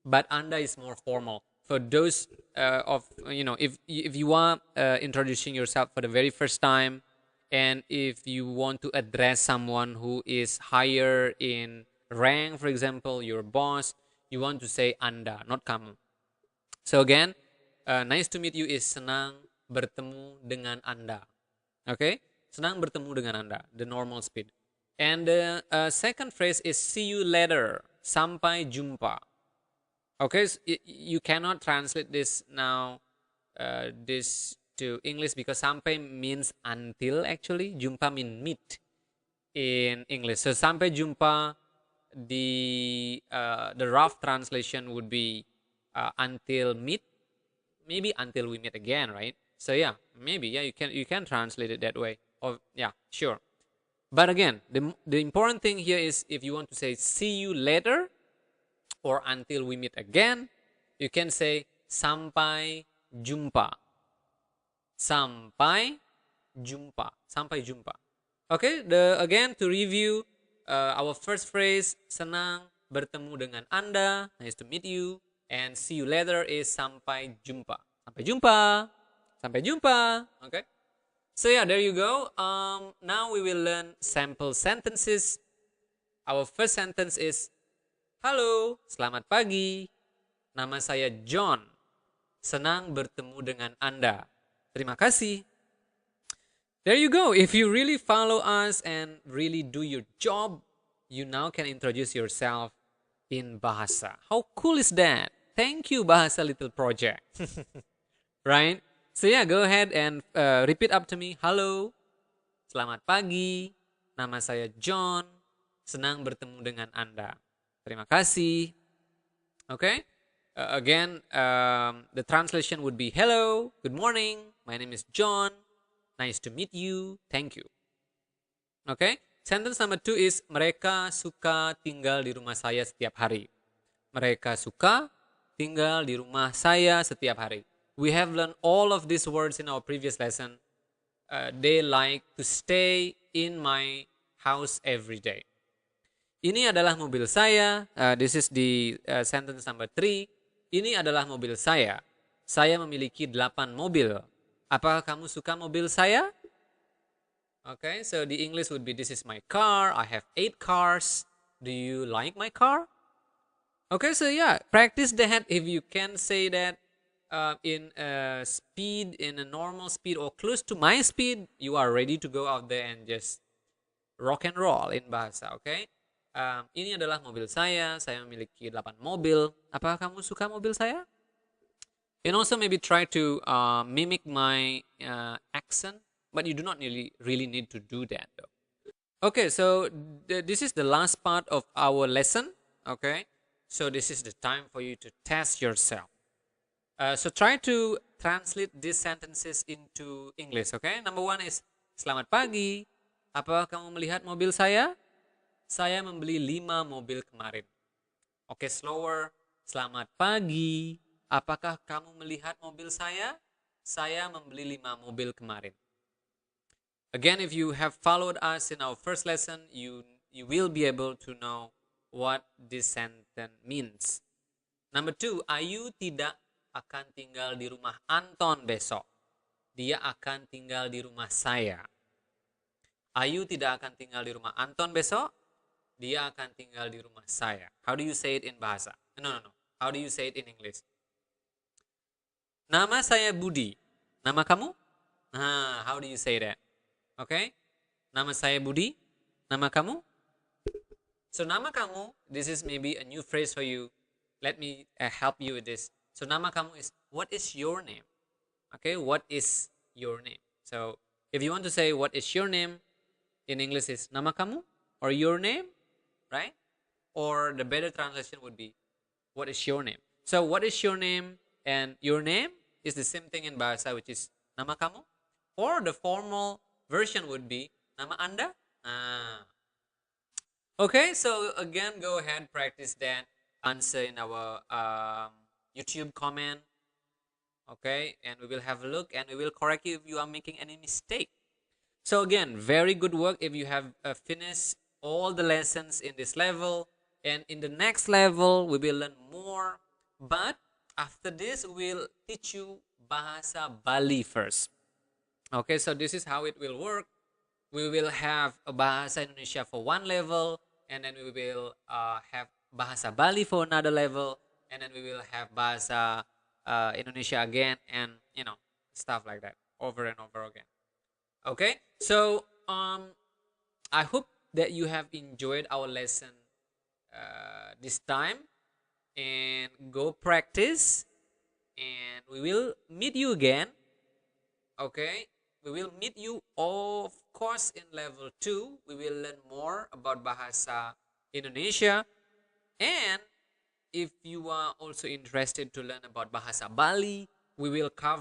but Anda is more formal. For those if you are introducing yourself for the very first time, and if you want to address someone who is higher in rank, for example, your boss, you want to say Anda, not kamu. So again, nice to meet you is senang bertemu dengan Anda. Okay, Senang bertemu dengan Anda, the normal speed. And the second phrase is see you later, sampai jumpa. Okay, so you cannot translate this now, this to English, because sampai means until actually, jumpa mean meet in English. So sampai jumpa, the rough translation would be until meet, maybe until we meet again, right? So yeah, maybe yeah, you can translate it that way. Or yeah, sure. But again, the important thing here is if you want to say see you later or until we meet again, you can say sampai jumpa. Sampai jumpa. Sampai jumpa. Okay, again to review, our first phrase, senang bertemu dengan Anda, nice to meet you, and see you later is sampai jumpa. Sampai jumpa. Sampai jumpa. Okay. So yeah, there you go. Now we will learn sample sentences. Our first sentence is, halo, selamat pagi. Nama saya John. Senang bertemu dengan Anda. Terima kasih. There you go. If you really follow us and really do your job, you now can introduce yourself in Bahasa. How cool is that? Thank you, Bahasa Little Project. Right? So yeah, go ahead and repeat up to me. Halo, selamat pagi. Nama saya John. Senang bertemu dengan Anda. Terima kasih. Okay? Again, the translation would be, hello, good morning. My name is John. Nice to meet you. Thank you. Okay? Sentence number 2 is, mereka suka tinggal di rumah saya setiap hari. Mereka suka tinggal di rumah saya setiap hari. We have learned all of these words in our previous lesson. They like to stay in my house every day. Ini adalah mobil saya. This is the sentence number 3. Ini adalah mobil saya. Saya memiliki 8 mobil. Apakah kamu suka mobil saya? Okay, so the English would be, this is my car. I have 8 cars. Do you like my car? Okay, so yeah, practice that. If you can say that in a speed, in a normal speed or close to my speed, you are ready to go out there and just rock and roll in Bahasa. Okay, ini adalah mobil saya memiliki 8 mobil. Apakah kamu suka mobil saya? And also maybe try to mimic my accent, but you do not really need to do that though. Okay, so this is the last part of our lesson. Okay, so this is the time for you to test yourself. So try to translate these sentences into English, okay? Number 1 is, selamat pagi. Apakah kamu melihat mobil saya? Saya membeli 5 mobil kemarin. Okay, slower. Selamat pagi. Apakah kamu melihat mobil saya? Saya membeli 5 mobil kemarin. Again, if you have followed us in our first lesson, you will be able to know what this sentence means. Number 2, Ayu tidak akan tinggal di rumah Anton besok. Dia akan tinggal di rumah saya. Ayu tidak akan tinggal di rumah Anton besok. Dia akan tinggal di rumah saya. How do you say it in Bahasa? No. How do you say it in English? Nama saya Budi. Nama kamu? How do you say that? Okay? Nama saya Budi. Nama kamu? So nama kamu, this is maybe a new phrase for you. Let me help you with this. So nama kamu is, what is your name? Okay, what is your name? So if you want to say what is your name, in English is nama kamu or your name, right? Or the better translation would be, what is your name? So what is your name and your name is the same thing in Bahasa, which is nama kamu. Or the formal version would be nama Anda. Okay, so again, go ahead, practice that answer in our YouTube comment. Okay, and we will have a look and we will correct you if you are making any mistake. So again, very good work if you have finished all the lessons in this level, and in the next level we will learn more, but after this we'll teach you Bahasa Bali first. Okay, so this is how it will work. We will have a Bahasa Indonesia for one level, and then we will have Bahasa Bali for another level, and then we will have Bahasa Indonesia again, and stuff like that over and over again. Okay, So I hope that you have enjoyed our lesson this time, and go practice, and we will meet you again. Okay, we will meet you, of course, in level 2. We will learn more about Bahasa Indonesia, and if you are also interested to learn about Bahasa Bali, we will cover